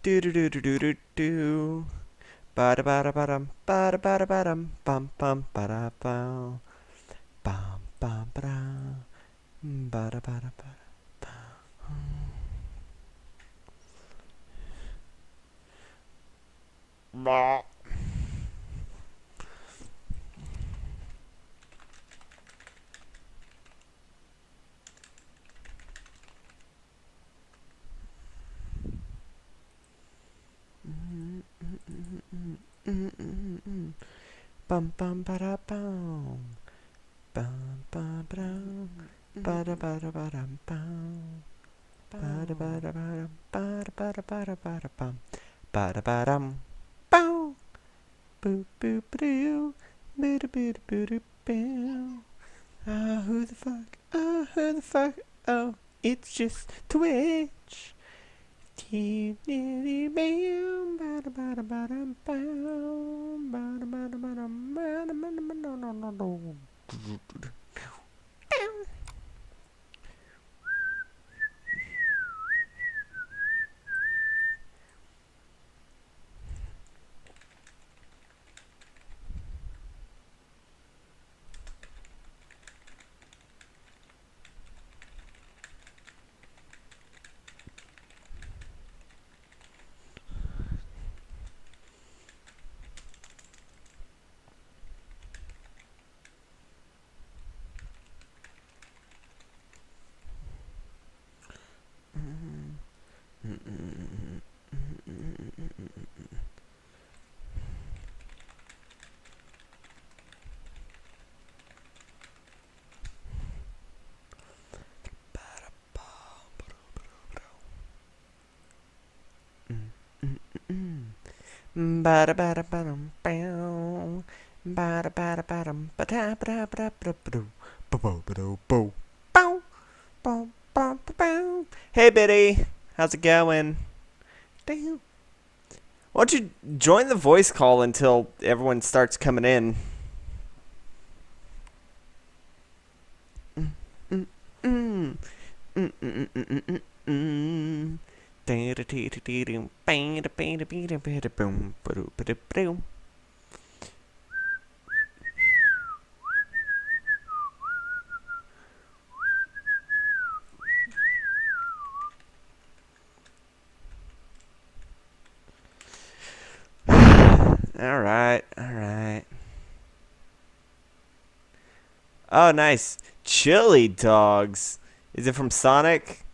Do do do do do do do. Bada bada badum. Bada bada badum. Bum bum bada bum. Bum bum bada. Bada bada bada. Bah. Bum bum bada bum. Bum bum bada. Bada bada badum bum. Bada bada badum. Bada bada bada bada bum. Bada badum. Bow. Boo boo boo. Boo boo boo boo boo. Ah, who the fuck? Ah, who the fuck? Oh, it's just Twitch. Bada bada badum bow. Bada bada badum bada bada bada bada bada bow bow bow bow bow bow bow. Hey Biddy, how's it going? Damn. Why don't you join the voice call until everyone starts coming in? Mm, mm, mm, mm, mm, mm, mm. All right, all right. Oh, nice. Chili dogs. Is it from Sonic?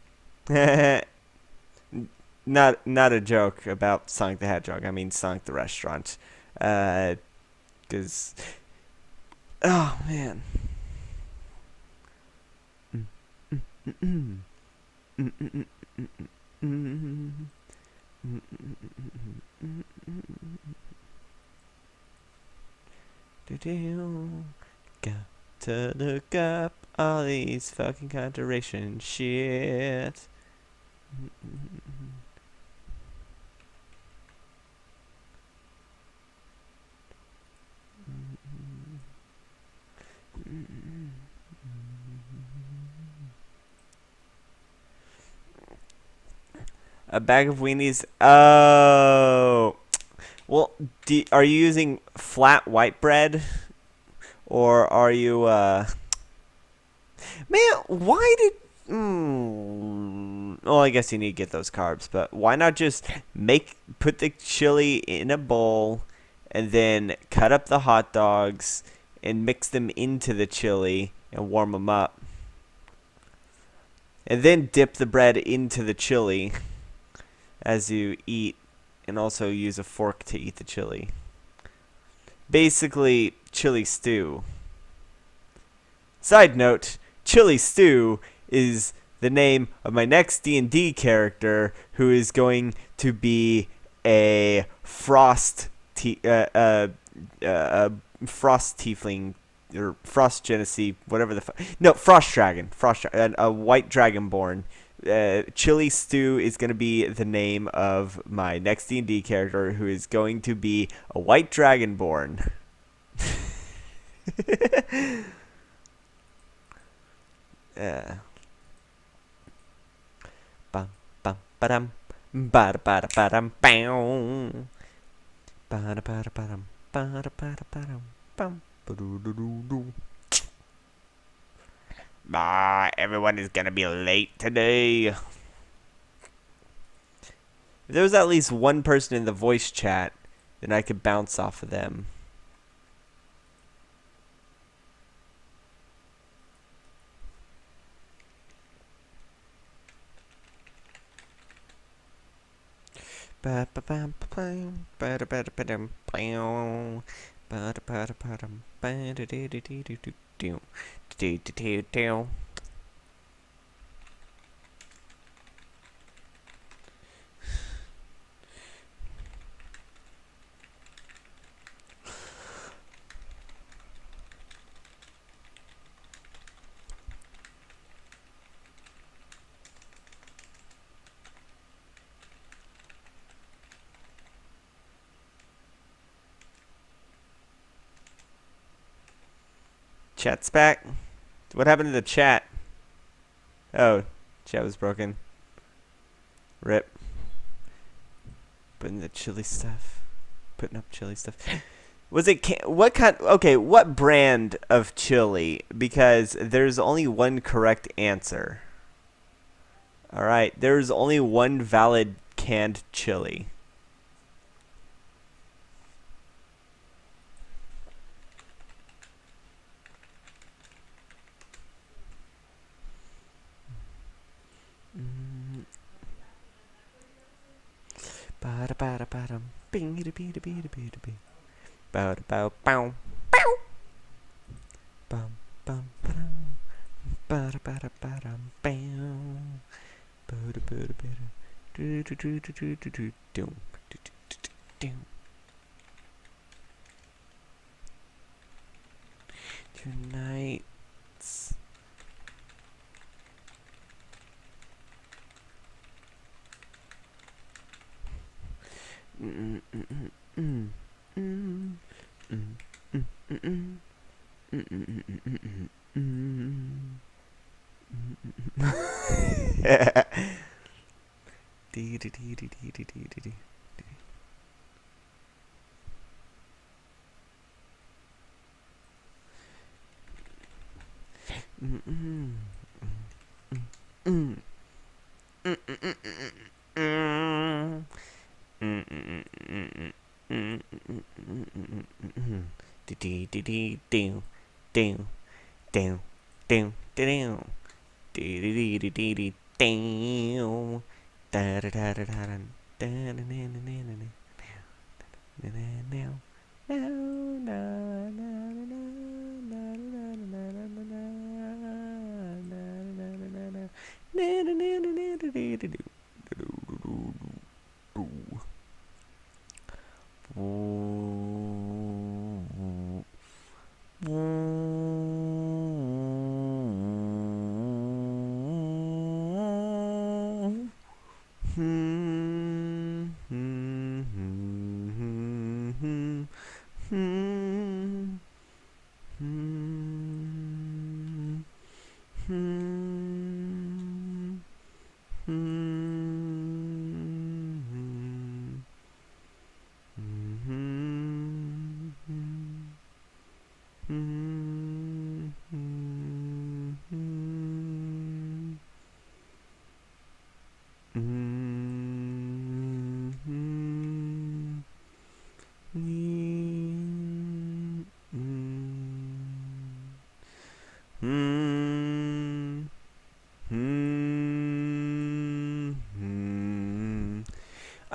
Not a joke about Sonic the Hedgehog. I mean Sonic the restaurant. Cause oh man. Got to look up all these fucking conjuration shit. A bag of weenies. Oh. Well, are you using flat white bread? Or are you, Man, why did... Well, I guess you need to get those carbs, but why not just put the chili in a bowl and then cut up the hot dogs and mix them into the chili and warm them up? And then dip the bread into the chili as you eat, and also use a fork to eat the chili. Basically, chili stew. Side note, chili stew is the name of my next D&D character, who is going to be a frost frost tiefling, or frost genesee, whatever no, frost dragon, a white dragonborn. Chili Stew is going to be the name of my next D&D character, who is going to be a white dragonborn. Bum bum ba-dum Bada bada badum bow. Bada bada badum. Bada bada badum. Bum. Ba-do-do-do-do. Everyone is gonna be late today. If there was at least one person in the voice chat, then I could bounce off of them. Ba ba ba ba ba da ba da ba dum bow. Ba da ba da ba dum ba da dee dee dee dee dee dee dee dee dee. Chat's back. What happened to the chat? Oh, chat was broken. Rip. Putting the chili stuff. Putting up chili stuff. Was it what kind? Okay, what brand of chili? Because there's only one correct answer. All right, there's only one valid canned chili. Bada bada bada bing da bee da bee da bee da bee. Bow bow bow bow. Bum bum ba-dum. Bada bada bada bow. Bada bada bada. Do do do do do do do do do do do. Tonight's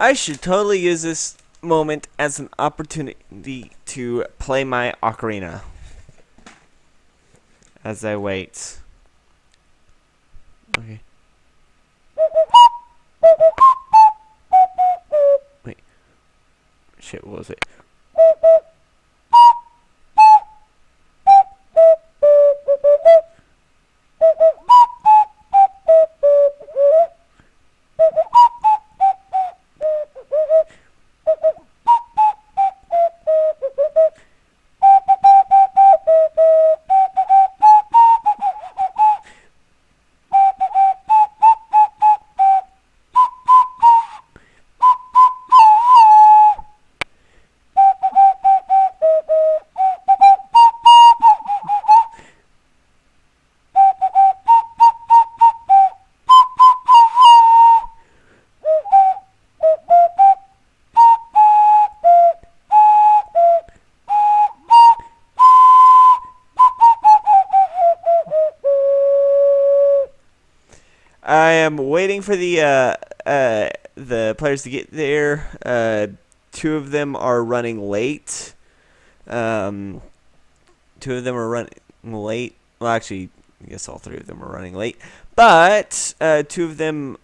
I should totally use this moment as an opportunity to play my ocarina as I wait. Okay. Wait. Shit, what was it? I am waiting for the players to get there. 2 of them are running late. 2 of them are running late. Well, actually, I guess all 3 of them are running late. But 2 of them,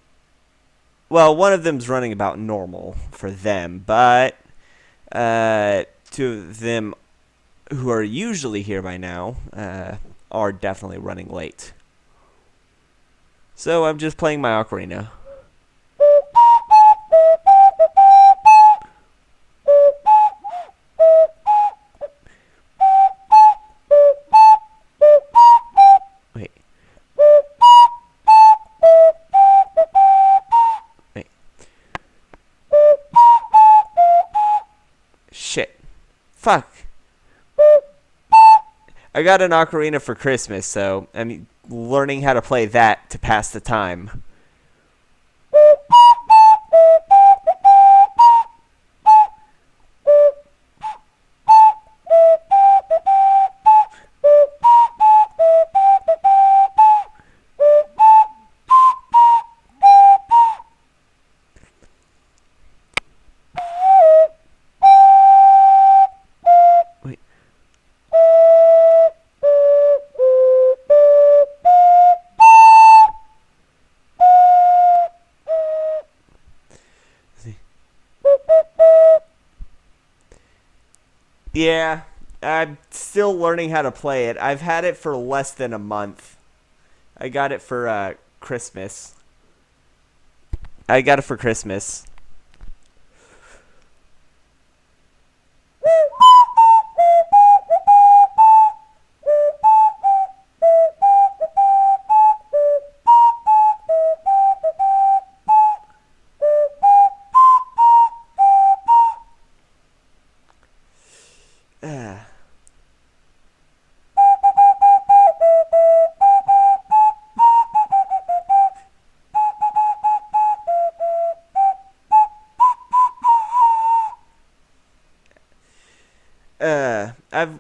well, one of them's running about normal for them. But 2 of them who are usually here by now are definitely running late. So I'm just playing my ocarina. Wait. Wait. Shit. Fuck. I got an ocarina for Christmas, so I'm learning how to play that to pass the time. Yeah, I'm still learning how to play it. I've had it for less than a month. I got it for Christmas. I got it for Christmas.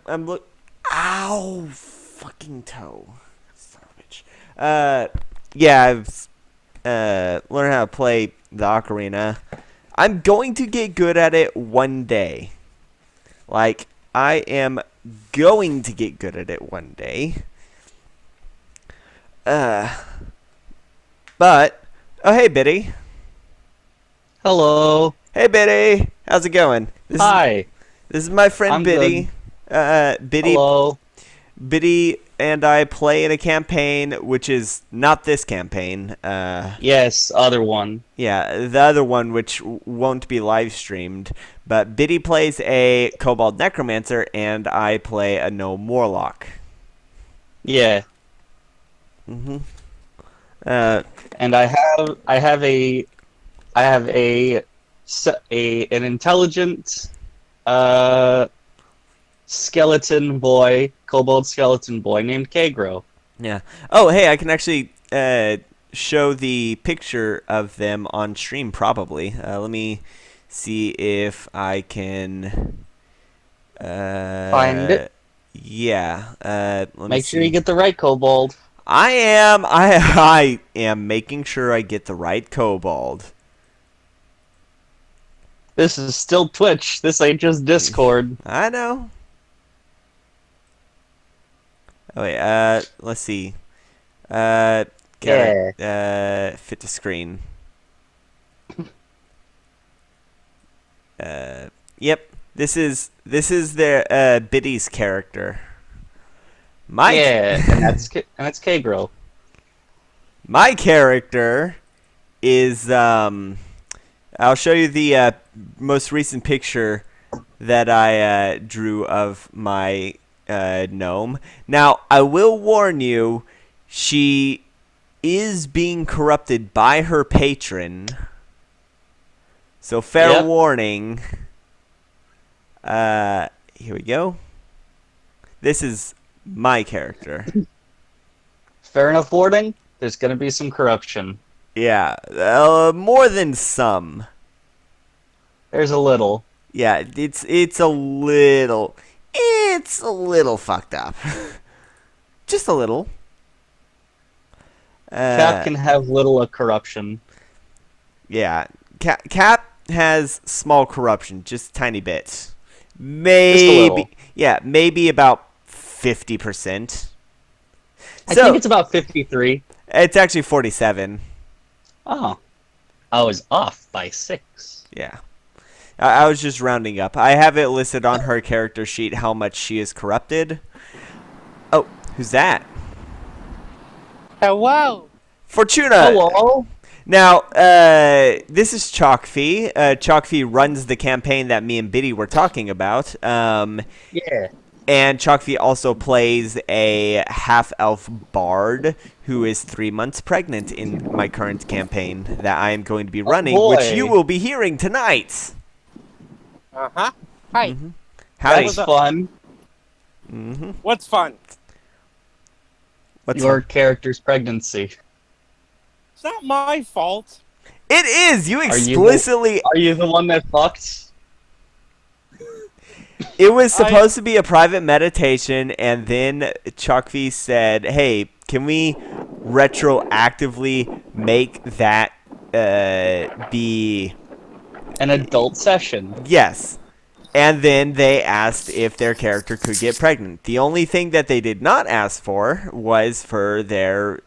I'm look. Ow, fucking toe. Son of a bitch. Yeah, I've learned how to play the ocarina. I'm going to get good at it one day. Like, I am going to get good at it one day. But oh hey Biddy. Hello. Hey Biddy, how's it going? Hi. This is my friend I'm Biddy. Biddy. Hello. Biddy and I play in a campaign, which is not this campaign. Yes, other one. Yeah, the other one, which won't be live streamed. But Biddy plays a kobold necromancer, and I play a gnome warlock. Yeah. Mm-hmm. And I have an intelligent skeleton boy, kobold skeleton boy named Kagro. Yeah. Oh, hey, I can actually show the picture of them on stream, probably. Let me see if I can... Find it. Yeah. Let me Make sure you see. get the right kobold. I am making sure I get the right kobold. This is still Twitch. This ain't just Discord. I know. Oh wait, let's see. Gotta fit the screen. Yep. This is their Biddy's character. And that's Kagro. My character is I'll show you the most recent picture that I drew of my gnome. Now, I will warn you, she is being corrupted by her patron. So fair warning. Here we go. This is my character. Fair enough warning. There's gonna be some corruption. Yeah, more than some. There's a little. Yeah, it's a little fucked up. Just a little. Cap can have little corruption. Yeah, Cap has small corruption, just tiny bits. Just a Maybe, little. yeah, maybe about 50%. I think So it's about 53. it's actually 47. Oh. I was off by 6. Yeah. I was just rounding up. I have it listed on her character sheet how much she is corrupted. Oh, who's that? Hello. Fortuna. Hello? Now, this is Chalkfee. Chalkfee runs the campaign that me and Biddy were talking about. Yeah. And Chalkfee also plays a half-elf bard who is 3 months pregnant in my current campaign that I am going to be running, which you will be hearing tonight. Uh-huh. Hi. Mm-hmm. That's fun. Mm-hmm. What's fun? What's Your fun? character's pregnancy. It's not my fault. It is! You Are explicitly... Are you the one that fucked? It was supposed to be a private meditation, and then Chalkfee said, hey, can we retroactively make that be... An adult session. Yes. And then they asked if their character could get pregnant. The only thing that they did not ask for was for their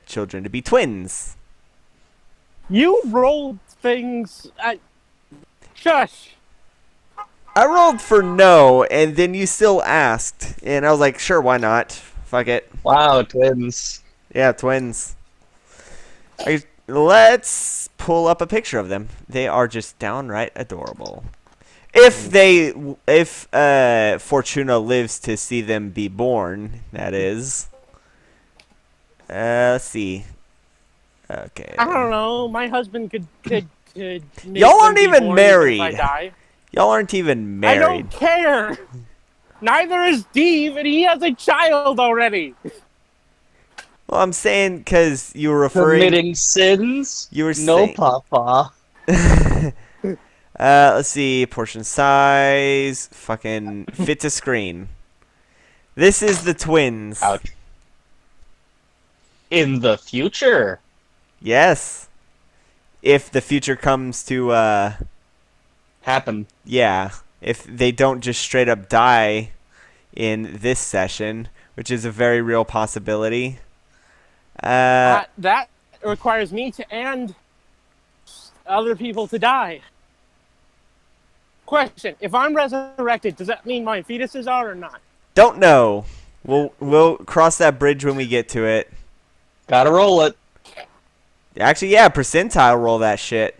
children to be twins. You rolled things at... Shush. I rolled for no, and then you still asked. And I was like, sure, why not? Fuck it. Wow, twins. Yeah, twins. Let's pull up a picture of them. They are just downright adorable. If Fortuna lives to see them be born, that is. Let's see. Okay. I don't know. My husband could make Y'all aren't them be even born married. If I die. Y'all aren't even married. I don't care. Neither is Steve, and he has a child already. Well, I'm saying because you were referring. Committing sins? You were no, saying. papa. Let's see. Portion size. Fucking fit to screen. This is the twins. Ouch. In the future. Yes. If the future comes to, Happen. yeah. If they don't just straight up die in this session, which is a very real possibility. That requires me to and other people to die. Question: if I'm resurrected, does that mean my fetuses are or not? Don't know. We'll cross that bridge when we get to it. Gotta roll it. Actually, yeah, percentile roll that shit.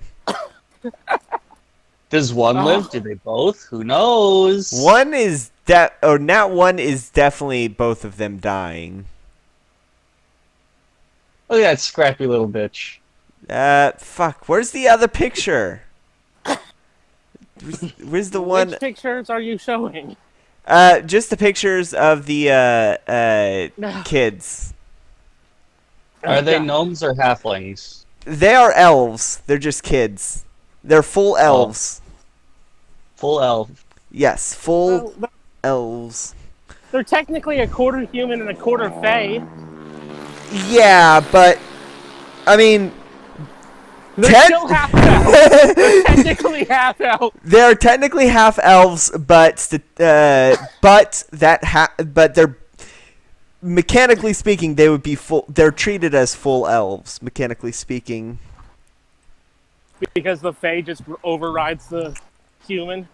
Does one live? Do they both? Who knows? One is not one is definitely both of them dying. Look at that scrappy little bitch. Fuck. Where's the other picture? Where's the one? Which pictures are you showing? Just the pictures of the kids. Are they gnomes or halflings? They are elves. They're just kids. They're full elves. Full elf. Yes, full Well, elves. they're technically a quarter human and a quarter fae. Yeah, but I mean, They're still half elves. They're technically half elves. they're technically half elves, but they're mechanically speaking, they would be full. They're treated as full elves, mechanically speaking. Because the fae just overrides the human.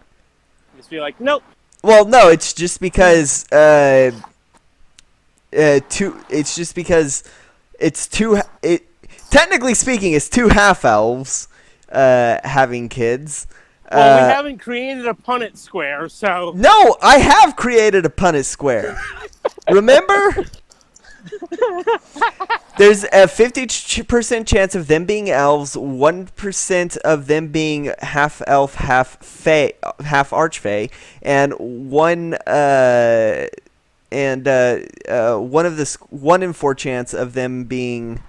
Just be like, nope. Well, no, it's just because it's just because it's two. Technically speaking, it's two half elves having kids. Well, we haven't created a Punnett square, so... No, I have created a Punnett square. Remember? There's a 50% chance of them being elves, 1% of them being half elf, half fae, half archfey, and one in 4 chance of them being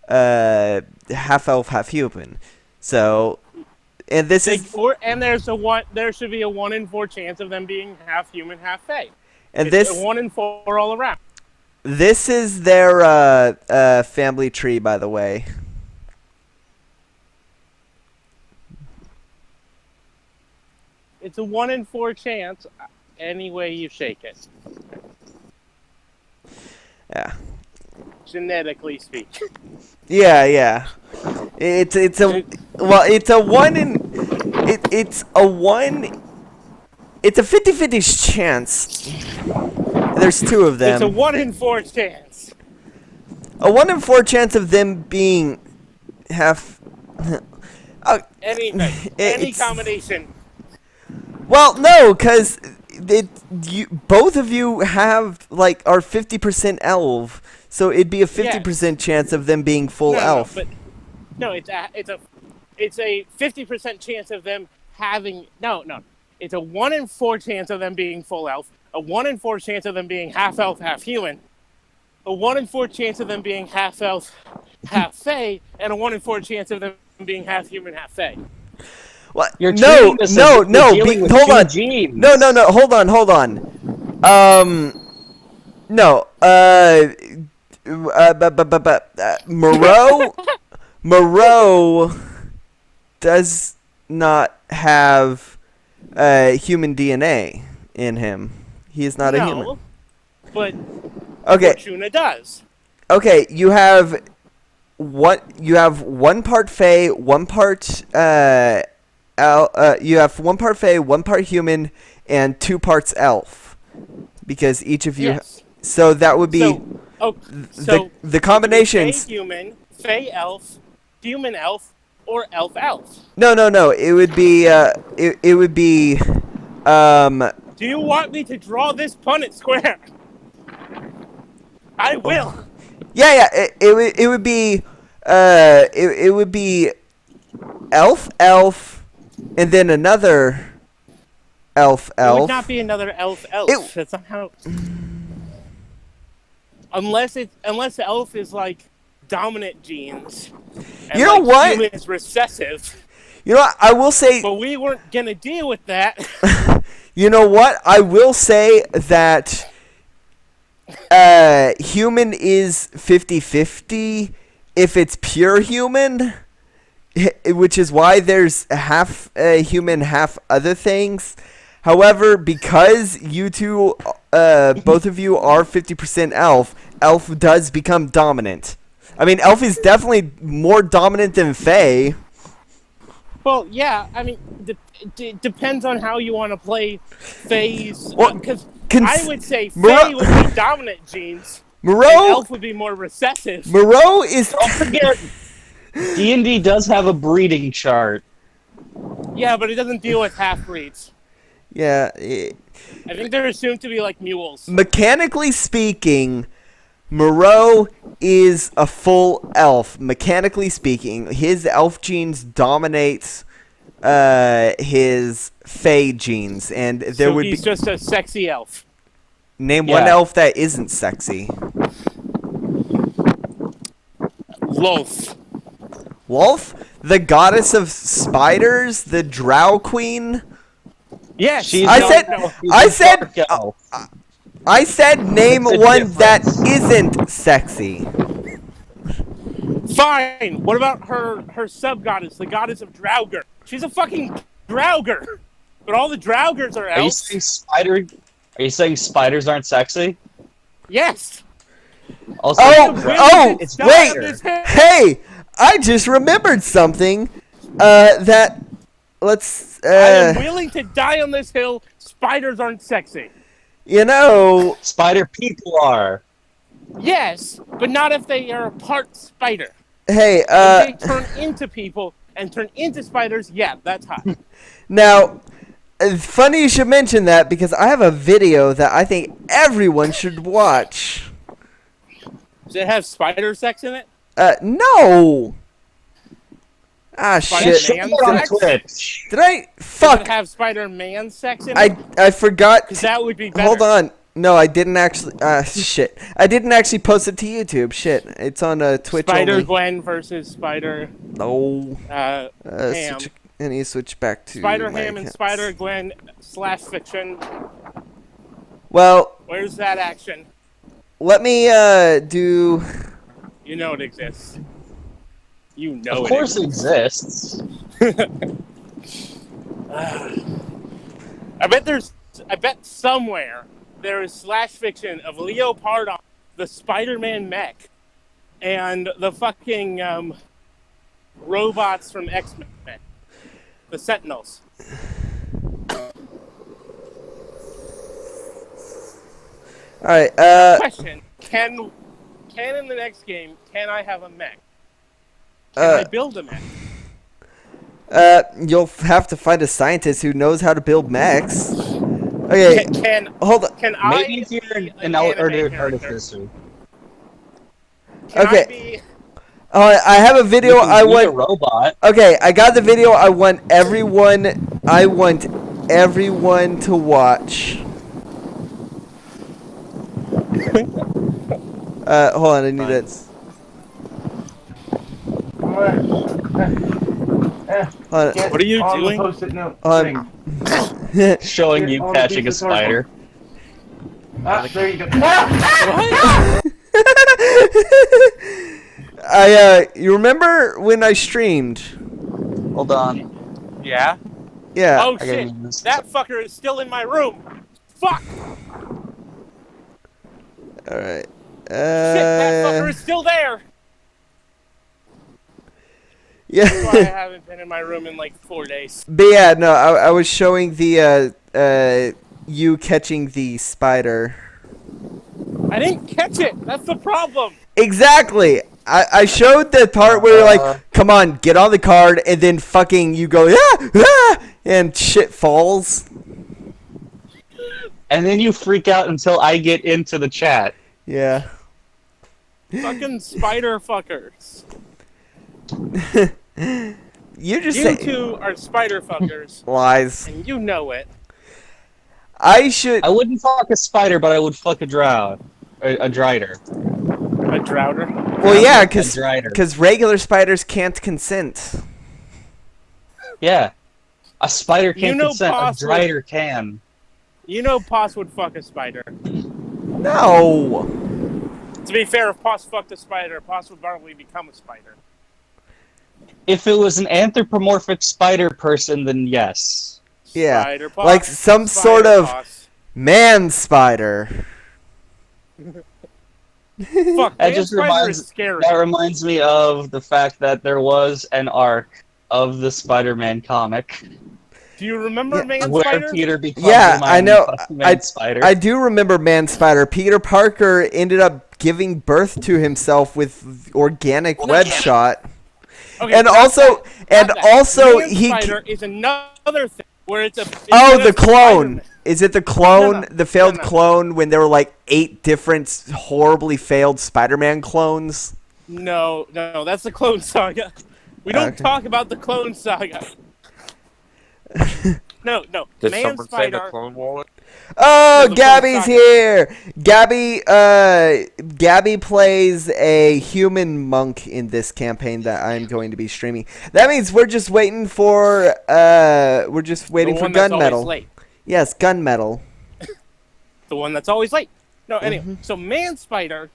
half elf, half human. So, and this is and there's a one. There should be a 1 in 4 chance of them being half human, half fae. and It's this a 1 in 4 all around. This is their family tree, by the way. It's a 1 in 4 chance, any way you shake it. Yeah. Genetically speaking. Yeah. It's a 50-50 chance. There's 2 of them. It's a 1 in 4 chance. A 1 in 4 chance of them being half. Anything. Any combination. Well, no, because both of you are 50% elf, so it'd be a 50% chance of them being full elf. No, it's a 50% chance of them having It's a 1 in 4 chance of them being full elf, a 1 in 4 chance of them being half elf, half human, a 1 in 4 chance of them being half elf, half fae, and a 1 in 4 chance of them being half human, half fae. What? You're no, hold on. Genes. No, hold on. Moreau does not have human DNA in him. He is not a human. But okay. Fortuna does. Okay, you have one part fae, one part you have 1 part fae, 1 part human, and 2 parts elf, because each of you. Yes. So that would be the combinations. Fae human, fae elf, human elf, or elf elf. No. It would be. It would be. Do you want me to draw this Punnett square? I will. Yeah. It would be. It would be elf, and then another elf. It would not be another elf. It's somehow. Unless elf is like dominant genes. And you know what? Human is recessive. You know what? I will say. But we weren't gonna deal with that. You know what? I will say that human is 50-50 if it's pure human, which is why there's half human, half other things. However, because you two, both of you are 50% elf, elf does become dominant. I mean, elf is definitely more dominant than fae. Well, yeah, I mean, it depends on how you want to play Fae's. Because I would say Fae would be dominant genes. Elf would be more recessive. Moreau is. Don't forget, D&D does have a breeding chart. Yeah, but it doesn't deal with half-breeds. Yeah. I think they're assumed to be like mules. Mechanically speaking, Moreau is a full elf. Mechanically speaking, his elf genes dominate his fae genes, and there would be. So he's just a sexy elf. Name one elf that isn't sexy. Wolf, the goddess of spiders, the drow queen. Yes, I said name one that isn't sexy. Fine. What about her sub-goddess, the goddess of Draugr? She's a fucking Draugr. But all the Draugrs are elves. Are you saying spiders aren't sexy? Yes. Also, wait. Hey, I just remembered something. I am willing to die on this hill. Spiders aren't sexy. You know, spider people are. Yes, but not if they are a part spider. Hey, if they turn into people and turn into spiders, yeah, that's hot. Now, funny you should mention that, because I have a video that I think everyone should watch. Does it have spider sex in it? No. Ah, Spider-Man shit. Did I? Fuck. Does it have Spider-Man sex in it? I forgot. Because that would be better. Hold on. No, I didn't actually. Shit. I didn't actually post it to YouTube. Shit. It's on Twitch Spider-Gwen versus Spider. No. Ham. And you switch back to Spider-Ham and Spider-Gwen /fiction. Well. Where's that action? let me do. You know it exists. You know Of it course exists. it exists. I bet somewhere there is slash fiction of Leo Pardon, the Spider-Man mech, and the fucking robots from X-Men, the Sentinels. All right. Question: Can in the next game can I have a mech? Can I build a mech? You'll have to find a scientist who knows how to build mechs. Okay. Hold on. Can I Maybe if you're be an anime character? artificer. Can Okay. I be? I have a video. You can I be a want. robot. Okay, I got the video. I want everyone. I want everyone to watch. Hold on. I need that. What are you doing? Post-it note On- thing. Showing you All the catching a pieces are- spider. Ah, there you go. What? You remember when I streamed? Hold on. Yeah. Yeah. Oh I gotta shit! use this. That fucker is still in my room. Fuck! All right. Shit! That fucker is still there. That's why I Yeah. haven't been in my room in like 4 days. But yeah, no, I was showing the you catching the spider. I didn't catch it. That's the problem. Exactly. I showed the part where you're like, come on, get on the card, and then fucking you go, and shit falls. And then you freak out until I get into the chat. Yeah. Fucking spider fuckers. You just You say two are spider fuckers, lies. and you know it. I should. I wouldn't fuck a spider, but I would fuck a drow. A drider. A droughter. Well, yeah, A drider. because regular spiders can't consent. Yeah. A spider You can't know consent. A Boss would- drider can. You know Poss would fuck a spider. No. To be fair, if Poss fucked a spider, Poss would probably become a spider. If it was an anthropomorphic spider person, then yes. Yeah. Spider Poss, Like some spider sort of Poss. man spider. Fuck, That man just spider is scary. That reminds me of the fact that there was an arc of the Spider-Man comic Do you remember Yeah, man where spider? Peter becomes Yeah, a I know. man spider. I do remember Man Spider. Peter Parker ended up giving birth to himself with organic web shot. Okay, And not also, that. and Not that. also Man he. spider is another thing where it's a. Oh, instead the of clone. Spider-Man- Is it the clone? No. The failed No. clone when there were like 8 different horribly failed Spider-Man clones? No, that's the Clone Saga. We don't Okay. talk about the Clone Saga. No. Did Man someone say the Spider. clone wallet? Oh, No, the Gabby's Saga. here. Gabby plays a human monk in this campaign that I'm going to be streaming. That means we're just waiting for The one that's always gunmetal. late. Yes, gunmetal. The one that's always late. No, Mm-hmm. anyway. So Man Spider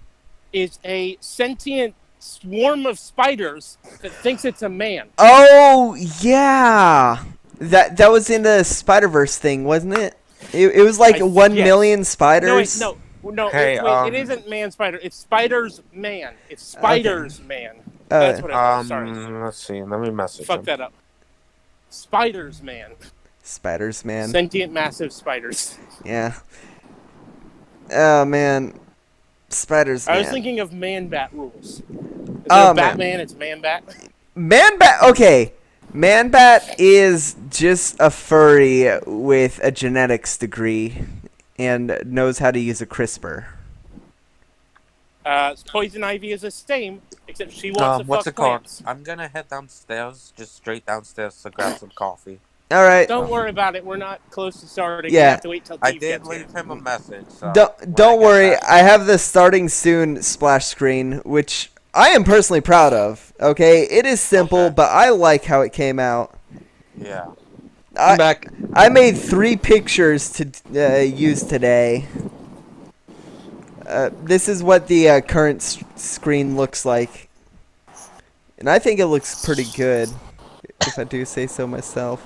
is a sentient swarm of spiders that thinks it's a man. Oh yeah, that was in the Spider-Verse thing, wasn't it? It was like I- 1 yes. million spiders. No, Hey, it isn't Man Spider. It's Spider's Man. It's Spider's Man. That's what it was. Sorry. Let's see. Let me message Fuck him. that up. Spider's Man. Spiders, man. Sentient massive spiders. Yeah. Oh man, spiders. I was man. thinking of Man Bat rules. Instead Oh, of man. Batman, it's Man Bat. Man-Bat. Okay, Man-Bat is just a furry with a genetics degree and knows how to use a CRISPR. Poison Ivy is the same, except she wants to What's fuck it called? plants. I'm gonna head downstairs, just straight downstairs to grab some coffee. All right. Don't worry about it. We're not close to starting. Yeah. We have to wait till I Steve did gets here. leave him a message. So Don't when I don't get worry. back- I have the starting soon splash screen, which I am personally proud of. Okay, it is simple, Okay. but I like how it came out. Yeah. I'm back. I made 3 pictures to use today. This is what the current screen looks like. And I think it looks pretty good, if I do say so myself.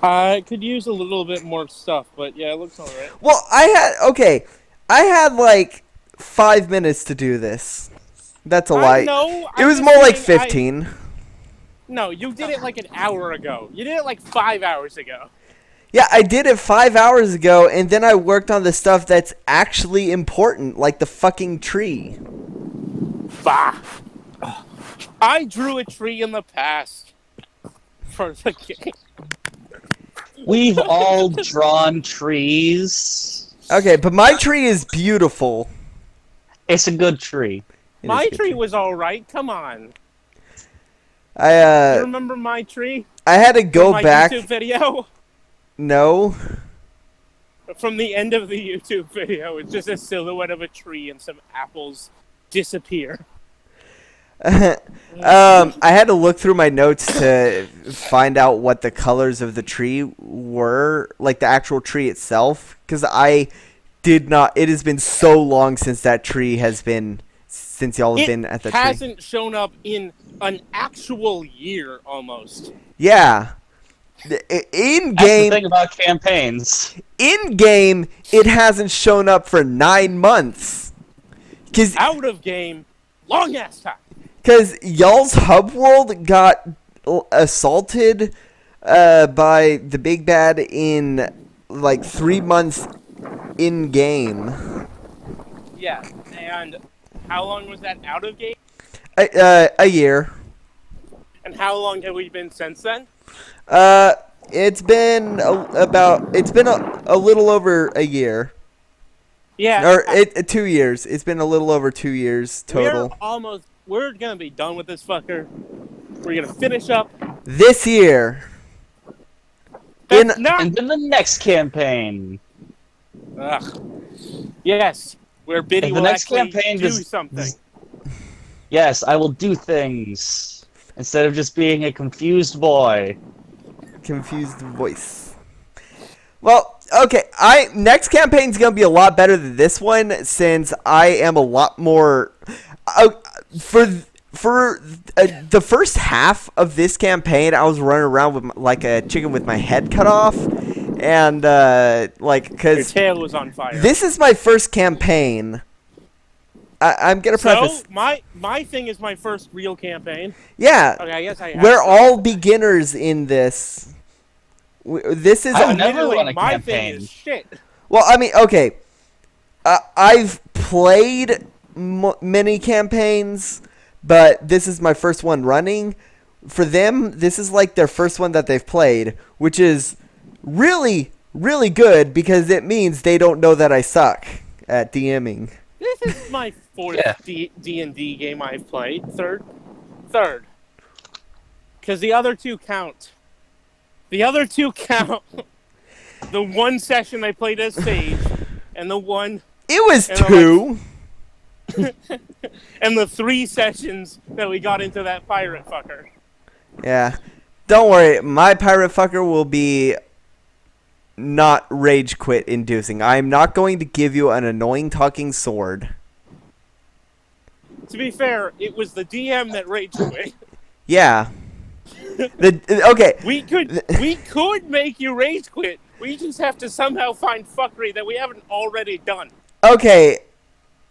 I could use a little bit more stuff, but yeah, it looks alright. Well, I had like 5 minutes to do this. That's a lie. know. It was more like 15. No, you did it like an hour ago. You did it like 5 hours ago. Yeah, I did it 5 hours ago, and then I worked on the stuff that's actually important, like the fucking tree. Bah. I drew a tree in the past for the game. We've all drawn trees. Okay, but my tree is beautiful. It's a good tree. It My is good tree was alright. Come on. I You remember my tree? I had to go From my back. YouTube video? No. From the end of the YouTube video, it's just a silhouette of a tree and some apples disappear. I had to look through my notes to find out what the colors of the tree were, like the actual tree itself, because I did not. It has been so long since that tree has been, since y'all have been at the tree. It hasn't shown up in an actual year almost. Yeah. In That's the game, thing about campaigns. in game, it hasn't shown up for 9 months. Out of game, long ass time. Because y'all's hub world got assaulted by the big bad in like 3 months in game. Yeah, and how long was that out of game? A year. And how long have we been since then? It's been a little over a year. Yeah. Or 2 years. It's been a little over 2 years total. We're gonna be done with this fucker. We're gonna finish up. This year. That's not. And then the next campaign. Ugh. Yes, where Biddy And the will next actually campaign do just- something. Yes, I will do things. Instead of just being a confused boy. Confused voice. Well, okay. Next campaign's gonna be a lot better than this one, since I am a lot more. For the first half of this campaign, I was running around with like a chicken with my head cut off, and Your because tail was on fire. this is my first campaign. I'm gonna preface. So my thing is my first real campaign. Yeah, Okay, I guess I have we're to. all beginners in this. This is I've never Admittedly, run a my thing campaign. is shit. well. I mean, okay. I've played many campaigns, but this is my first one running. For them, this is like their first one that they've played, which is really, really good because it means they don't know that I suck at DMing. This is my fourth Yeah. D&D game I've played. Third. Because the other two count. The one session I played as Sage, and the one, It was And I'm 2. and the 3 sessions that we got into that pirate fucker. Yeah. Don't worry, my pirate fucker will be not rage quit inducing. I am not going to give you an annoying talking sword. To be fair, it was the DM that raged quit. Yeah. Okay. We could make you rage quit. We just have to somehow find fuckery that we haven't already done. Okay.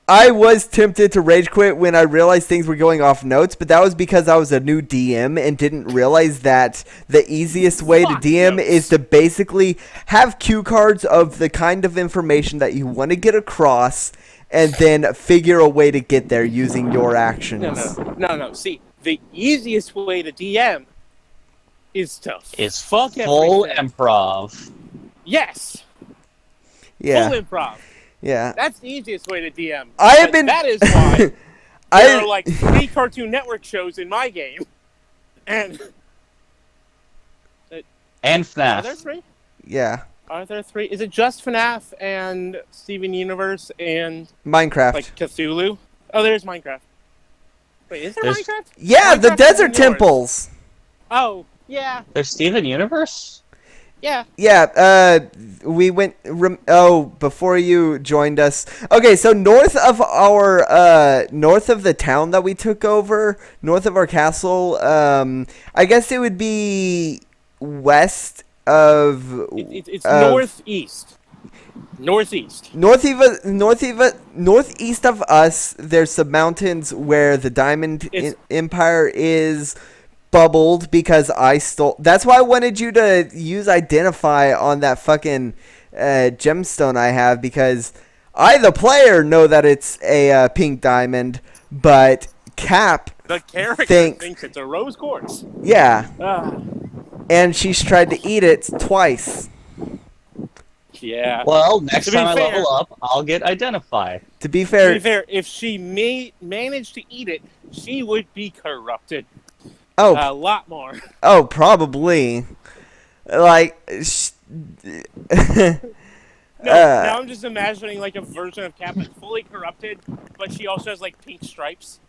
I was tempted to rage quit when I realized things were going off notes, but that was because I was a new DM and didn't realize that the easiest way to Fuck DM notes. is to basically have cue cards of the kind of information that you want to get across and then figure a way to get there using your actions. No. See, the easiest way to DM is to It's fuck full everything. improv. Yes, Yeah. full improv. Yeah. That's the easiest way to DM. I have But been- That is why there are I like 3 Cartoon Network shows in my game, and And are there FNAF. 3? yeah. Are there 3? Is it just FNAF and Steven Universe and Minecraft. like Cthulhu? Oh, there's Minecraft. Wait, is there There's- Minecraft? Yeah, the Minecraft is desert yours. temples. Oh, yeah. There's Steven Universe? Yeah. Yeah, we went. Before you joined us. Okay, so north of the town that we took over, north of our castle. I guess it would be west of. It's northeast. Northeast. Northeast of us. There's some mountains where the Diamond Empire is bubbled because I stole. That's why I wanted you to use identify on that fucking gemstone I have, because I, the player, know that it's a pink diamond, but Cap, The character thinks it's a rose quartz. Yeah, Ah. and she's tried to eat it twice. Yeah. Well, next To be time I fair- level up, I'll get identify. To be To fair, be fair, if she managed to eat it, she would be corrupted a lot more. probably. Like, Now I'm just imagining like a version of Cap that's fully corrupted, but she also has like pink stripes.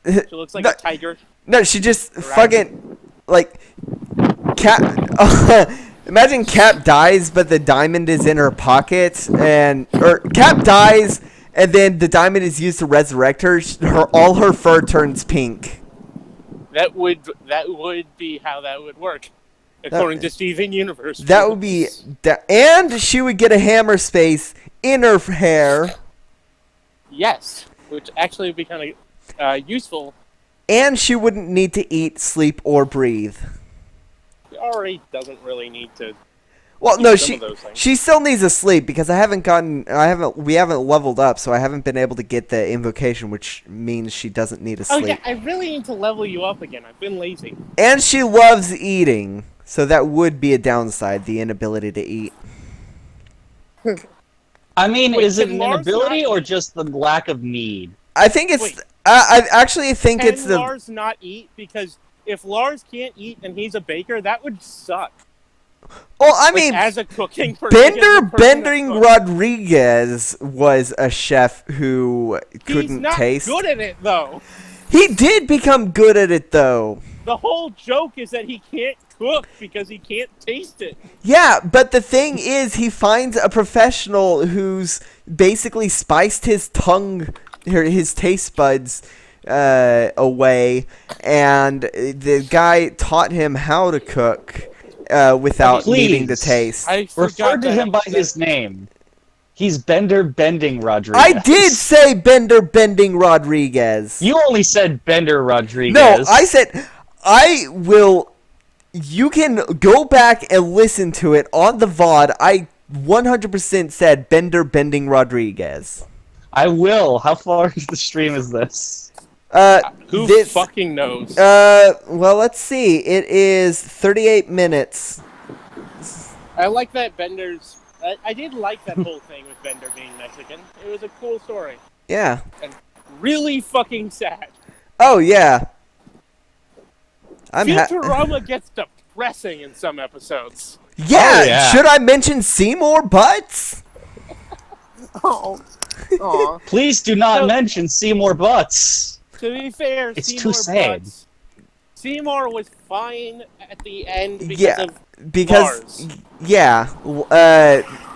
She looks like No. a tiger. no, she just Right. fucking like Cap. Imagine Cap dies, but the diamond is in her pocket, or Cap dies, and then the diamond is used to resurrect her. All her fur turns pink. That would be how that would work, according to Steven Universe. That would be, and she would get a hammer space in her hair, yes, which actually would be kind of useful. and she wouldn't need to eat, sleep, or breathe. She already doesn't really need to. Well, do no, some of those things. she still needs to sleep because we haven't leveled up, so I haven't been able to get the invocation, which means she doesn't need to Oh sleep. yeah, I really need to level you up again. I've been lazy. And she loves eating, so that would be a downside, the inability to eat. I mean, Wait, is it can an Lars inability not or eat? just the lack of need? I think it's. Wait. I actually think Can it's the. Lars not eat? Because if Lars can't eat and he's a baker, that would suck. Well, I Like, mean, as a cooking person, as a person that Bending cooks. Rodriguez was a chef who He's couldn't not taste. good at it though. He did become good at it, though. The whole joke is that he can't cook because he can't taste it. Yeah, but the thing is, he finds a professional who's basically spiced his tongue, his taste buds away, and the guy taught him how to cook without needing to Please. taste. I Refer forgot to him by his name. He's Bender Bending Rodriguez. I did say Bending Rodriguez. You only said Bender Rodriguez. No, I said I will. You can go back and listen to it on the VOD. I 100% said Bending Rodriguez. I will. How far into the stream is this? Who this, fucking knows? well, let's see. It is 38 minutes. I like that Bender's. I did like that whole thing with Bender being Mexican. It was a cool story. Yeah. And really fucking sad. Oh, yeah. Futurama gets depressing in some episodes. Yeah, Oh, yeah. Should I mention Seymour Butts? Oh. Aw. Please do not So- mention Seymour Butts. To be fair, It's Seymour too sad. Butts- Seymour was fine at the end because Yeah. of Because, Lars. yeah,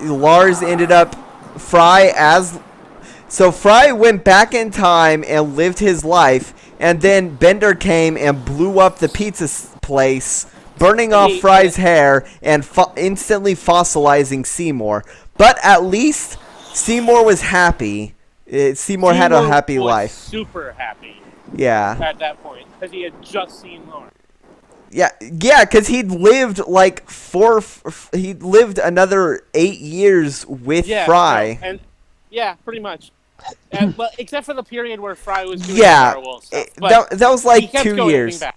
Lars ended up So Fry went back in time and lived his life, and then Bender came and blew up the pizza place, burning off Fry's hair and instantly fossilizing Seymour. But at least Seymour was happy. Seymour had a happy was life. Super happy Yeah. at that point because he had just seen Lars. Yeah, because he'd lived like he'd lived another 8 years with Fry. No, and yeah, pretty much. Well, except for the period where Fry was doing Yeah, werewolf stuff. But that was he like kept 2 going years. back.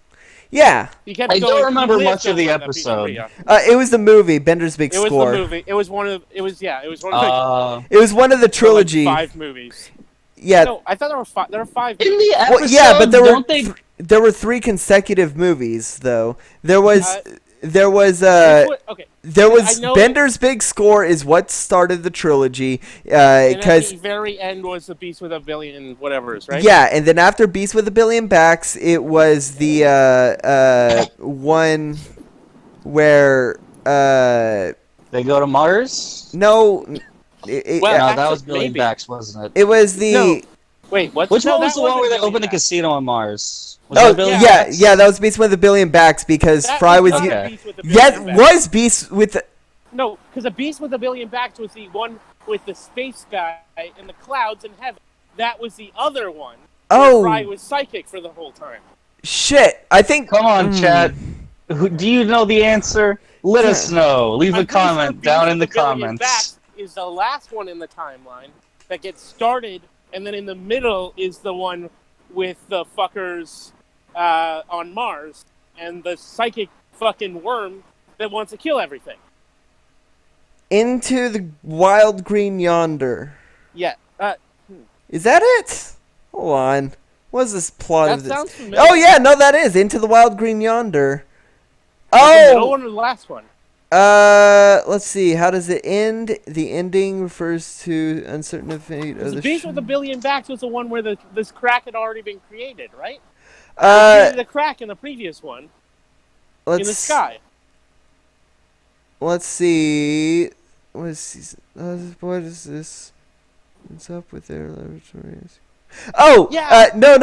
Yeah, He kept I don't going, remember he much of the lived on that episode. pizzeria. it was the movie Bender's Big It was Score. the movie. It was one of. It was one of It was one of the trilogy. like 5 movies. Yeah. No, I thought there were 5. There were 5. In the episode, Well, yeah, but don't they... there were 3 consecutive movies though. There was Okay. there was I know- Bender's Big Score is what started the trilogy And at because the very end was the Beast with a Billion whatever's, right? yeah, and then after Beast with a Billion Backs, it was the one where They go to Mars? No. Well, No, that actually, was Billion maybe. Backs, wasn't it? It was the. No. Wait, what? Which No, one was that the one where wasn't they Billion opened a Backs. casino on Mars? Was Oh that Billion yeah, Backs? yeah, that was Beast with a Billion Backs because That Fry was. not Okay. a Beast with a Yeah, Billion it Backs. was Beast with. The, No, because a Beast with a Billion Backs was the one with the space guy and the clouds in heaven. That was the other one. Oh. Where Fry was psychic for the whole time. Shit, I think. Come on, chat. Do you know the answer? Let us know. Leave a I'm pretty sure comment Beast down with in the a Billion comments. Backs is the last one in the timeline that gets started, and then in the middle is the one with the fuckers on Mars and the psychic fucking worm that wants to kill everything. Into the Wild Green Yonder. Yeah. Is that it? Hold on. What is this plot That of this? sounds familiar. Oh yeah, no, that is Into the Wild Green Yonder. The middle Oh. one or the last one? Let's see. How does it end? The ending refers to uncertain fate of The the. Beast with a Billion Backs was the one where this crack had already been created, right? They created a crack in the previous one in the sky. Let's see. What is this? What's up with their laboratories? Oh, Yeah. no.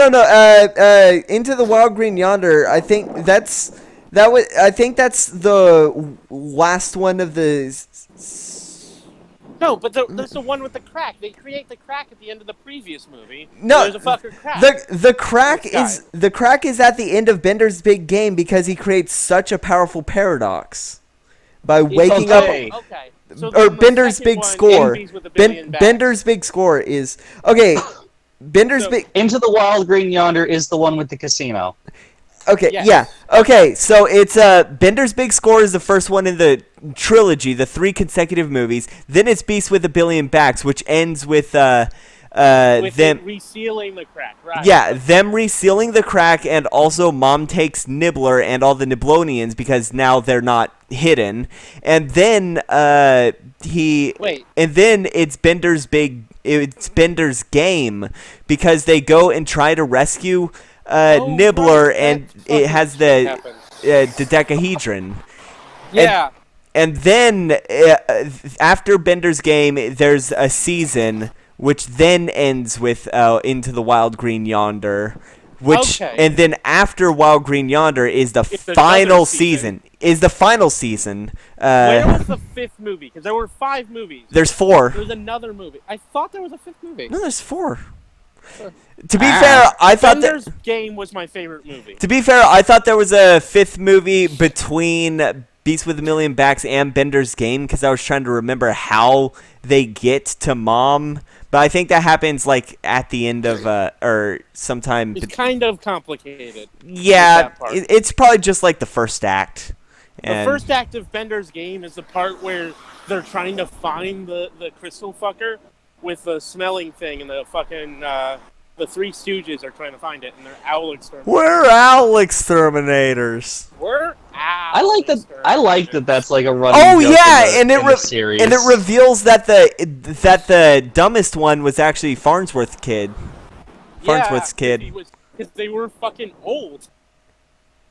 Into the Wild Green Yonder. I think that's the last one of the. No, but there's the one with the crack. They create the crack at the end of the previous movie. No, there's a fucking crack. The crack In the is the crack is at the end of Bender's big game because he creates such a powerful paradox by waking up. okay. Okay. So Or then the Bender's second big one score. ends with a billion backs. Bender's big score is okay. Bender's So- big. Into the Wild Green Yonder is the one with the casino. Okay, Yes. yeah. Okay, so it's Bender's Big Score is the first one in the trilogy, the 3 consecutive movies. Then it's Beast with a Billion Backs, which ends with with them. resealing the crack, right? Yeah, them resealing the crack, and also Mom takes Nibbler and all the Niblonians because now they're not hidden. And then Wait. And then it's Bender's game because they go and try to rescue Nibbler, right, and that's it has the happens. dodecahedron. Yeah. And then after Bender's game, there's a season which then ends with Into the Wild Green Yonder, which Okay. and then after Wild Green Yonder is the It's final another season. Is the final season. Where was the 5th movie? Because there were 5 movies. There's 4. There was another movie. I thought there was a 5th movie. No, there's 4. To be fair, I thought that. Bender's Game was my favorite movie. To be fair, I thought there was a 5th movie between Beast with a Million Backs and Bender's Game because I was trying to remember how they get to Mom. But I think that happens like at the end of or sometime. It's kind of complicated. Yeah, that part. it's probably just like the first act. The first act of Bender's Game is the part where they're trying to find the crystal fucker with the smelling thing, and the fucking the 3 Stooges are trying to find it, and they're owl exterminators. We're owl exterminators. We're owl I like that. That's like a running. Oh joke yeah, in the, and in the series. it reveals that the dumbest one was actually Farnsworth's kid. Farnsworth's kid. Because they were fucking old.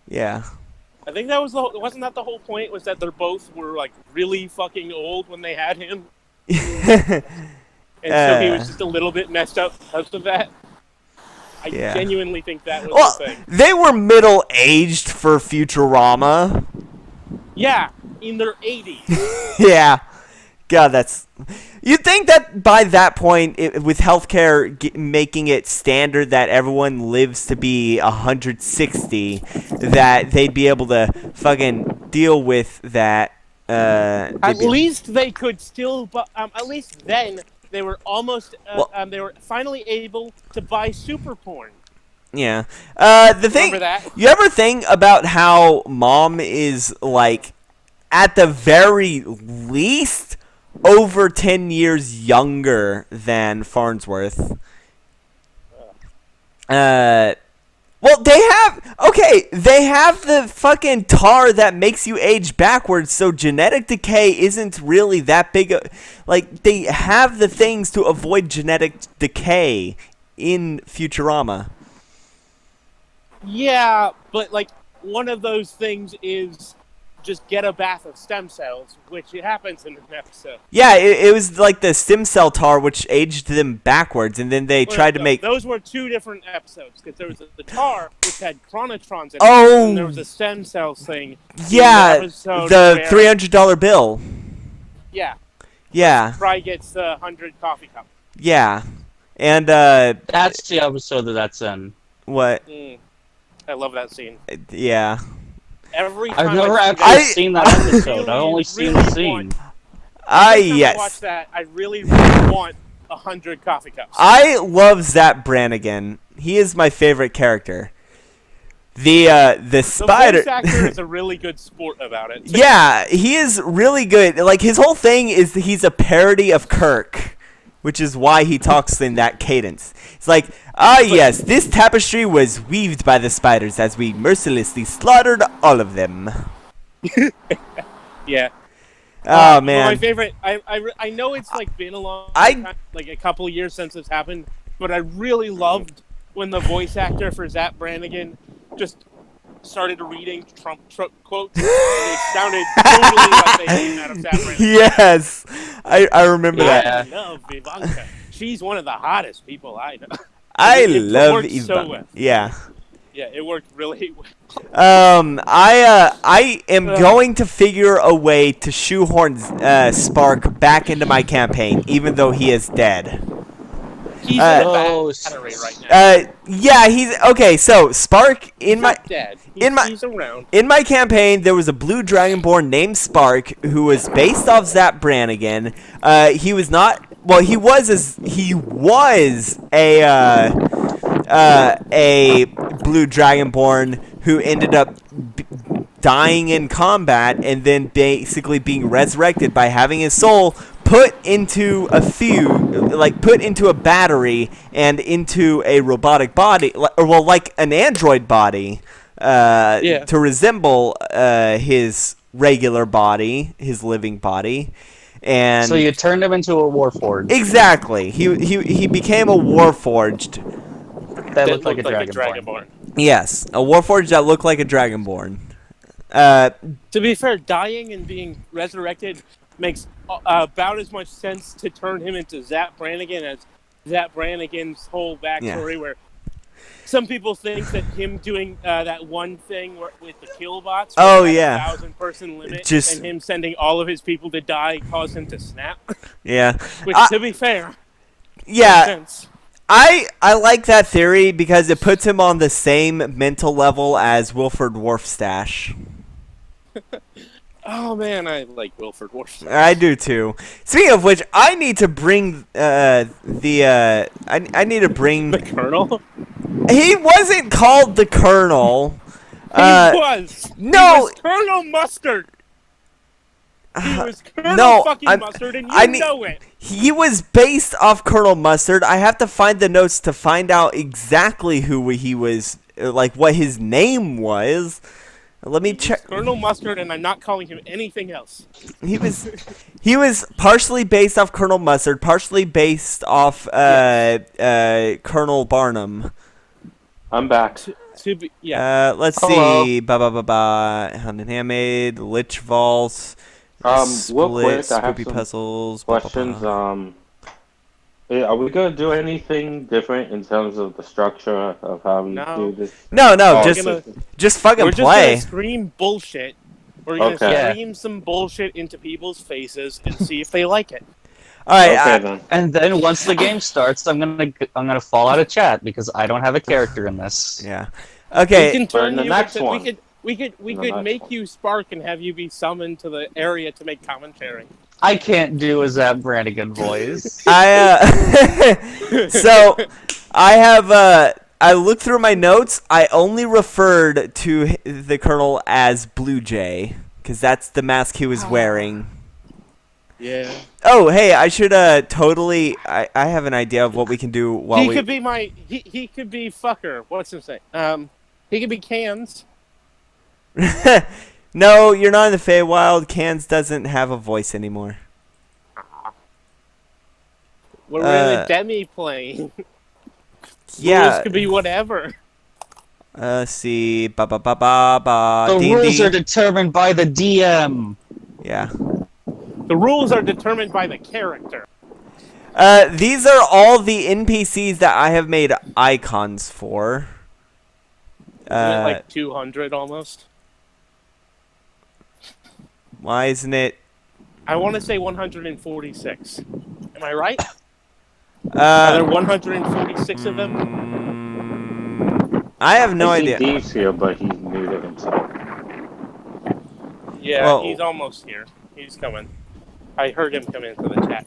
Yeah. I think that wasn't that the whole point? Was that they both were like really fucking old when they had him, and so he was just a little bit messed up because of that. I genuinely think that was the thing. They were middle-aged for Futurama. Yeah, in their 80s. Yeah. God, that's... You'd think that by that point, with healthcare making it standard that everyone lives to be 160, that they'd be able to fucking deal with that. At least they could still... But at least then, they were almost... they were finally able to buy super porn. Yeah. The thing... Remember that? You ever think about how Mom is, like, at the very least... over 10 years younger than Farnsworth. Well, they have the fucking tar that makes you age backwards, so genetic decay isn't really that big. Like, they have the things to avoid genetic decay in Futurama. Yeah, but, like, one of those things is just get a bath of stem cells, which happens in an episode. Yeah, it was like the stem cell tar, which aged them backwards, and then they tried to make. Those were 2 different episodes because there was the tar, which had chronotrons in it, Oh! and there was a stem cells thing. Yeah, the $300 bill. Yeah. Yeah. Fry gets the 100 coffee cups. Yeah, and That's the episode that's in. what? I love that scene. Yeah. Every time I've never I actually seen that episode. I've only seen the scene. Every time I Yes. watch that, I really, really want 100 coffee cups. I love Zap Brannigan. He is my favorite character. The spider. The voice actor is a really good sport about it. Yeah, he is really good. Like, his whole thing is that he's a parody of Kirk, which is why he talks in that cadence. It's like, yes, this tapestry was weaved by the spiders as we mercilessly slaughtered all of them. Yeah. Oh, man. My favorite. I know it's like been a long time, like a couple years since it's happened, but I really loved when the voice actor for Zap Brannigan just started reading Trump quotes, and they sounded totally like they came out of Zap Brannigan. Yes, I remember that. I love Ivanka. She's one of the hottest people I know. I It love worked Ivanka. so well. Yeah. Yeah, it worked really well. I am going to figure a way to shoehorn Spark back into my campaign, even though he is dead. He's in a battery right now. Yeah, he's okay. So Spark He's not dead. He's around. In my campaign, there was a blue dragonborn named Spark who was based off Zap Brannigan. He was not. Well, he was a blue dragonborn who ended up dying in combat and then basically being resurrected by having his soul put into a battery and into a robotic body, or like an android body, to resemble his regular body, his living body. And so you turned him into a warforged. Exactly. He became a warforged that looked like a dragonborn. Yes, a warforged that looked like a dragonborn. To be fair, dying and being resurrected makes about as much sense to turn him into Zap Brannigan as Zap Brannigan's whole backstory, where some people think that him doing that one thing with the killbots, the 1,000-person limit, and him sending all of his people to die caused him to snap. Yeah. Which, to be fair, yeah, makes sense. I like that theory because it puts him on the same mental level as Wilford Warfstache. Oh man, I like Wilford Warfstache. I do too. Speaking of which, I need to bring I need to bring the Colonel. He wasn't called the Colonel. He was. No. He was Colonel Mustard. He was Colonel fucking Mustard, and you know it. He was based off Colonel Mustard. I have to find the notes to find out exactly who he was, like what his name was. Let me check. Colonel Mustard, and I'm not calling him anything else. He was partially based off Colonel Mustard, partially based off Colonel Barnum. I'm back. Let's see. Hand and Handmade, Lich Vaults, real quick, I have Spoopy some Puzzles. questions. Are we gonna do anything different in terms of the structure of how we do this? No, just fucking we're play. We're just gonna scream bullshit. We're gonna scream some bullshit into people's faces and see if they like it. All right. And then once the game starts, I'm gonna fall out of chat because I don't have a character in this. Yeah. Okay. We can turn the next one. We could make you Spark and have you be summoned to the area to make commentary. I can't do a Zap Brannigan voice. So I have I looked through my notes. I only referred to the Colonel as Blue Jay because that's the mask he was wearing. Yeah. Oh, hey, I should totally. I have an idea of what we can do while he could be my. He could be fucker. What's him say? He could be Cans. No, you're not in the Feywild. Cans doesn't have a voice anymore. We're in a demi plane. Yeah. Rules could be whatever. Let's see. Ba ba ba ba ba. The D&D. rules are determined by the DM. Yeah. The rules are determined by the character. These are all the NPCs that I have made icons for. Isn't it like 200 almost? Why isn't it? I want to say 146. Am I right? Are there 146 of them? I have no I see idea. Deeves here, but he's muted himself. Yeah, Well- he's almost here. He's coming. I heard him come into the chat.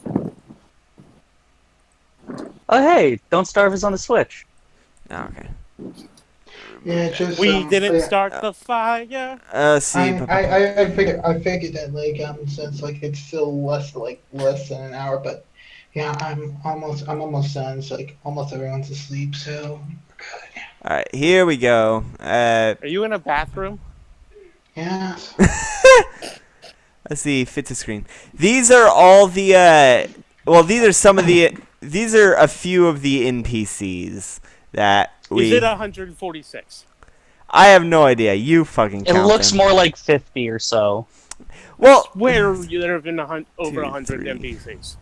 Oh hey, Don't Starve is on the Switch. Oh, okay. Yeah, just We didn't yeah. start the fire. See. I figured that like since like it's still less than an hour, but yeah, I'm almost done. It's like almost everyone's asleep, so we're good. All right, here we go. Are you in a bathroom? Yeah. Let's see. Fit to screen. These are all the. Well, these are some of the. These are a few of the NPCs that we. Is it 146? I have no idea. You fucking. It count looks them. more like 50 or so. Well, Where there have been over 2, 100 3. NPCs.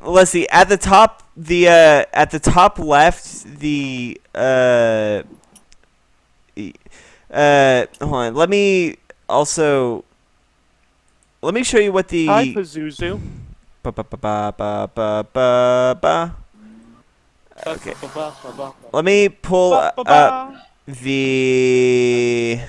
Let's see. At the top, at the top left, hold on. Let me show you what the. Hi, Pazuzu. Ba, ba, ba, ba, ba, ba, ba, ba. Okay. Let me pull up the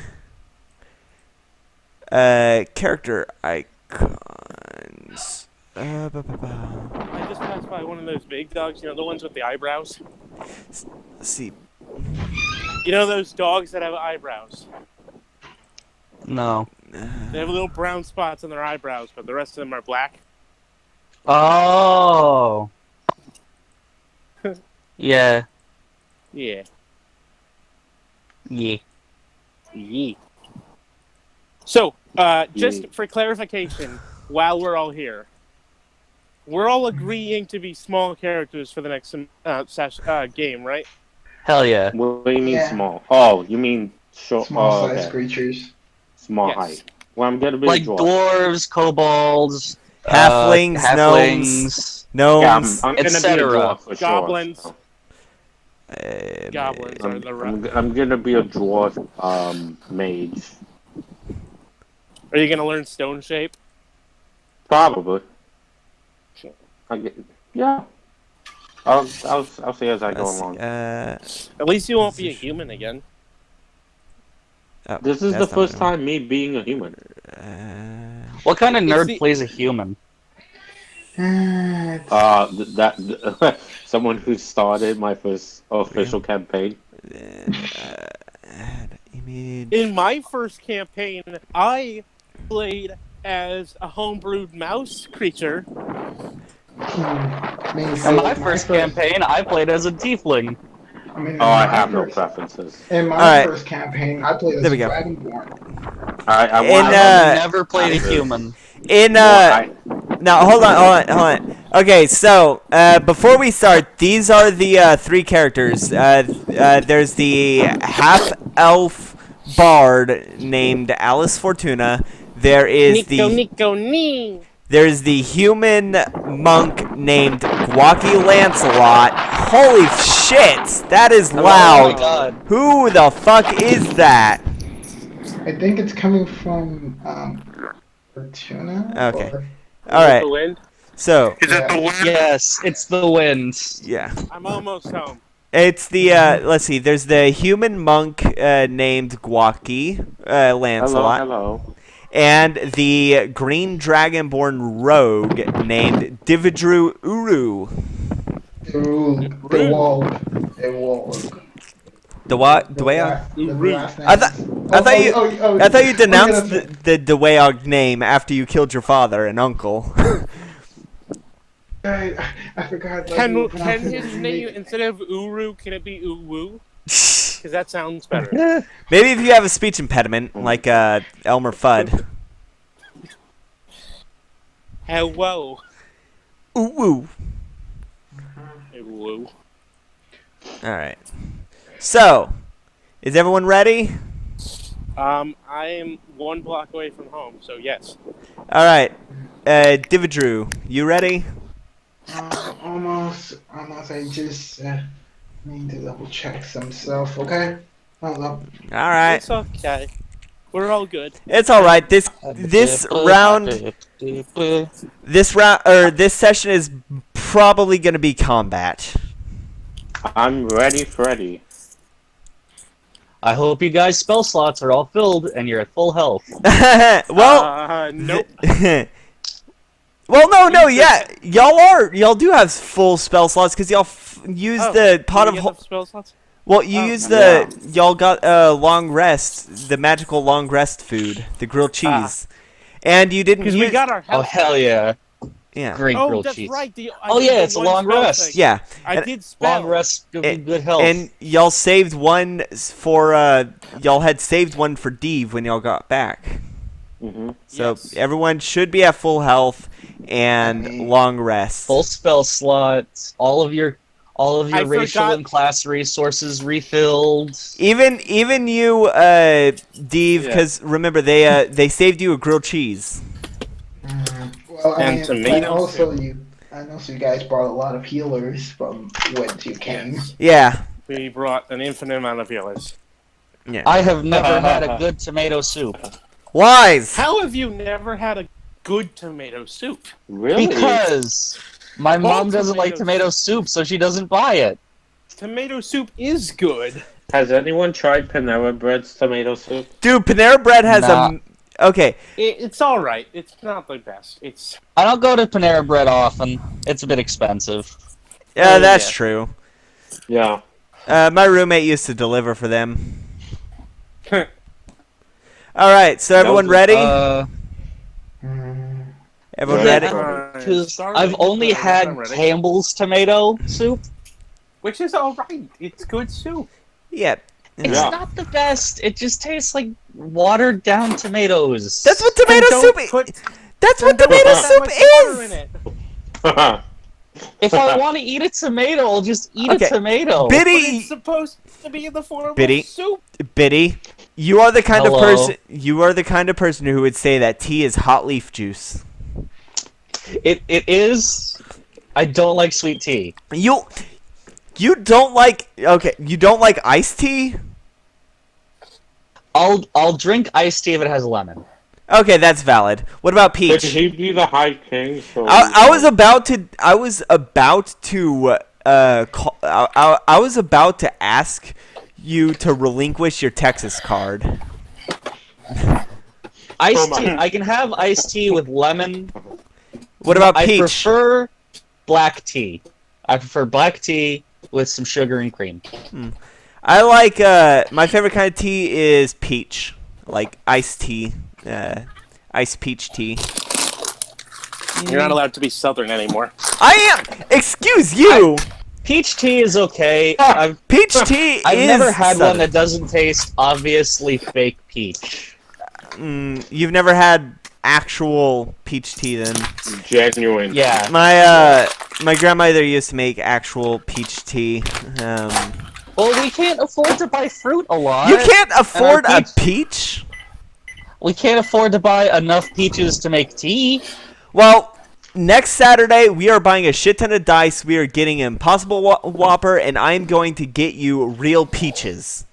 character icons. Ba, ba, ba. I just passed by one of those big dogs, you know, the ones with the eyebrows. Let's see. You know those dogs that have eyebrows? No. They have little brown spots on their eyebrows, but the rest of them are black. Oh. Yeah. Yeah. Yeah. Yeah. So, just for clarification, while we're all here, we're all agreeing to be small characters for the next game, right? Hell yeah. What do you mean Yeah. small? Oh, you mean short? Small Oh, sized okay. creatures. Small Yes. height. Well, I'm gonna be Like a dwarf. dwarves, kobolds, Halflings, halflings. Yeah, Gnomes. I'm gonna be a etc. dwarf for Goblins. sure. Goblins So are the I'm gonna be a dwarf mage. Are you gonna learn stone shape? Probably. Yeah. I'll see as I go Let's see. along. At least you won't be a human again. Oh, This is that's the not first what I time me being a human. want. What kind of It's nerd the- plays a human? Someone who started my first official campaign. Add image. In my first campaign, I played as a homebrewed mouse creature. In my first campaign, I played as a tiefling. I mean, Oh, I have no preferences. In my Alright. first campaign, I played as There a we go. dragonborn. I In, want I've never played a after- human. No, hold on. Okay, so before we start, these are the 3 characters. There's the half-elf bard named Alice Fortuna. There is there's the human monk named Gwaki Lancelot. Holy shit, that is Oh loud. my god. Who the fuck is that? I think it's coming from Fortuna. Okay. Or... All right. The wind. So, Yes, it's the wind. yeah. I'm almost home. It's the let's see. There's the human monk named Gwaki Lancelot, Hello. and the green dragonborn rogue named Deevedru Uru. The wall. The what? The way I last name. I thought you denounced the Dweog name after you killed your father and uncle. I forgot. Can his name, instead of Uru, can it be Uwu? Because that sounds better. Maybe if you have a speech impediment, like Elmer Fudd. Hello. Ooh. Uwu. All right. So, Is everyone ready? I am 1 block away from home, so yes. All right. Deevedru, you ready? Almost. I just need to double check some stuff. Okay. Hold up. All right. It's okay. We're all good. It's all right. This session is probably going to be combat. I'm ready, Freddy. I hope you guys' spell slots are all filled and you're at full health. Well, Nope. well, no, yeah, y'all do have full spell slots because y'all use the pot of spell slots? Well, you use y'all got long rest, the magical long rest food, the grilled cheese, and you didn't use. Because we got our health. Oh hell yeah! Yeah. Great Oh, grilled that's cheese. right. It's a long rest. Thing. Yeah. I did spell. Long rest gives you good health. And y'all saved one for y'all had saved one for Deeve when y'all got back. Mm-hmm. So everyone should be at full health and long rest. Full spell slots. All of your racial and class resources refilled. Even you, Deeve, because remember they saved you a grilled cheese. Well, And tomatoes. I know you guys brought a lot of healers from when you came. Yeah. We brought an infinite amount of healers. Yeah. I have never had a good tomato soup. Lies. How have you never had a good tomato soup? Really? Because my mom doesn't like tomato soup, so she doesn't buy it. Tomato soup is good. Has anyone tried Panera Bread's tomato soup? Dude, Panera Bread has okay. It's all right. It's not the best. I don't go to Panera Bread often. It's a bit expensive. Yeah, that's true. Yeah. My roommate used to deliver for them. All right, so everyone ready? Everyone ready? Because I've only had Campbell's tomato soup. Which is all right. It's good soup. Yeah. It's not the best. It just tastes like watered down tomatoes. That's what tomato soup is. That's what tomato soup is. If I want to eat a tomato, I'll just eat a tomato. Biddy, it's supposed to be in the form of soup. Biddy, you are the kind of person. You are the kind of person who would say that tea is hot leaf juice. It is. I don't like sweet tea. You don't like you don't like iced tea? I'll drink iced tea if it has lemon. Okay, that's valid. What about peach? Could he be the High King? So I was about to ask you to relinquish your Texas card. Iced tea. I can have iced tea with lemon. What about peach? I prefer black tea. I prefer black tea with some sugar and cream. I like my favorite kind of tea is peach, like iced tea, iced peach tea. You're not allowed to be Southern anymore. I am. Excuse you. Peach tea is okay. Peach tea I've is never had Southern. one that doesn't taste obviously fake peach. You've never had actual peach tea then? Genuine. Yeah. My grandmother used to make actual peach tea. Well, we can't afford to buy fruit a lot. You can't afford a peach? We can't afford to buy enough peaches to make tea. Well, next Saturday, we are buying a shit ton of dice. We are getting an Impossible Whopper, and I'm going to get you real peaches.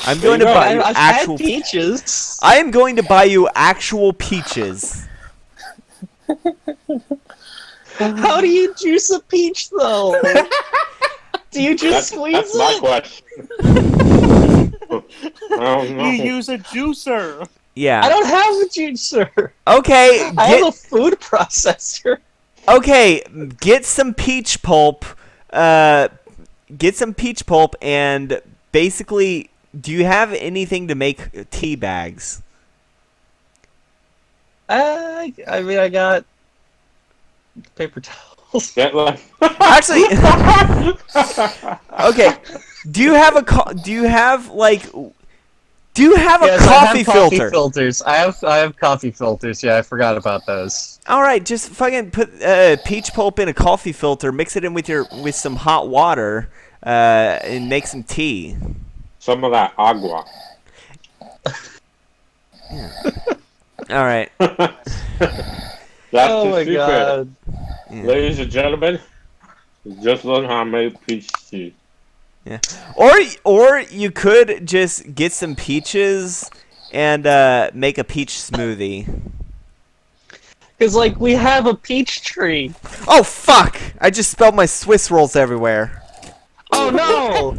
I'm going to buy you actual peaches. I am going to buy you actual peaches. How do you juice a peach, though? Do you just squeeze that's it? my question. You use a juicer. Yeah. I don't have a juicer. Okay. I have a food processor. Okay, get some peach pulp. Get some peach pulp, and basically, do you have anything to make tea bags? I mean, I got paper towels. Actually, okay. Do you have a coffee filter? Filters. I have coffee filters. Yeah, I forgot about those. All right, just fucking put peach pulp in a coffee filter, mix it in with some hot water, and make some tea. some of that agua. All right. That's Oh the my secret. god. Yeah. Ladies and gentlemen, just learn how to make peach tea. Or you could just get some peaches and make a peach smoothie. Because, like, we have a peach tree. Oh fuck! I just spelled my Swiss rolls everywhere. Oh no!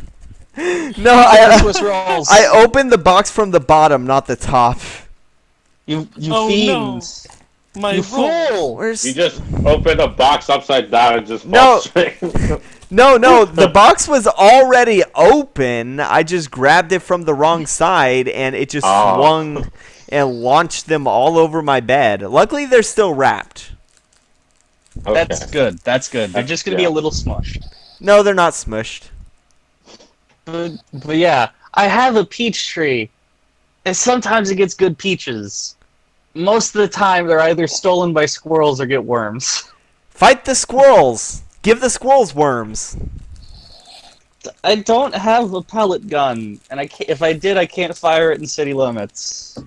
No, I Swiss rolls. I opened the box from the bottom, not the top. You Oh, fiends. My You roll. fool! Where's You just open a box upside down and just No. fall straight. No, the box was already open. I just grabbed it from the wrong side and it just swung and launched them all over my bed. Luckily, they're still wrapped. Okay. That's good. That's good. They're just gonna be a little smushed. No, they're not smushed. But yeah, I have a peach tree, and sometimes it gets good peaches. Most of the time, they're either stolen by squirrels or get worms. Fight the squirrels. Give the squirrels worms. I don't have a pellet gun, and if I did, I can't fire it in city limits.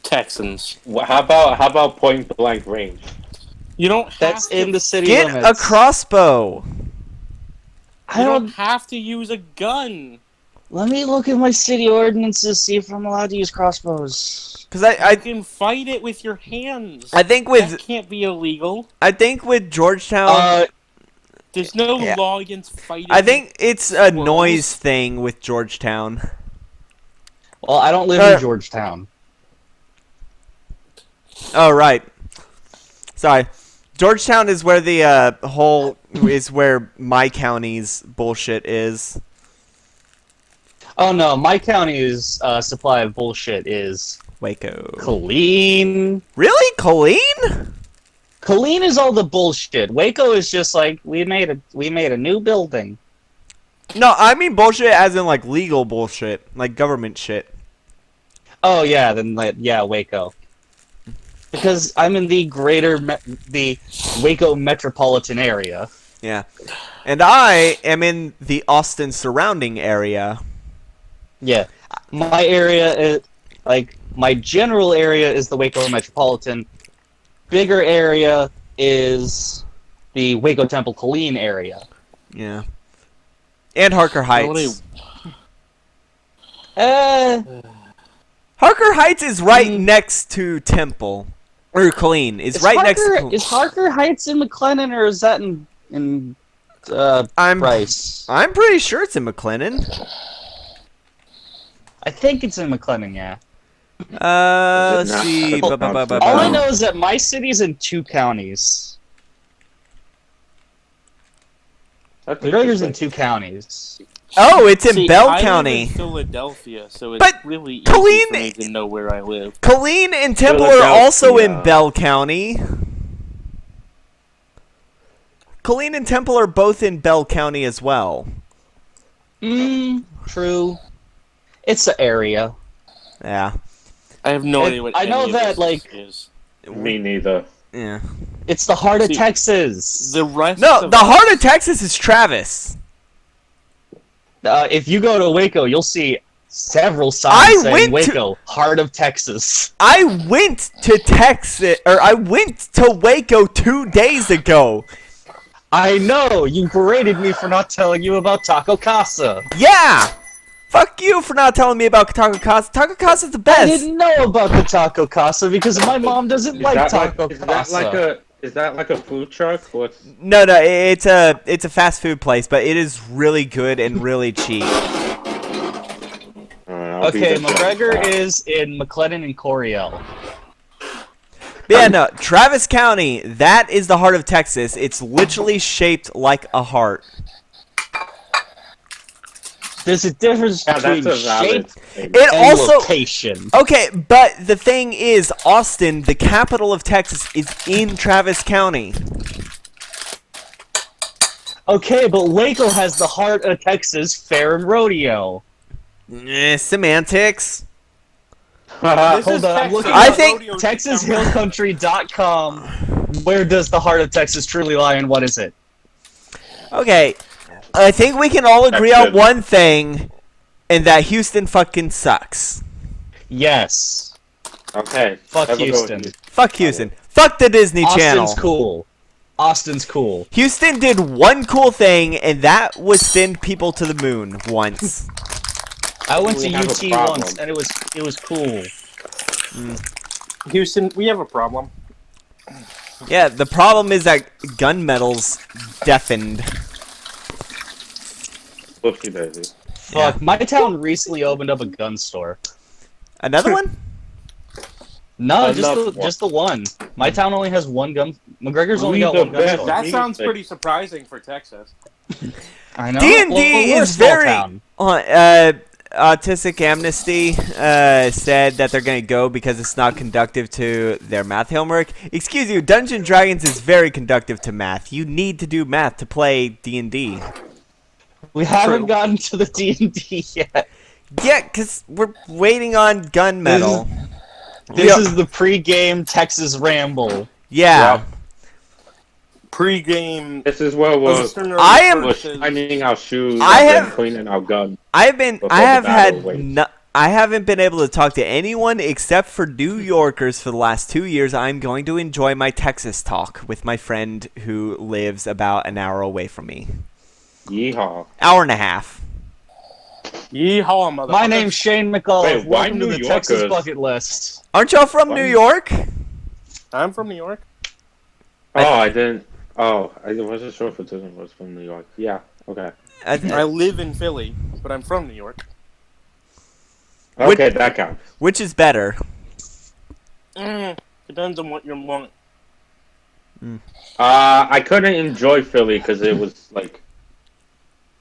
Texans. How about point blank range? You don't have That's to, in the city Get limits. a crossbow. I you don't don't. have to use a gun. Let me look at my city ordinances, see if I'm allowed to use crossbows. Because You I can fight it with your hands. think That with can't be illegal. Georgetown, There's no Yeah. law against fighting. I think it's a squirrels. noise thing with Georgetown. Well, I don't live in Georgetown. Oh right. Sorry. Georgetown is where the is where my county's bullshit is. Oh no, my county's supply of bullshit is Waco. Colleen. Really? Colleen? Colleen is all the bullshit. Waco is just like we made a new building. No, I mean bullshit as in like legal bullshit, like government shit. Oh yeah, then yeah, Waco. Because I'm in the the Waco metropolitan area. Yeah. And I am in the Austin surrounding area. Yeah, my area is my general area is the Waco metropolitan. Bigger area is the Waco Temple Colleen area. Yeah. And Harker Heights. Harker Heights is right next to Temple. Or Colleen. It's right next to Is Harker Heights in McLennan or is that in Bryce? I'm pretty sure it's in McLennan. I think it's in McLennan, yeah. Let's see. All All I know is that my city's in 2 counties. That's McGregor's in interesting. 2 counties. Oh, it's in See, Bell I live County. in Philadelphia, so it's But really easy Colleen- for me to know where I live. Colleen and Temple are also in Philadelphia. Bell County. Colleen and Temple are both in Bell County as well. True. It's the area. Yeah. I have no idea what I know any of that, this like- is. Me neither. Yeah. It's the heart of See, Texas. The rest No, of the us- heart of Texas is Travis. If you go to Waco, you'll see several signs saying went to- Waco, heart of Texas. I went to Texas, or I went to Waco 2 days ago. I know, you berated me for not telling you about Taco Casa. Yeah! Fuck you for not telling me about Taco Casa. Taco Casa's the I best. didn't know about the Taco Casa because my mom doesn't like Taco is Casa. that like a food truck? What's No, it's a fast food place, but it is really good and really cheap. Okay, McGregor is in McLennan and Coryell. Yeah, no, Travis County, that is the heart of Texas. It's literally shaped like a heart. There's a difference Yeah, between that's a valid shape thing. It and also location. Okay, but the thing is, Austin, the capital of Texas, is in Travis County. Okay, but Waco has the heart of Texas Fair and Rodeo. Semantics. This Hold is on, I'm Texas. looking I at think TexasHillCountry.com. Where does the heart of Texas truly lie, and what is it? Okay. I think we can all agree That's on good. one thing, and that Houston fucking sucks. Yes. Okay. Fuck have a go, Houston. Fuck Houston. Fuck the Disney Channel. Austin's cool. Austin's cool. Houston did one cool thing, and that was send people to the moon once. I went to We have a UT problem. once, and it was cool. Houston, we have a problem. Yeah, the problem is that gunmetal's deafened. Whoopsie daisy. Fuck, Yeah. my town recently opened up a gun store. Another one? No, Enough just the one. My town only has one gun. McGregor's only We got the one gun best. store. That sounds Music. pretty surprising for Texas. I know. D&D we're a is small very... town. Autistic Amnesty said that they're going to go because it's not conductive to their math homework. Excuse you, Dungeons & Dragons is very conductive to math. You need to do math to play D&D. We haven't True. gotten to the D&D yet. Yeah, because we're waiting on gunmetal. This is the pre-game Texas Ramble. Yeah. Yep. Pre-game. This is where we're listener I am- versus- shining our shoes I and have- cleaning our guns. I Before have the battle had waits. I haven't been able to talk to anyone except for New Yorkers for the last 2 years. I'm going to enjoy my Texas talk with my friend who lives about an hour away from me. Yeehaw. Hour and a half. Yeehaw, motherfucker. My name's Shane McAuliffe. Wait, why Welcome to New the Texas Yorkers? bucket list. Aren't y'all from New York? I'm from New York. Oh, I didn't. Oh, I wasn't sure if it was from New York. Yeah. Okay. I live in Philly, but I'm from New York. Okay, that counts. Which is better? Depends on what you want. I couldn't enjoy Philly because it was like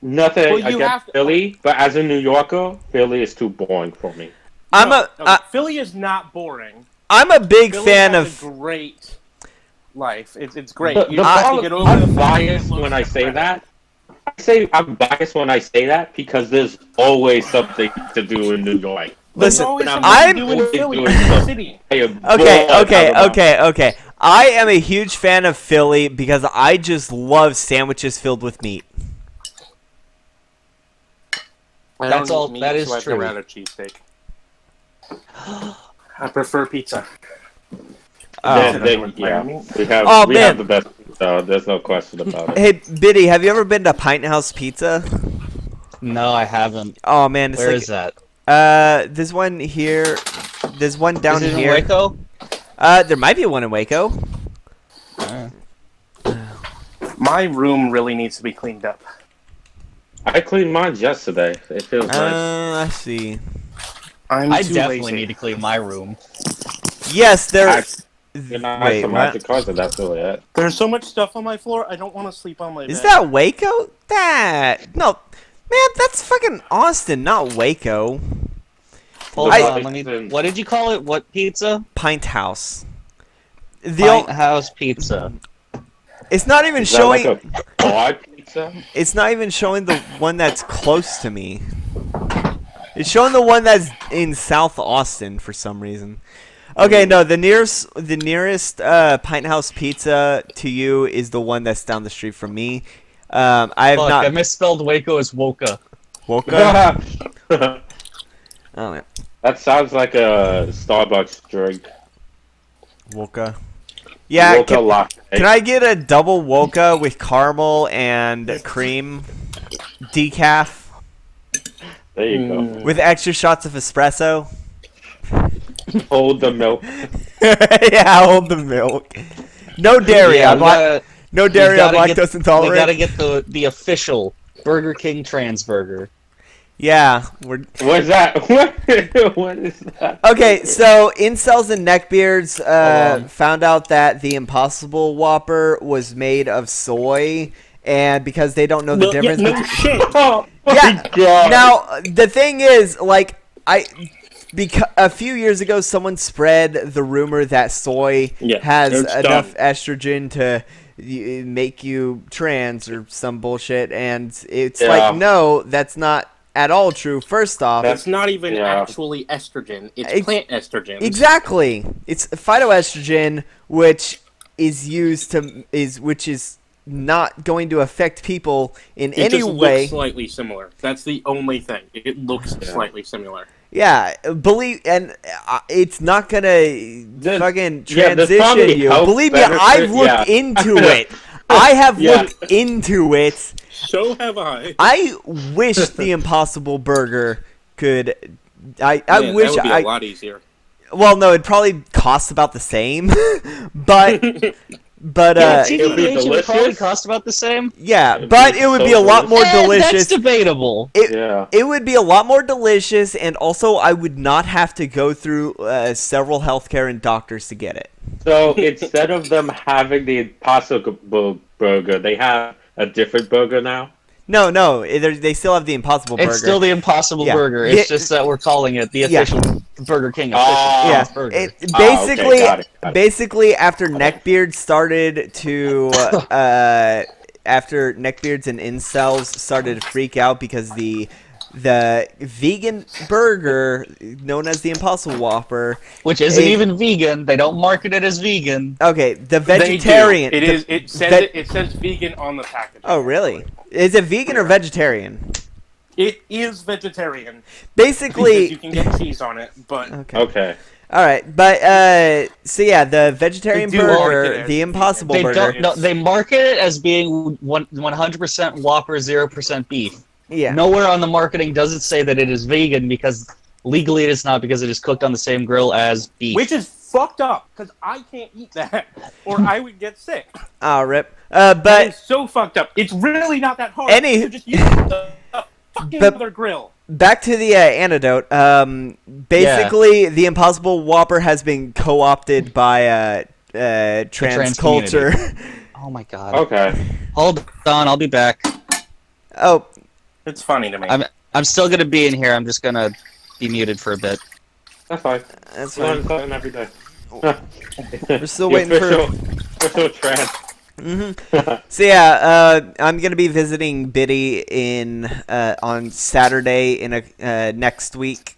nothing Well, you have against to- Philly, but as a New Yorker, Philly is too boring for me. No, Philly is not boring. I'm a big Philly fan has of a great life. It's great. The You problem- get over the I'm fact that it biased looks when I say crap. that. I say I'm biased when I say that because there's always something to do in New York. There's Listen, always I'm something to do always in Philly. doing It's a something. city. I am Okay, bored okay, out of okay, okay. I am a huge fan of Philly because I just love sandwiches filled with meat. I That's don't all- eat meat, that is so I'd true. rather cheesesteak. I prefer pizza. Oh. yeah, we have Oh, we man. have the best. So there's no question about it. Hey, Biddy, have you ever been to Pint House Pizza? No, I haven't. Oh man, it's Where like is that? there's one here. There's one down is it here. in Waco? There might be one in Waco. My room really needs to be cleaned up. I cleaned mine yesterday. It feels nice. I see. I'm I too definitely lazy. need to clean my room. Yes, there. You're not Wait, some what? magic cards, and that's really it. There's so much stuff on my floor. I don't want to sleep on my Is bed. that Waco? No, man, that's fucking Austin, not Waco. Hold I- on, let me. What did you call it? What pizza? Pint House. Pint House Pizza. It's not even Is that showing. like a quad pizza? It's not even showing the one that's close to me. It's showing the one that's in South Austin for some reason. Okay, no, the nearest Pint House Pizza to you is the one that's down the street from me. I have Fuck, not I misspelled Waco as Woka. Woka. Oh man, That sounds like a Starbucks drink. Woka. Yeah, Woka latte. can I get a double Woka with caramel and cream, decaf, There you go. with extra shots of espresso? Hold the milk. Yeah, hold the milk. No dairy. Yeah, I'm no dairy. I'm lactose intolerant. We gotta get the official Burger King trans burger. Yeah, we're What's that? What is that? okay. So incels and neckbeards on. found out that the Impossible Whopper was made of soy, and because they don't know the difference. No between... shit. Oh my Yeah. god. Now the thing is, like, a few years ago, someone spread the rumor that soy Yeah, has it's enough dumb. estrogen to make you trans or some bullshit, and it's Yeah. like, no, that's not at all true. First off, That's not even Yeah. actually estrogen. It's Ex- plant estrogen. exactly, it's phytoestrogen, which is used to which is not going to affect people in It any just way. looks slightly similar. That's the only thing. It looks slightly similar. Yeah, it's not gonna fucking there's transition probably you. health Believe me, benefit, I've looked into it. I have looked into it. So have I. I wish the Impossible Burger could. I Man, wish that would be a lot easier. Well, no, it'd probably cost about the same, but Yeah, It'll be TBH would probably delicious. cost about the same. yeah, It'd but be it would so be a lot more That's delicious. debatable. It would be a lot more delicious, and also I would not have to go through several healthcare and doctors to get it. So instead of them having the Impossible Burger, they have a different burger now? No, they still have the Impossible Burger. It's still the Impossible Yeah. Burger. It's just that we're calling it the Yeah. official Burger King Yeah, official burger. it, basically, got it. basically after neckbeards started to, after neckbeards and incels started to freak out because the vegan burger known as the Impossible Whopper, Which isn't even vegan. They don't market it as vegan. okay, the They do. vegetarian. It the is. It says ve- it says vegan on the package. Oh, really? Is it vegan or vegetarian? It is vegetarian. Basically, Because you can get cheese on it, but Okay. All right, but so yeah, the vegetarian They do market burger, it the as Impossible They Burger. don't. No, they market it as being 100% Whopper, 0% beef. Yeah. Nowhere on the marketing does it say that it is vegan because legally it is not, because it is cooked on the same grill as beef. which is fucked up because I can't eat that or I would get sick. Oh, rip. That But is so fucked up. It's really not that hard Any- to just use the fucking But- other grill. back to the antidote. Basically, the Impossible Whopper has been co-opted by trans trans culture. Oh my god. Okay. Hold on, I'll be back. Oh, It's funny to me. I'm still gonna be in here. I'm just gonna be muted for a bit. That's fine. that's Learn fine. something every day. We're still The waiting for. official trans. So yeah, I'm gonna be visiting Biddy in on Saturday in next week,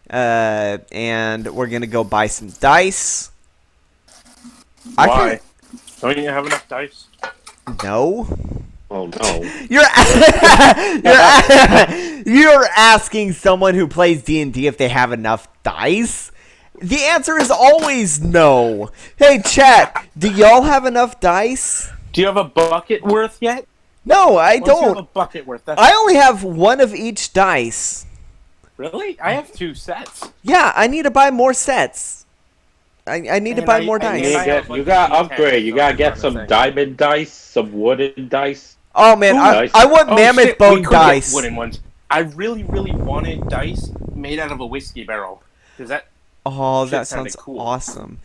and we're gonna go buy some dice. Why? Don't you have enough dice? No. Oh no. You're asking someone who plays D&D if they have enough dice? The answer is always no. Hey, chat, do y'all have enough dice? Do you have a bucket worth yet? No, I Once you have a don't. bucket worth. That's I only have one of each dice. Really? I have 2 sets. Yeah, I need to buy more sets. I need to And buy I- more I dice. need- have You gotta like upgrade. You gotta get some thing. diamond dice, some wooden dice. Oh man, Ooh, I, dice. I want Oh, mammoth shit, bone we could dice. Get wooden ones. I really, really wanted dice made out of a whiskey barrel. Does that Oh, shit that sounded sounds cool. awesome.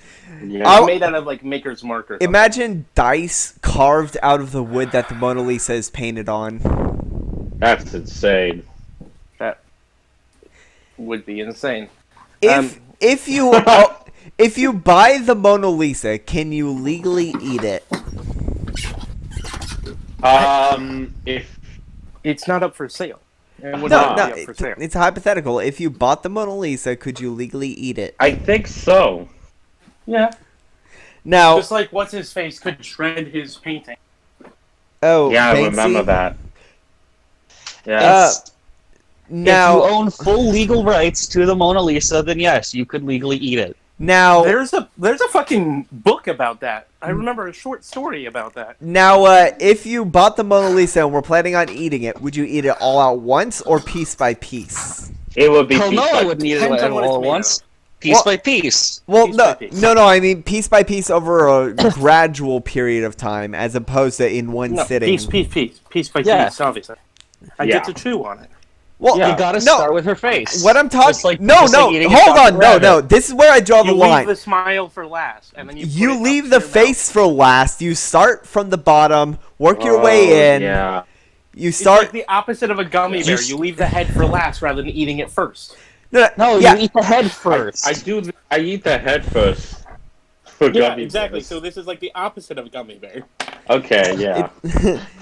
Yeah. I'll- made out of like Maker's Mark or something? Imagine dice carved out of the wood that the Mona Lisa is painted on. That's insane. That would be insane. If you if you buy the Mona Lisa, can you legally eat it? If It's not up for sale. It would No, not no, be up for sale. it's hypothetical. If you bought the Mona Lisa, could you legally eat it? I think so. Yeah. Now, Just like what's his face could shred his painting. oh, Yeah, I Banksy? remember that. Yeah. It's- Now, if you own full legal rights to the Mona Lisa, then yes, you could legally eat it. now, There's a fucking book about that. I remember a short story about that. now, if you bought the Mona Lisa and were planning on eating it, would you eat it all at once or piece by piece? It would be Hell no, piece I by- wouldn't eat it Depends on what all it's at made once. of. Piece Well- by piece. Well, Piece no, by piece. no, I mean piece by piece over a gradual period of time, as opposed to in one No, sitting. piece by Yeah. piece, obviously. I Yeah. get to chew on it. Well, Yeah. You gotta no, start with her face. what I'm talking. Just like- no, just no, like eating a hold chocolate on, no, no. rabbit. This is where I draw the You line. leave the smile for last, and then you You put it leave up the to your face for last. You start from the bottom, work your way in. Yeah. You It's start. like the opposite of a gummy bear. You leave the head for last rather than eating it first. No, yeah. you eat the head first. I eat the head first. For Yeah, gummy exactly. bears. So this is like the opposite of a gummy bear. Okay, yeah.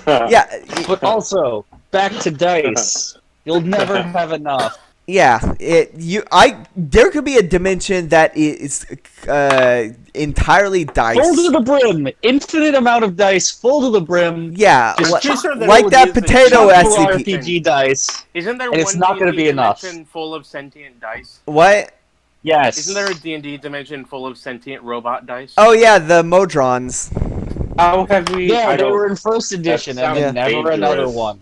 Yeah, But also, back to dice. You'll never have enough. Yeah, there could be a dimension that is entirely dice. Full to the brim, infinite amount of dice, full to the brim. Yeah, I'm pretty sure there like would that use the potato chocolate SCP. RPG dice. Isn't there And it's one not gonna D&D be enough. dimension full of sentient dice? What? Yes. Isn't there a D&D dimension full of sentient robot dice? Oh yeah, the Modrons. How have we? Yeah, I they don't. were in first edition, and then sounds never another dangerous. one.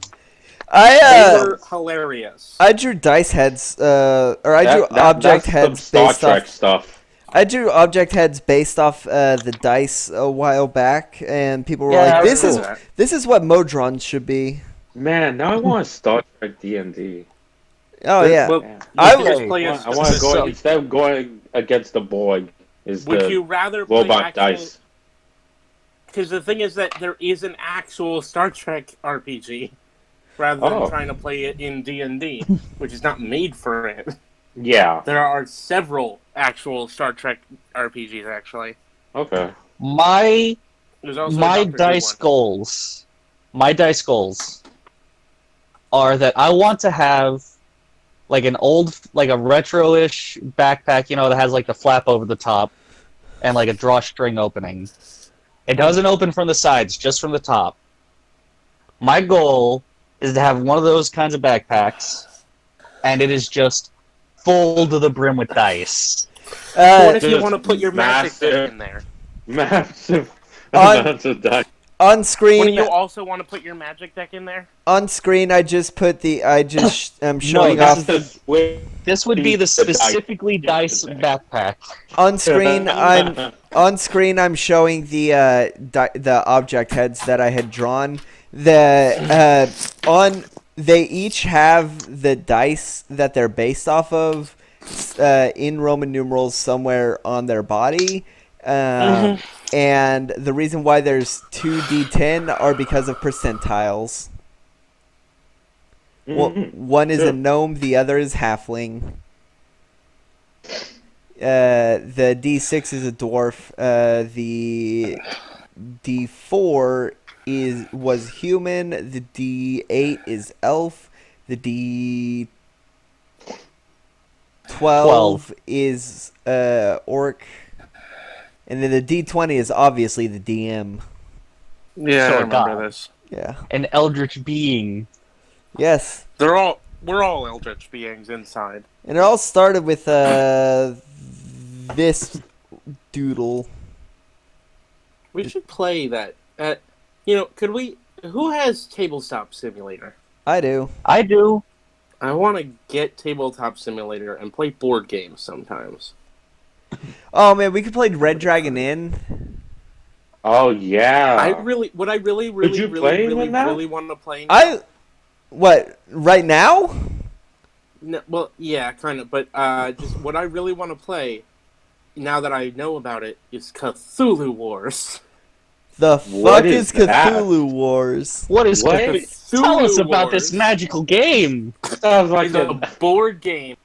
They were hilarious. I drew dice heads, or I drew object That's some heads Star based Trek off. stuff. I drew object heads based off the dice a while back, and people were Yeah, like, "This cool. is this is what Modrons should be." Man, now I want Star Trek D&D. Oh yeah, Well, I you just would- play I as want to go So- instead of going against the Borg. Is Would the you rather play robot actual... dice? Because the thing is that there is an actual Star Trek RPG, rather than trying to play it in D&D, which is not made for it. Yeah. There are several actual Star Trek RPGs, actually. Okay. My There's also a my Doctor Who dice one. goals are that I want to have like a retro-ish backpack, that has like the flap over the top and like a drawstring opening. It doesn't open from the sides, just from the top. My goal is to have one of those kinds of backpacks, and it is just full to the brim with dice. What if you Just want to put your magic deck massive- in there? Massive On- amounts of dice. on Wouldn't screen. you also want to put your magic deck in there? On screen, I just put am No, showing this off. is Just wait. This would be the The dice. specifically dice backpack. On screen, I'm showing the object heads that I had drawn. They each have the dice that they're based off of in Roman numerals somewhere on their body. And the reason why there's 2d10 are because of percentiles. One is a gnome, the other is halfling. The D6 is a dwarf. The D4 was human. The D8 is elf. The D12 is orc. And then the D20 is obviously the DM. Yeah, So I remember God. this. Yeah. An eldritch being. Yes. We're all eldritch beings inside. And it all started with this doodle. We should play that. Could we? Who has Tabletop Simulator? I do. I do. I want to get Tabletop Simulator and play board games sometimes. Oh man, we could play Red Dragon Inn. Oh yeah. I really want to play. What, right now? No, well, yeah, kind of, but just what I really want to play, now that I know about it, is Cthulhu Wars. The What fuck is is that? Cthulhu Wars? What is What? Cthulhu? Tell us about Wars this magical game. Sounds like is a board game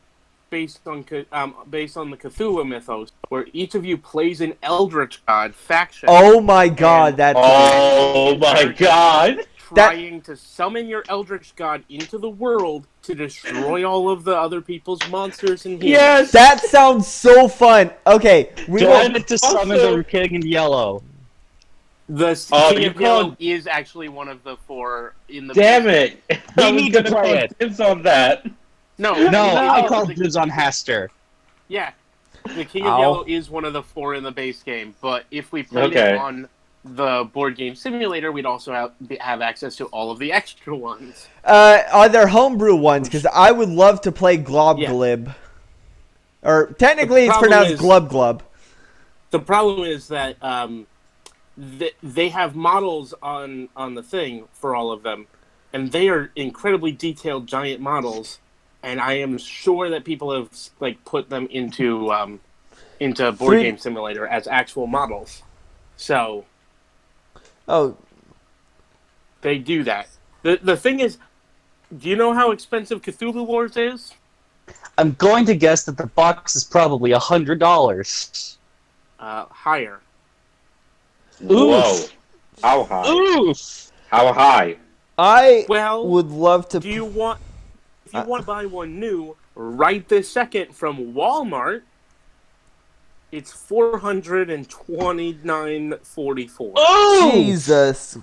based on the Cthulhu mythos, where each of you plays an Eldritch God faction. Oh my god, that's Oh my god. Trying to summon your Eldritch God into the world to destroy all of the other people's monsters and humans. Yes. that sounds so fun. Okay, we Trying will, to summon the King in Yellow. The Oh, King you of Yellow called- is actually one of the four in the. Damn it. We need to play it. Dibs on that. No, I called dibs on Haster. Yeah, the King of Ow. Yellow is one of the four in the base game, but if we played Okay. it on the board game simulator, we'd also have access to all of the extra ones. are there homebrew ones? Because I would love to play Globglib. Or technically The it's problem pronounced is- Glub. The problem is that they have models on the thing for all of them, and they are incredibly detailed giant models, and I am sure that people have put them into board game simulator as actual models. So Oh, they do that. The thing is, do you know how expensive Cthulhu Wars is? I'm going to guess that the box is probably $100. Higher. Whoa. How high? Oof! How high? I Well, would love to. if you want to buy one new, right this second from Walmart, it's $429.44. Oh! Jesus.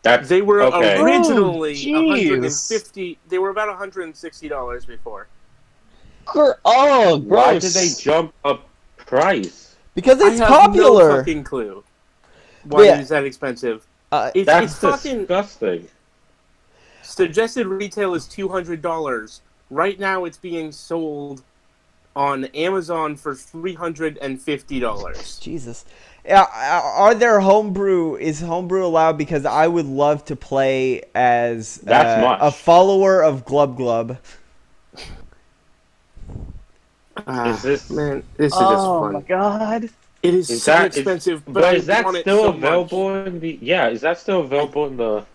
That's They were okay. originally Oh, jeez. $150. They were about $160 before. Oh, gross. Why did they jump up price? Because it's I have popular. no fucking clue why Yeah. it's that expensive. Uh, That's It's fucking disgusting. suggested retail is $200. Right now, it's being sold on Amazon for $350. Jesus. Are there homebrew? Is homebrew allowed? Because I would love to play as That's much. a follower of Glub Glub. Is this- man? This is just Oh fun. my god. It is Is so that expensive, But but is that I want still it so available much. in the? Yeah, is that still available in the?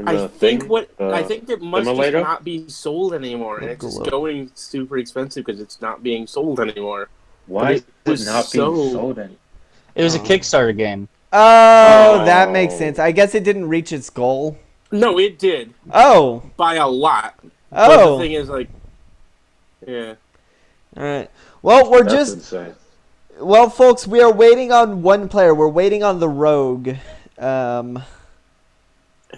I think thing? I think it must simulator? just not be sold anymore, and it's just going super expensive because it's not being sold anymore. Why it is was it not so- being sold anymore? It was a Kickstarter game. Oh, Oh. that makes sense. I guess it didn't reach its goal. No, it did Oh. by a lot. But the Oh. thing is, like, yeah. All right. Well, we're That's just insane. well, folks. We are waiting on one player. We're waiting on the rogue.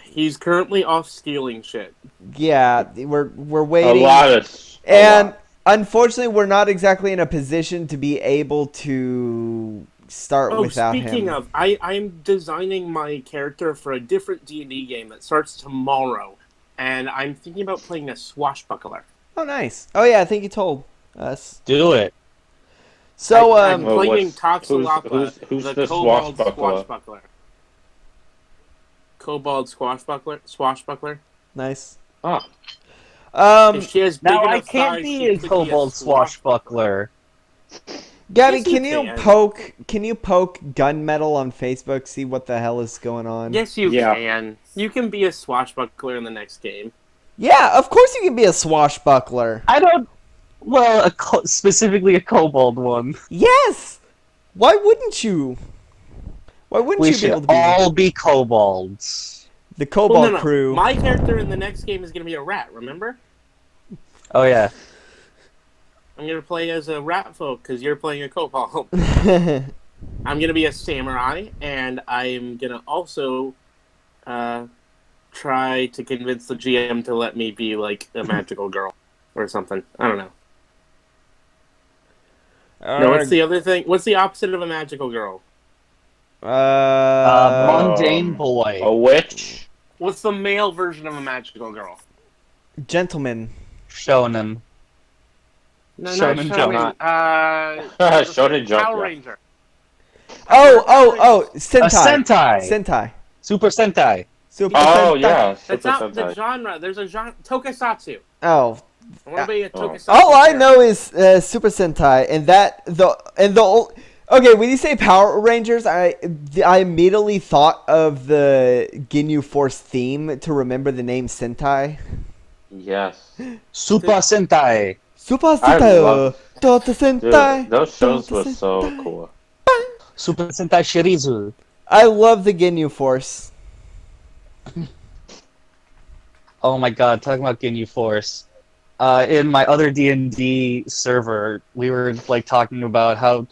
He's currently off stealing shit. Yeah, we're A waiting. lot of. And unfortunately, we're not exactly in a position to be able to start Oh, without speaking him. of, I'm designing my character for a different D&D game that starts tomorrow, and I'm thinking about playing a swashbuckler. Oh, nice. Oh, yeah, I think you told us. Do it. So, I'm Well, playing who's Toxalapa, the the kobold swashbuckler? swashbuckler. Kobold swashbuckler. nice. Ah, If she has big Now I enough can't thighs, be she a could kobold swashbuckler. Gabby, Yes, you can you can. poke gunmetal on Facebook? See what the hell is going on. Yes, you Yeah. can. You can be a swashbuckler in the next game. Yeah, of course you can be a swashbuckler. I don't. Well, specifically a kobold one. Yes. Why wouldn't you? Why wouldn't We you be should able to be all be kobolds. the Cobalt no. crew? My character in the next game is going to be a rat, remember? Oh yeah. I'm going to play as a rat folk because you're playing a kobold. I'm going to be a samurai, and I'm going to also try to convince the GM to let me be like a magical girl or something. I don't know. No, what's the other thing? What's the opposite of a magical girl? Mundane boy. a witch. What's the male version of a magical girl? Gentleman. Shonen. No, Shonen Jump. Shonen Jump, Power yeah. Ranger. Oh, A Sentai. Sentai. Sentai. Super Sentai. Super Oh Sentai. yeah, That's Super not the Sentai. genre. There's a genre. Tokusatsu. Oh, I want to be a Oh. tokusatsu. all I character. know is Super Sentai, and okay. When you say Power Rangers, I immediately thought of the Ginyu Force theme to remember the name Sentai. Yes. Super Sentai. Super I Sentai. love- Dota Sentai. Dude, those shows Dota were so Sentai. cool. Super Sentai Shirizu. I love the Ginyu Force. Oh my god, talking about Ginyu Force. In my other D&D server, we were like talking about how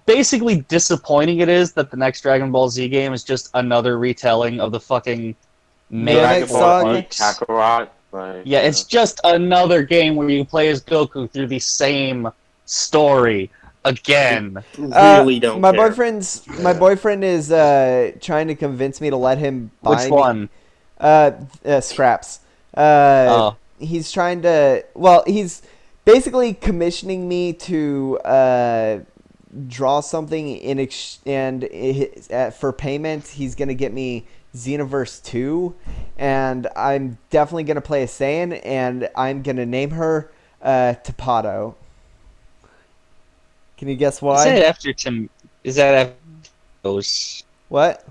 basically disappointing it is that the next Dragon Ball Z game is just another retelling of the fucking main Dragon Dragon Ball Ball Z. Kakarot. Like, Yeah, it's just another game where you play as Goku through the same story again. Really don't my care. boyfriend is trying to convince me to let him buy Which me one? Scraps. Oh. He's trying to. Well, he's basically commissioning me to draw something for payment. He's gonna get me Xenoverse 2, and I'm definitely gonna play a Saiyan, and I'm gonna name her Tapato. Can you guess Is why? that after Tim? Is that after those? What?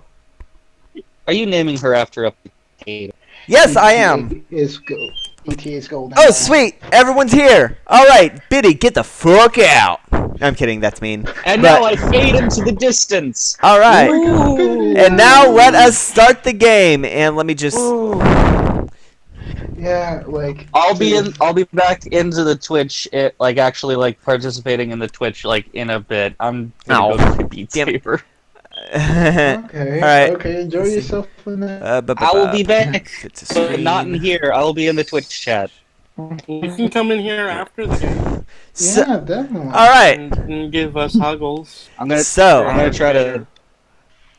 Are you naming her after a potato? Yes, I am. Is gold. ET is golden. Oh, sweet! Everyone's here. All right, Biddy, get the fuck out. I'm kidding. That's mean. And But- now I fade into the distance. All right. Ooh. And now let us start the game. And let me just. Yeah, like I'll be back into the Twitch, actually participating in the Twitch in a bit. I'm gonna go play Beat Damn it. Saber. Okay. Alright. Okay. Enjoy Let's see. yourself in that. I will be back, Fit to but not in screen. here. I will be in the Twitch chat. You can come in here after the game So, Yeah, definitely. alright. and give us huggles. I'm gonna So, try to.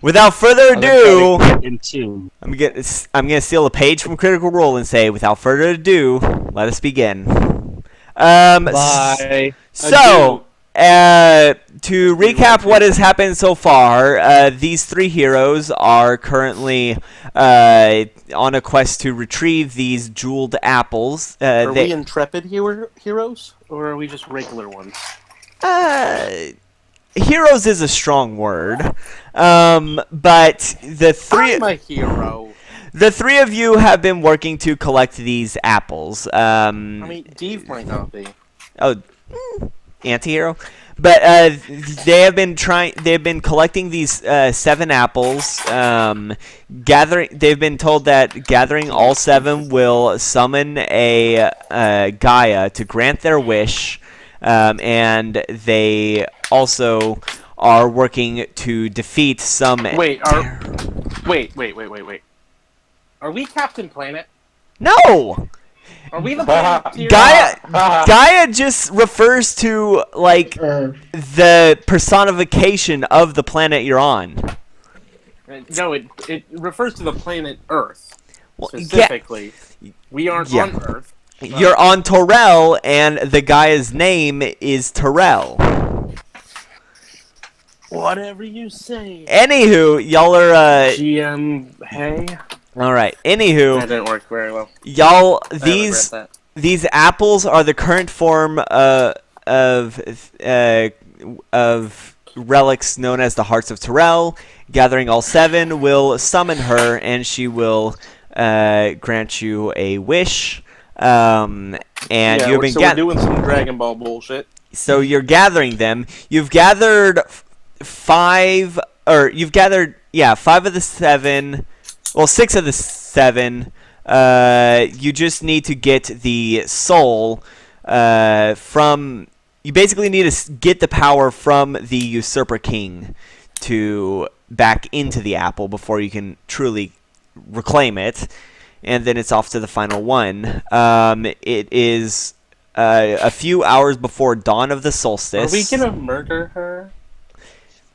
without further I'm gonna try ado, to get into. I'm gonna steal a page from Critical Role and say, without further ado, let us begin. Bye. So, to recap what has happened so far, these three heroes are currently on a quest to retrieve these jeweled apples. Are we intrepid heroes, or are we just regular ones? Heroes is a strong word, but I'm a hero. the three of you have been working to collect these apples. I mean, Deve might not be. Anti-hero, but they have been They've been collecting these 7 apples. They've been told that gathering all 7 will summon a Gaia to grant their wish, and they also are working to defeat some. Wait. Are we Captain Planet? No. Are we the Planeteer? Gaia just refers to the personification of the planet you're on. No, it refers to the planet Earth Well, specifically. We aren't on Earth. You're on Torel, and the Gaia's name is Torel. Whatever you say. Anywho, y'all are GM. Hey. all right. Anywho, That didn't work very well. y'all, I regret that. these apples are the current form of relics known as the Hearts of Torel. Gathering all 7 will summon her, and she will grant you a wish. And you've been we're doing some Dragon Ball bullshit. So you're gathering them. You've gathered 5 of the 7. Well, 6 of the 7. You just need to get the soul from. You basically need to get the power from the Usurper King to back into the apple before you can truly reclaim it, and then it's off to the final one. It is a few hours before dawn of the solstice. Are we gonna murder her?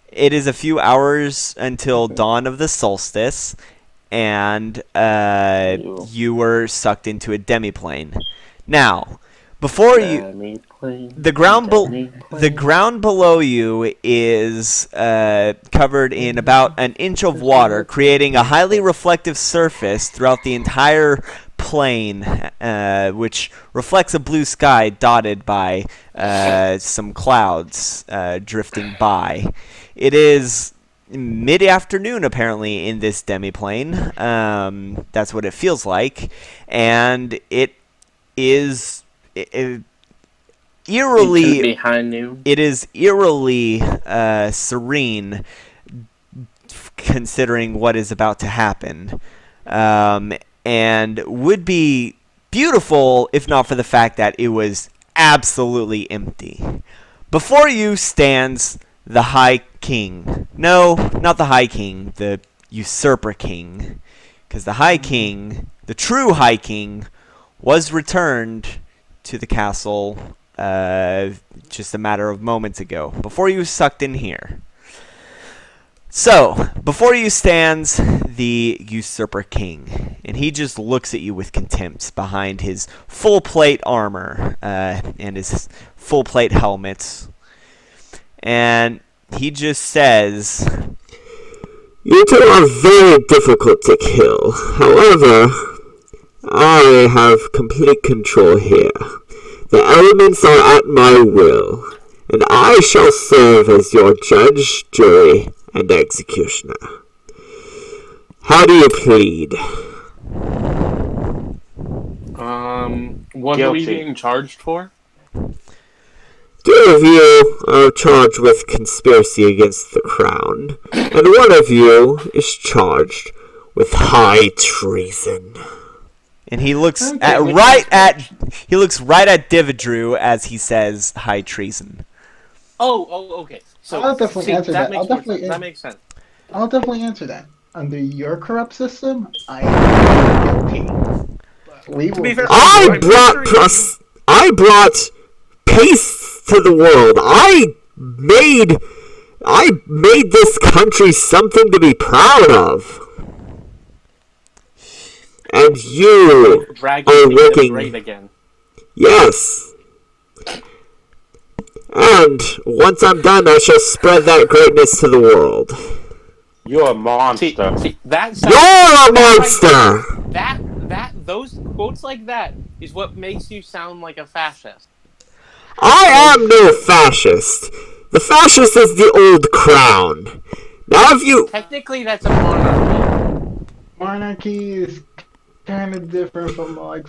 It is a few hours until dawn of the solstice, and you were sucked into a demiplane. Now, before you, the ground below you is covered in about an inch of water, creating a highly reflective surface throughout the entire plane, which reflects a blue sky dotted by some clouds drifting by. It is mid-afternoon, apparently, in this demiplane. That's what it feels like. And it is eerily behind noon. It is eerily serene, considering what is about to happen, and would be beautiful if not for the fact that it was absolutely empty. Before you stands the High King. No, not the High King, the Usurper King. Because the High King, the true High King, was returned to the castle just a matter of moments ago, before you sucked in here. So, before you stands the Usurper King, and he just looks at you with contempt behind his full plate armor and his full plate helmets. And he just says, "You two are very difficult to kill. However, I have complete control here. The elements are at my will, and I shall serve as your judge, jury, and executioner. How do you plead?" What are we being charged for? 2 of you are charged with conspiracy against the crown, and 1 of you is charged with high treason. And he looks Okay, he looks right at Deevedru as he says high treason. Okay. So I'll definitely answer that. That makes sense. I'll definitely answer that. Under your corrupt system, I am guilty. But we will. be fair, I brought peace to the world. I made this country something to be proud of. And you are working. Great again. Yes. And once I'm done, I shall spread that greatness to the world. You're a monster. See, that sounds, You're a monster! Those quotes like that is what makes you sound like a fascist. I am no fascist. The fascist is the old crown. Now if you... Technically, that's a monarchy. Monarchy is kind of different from like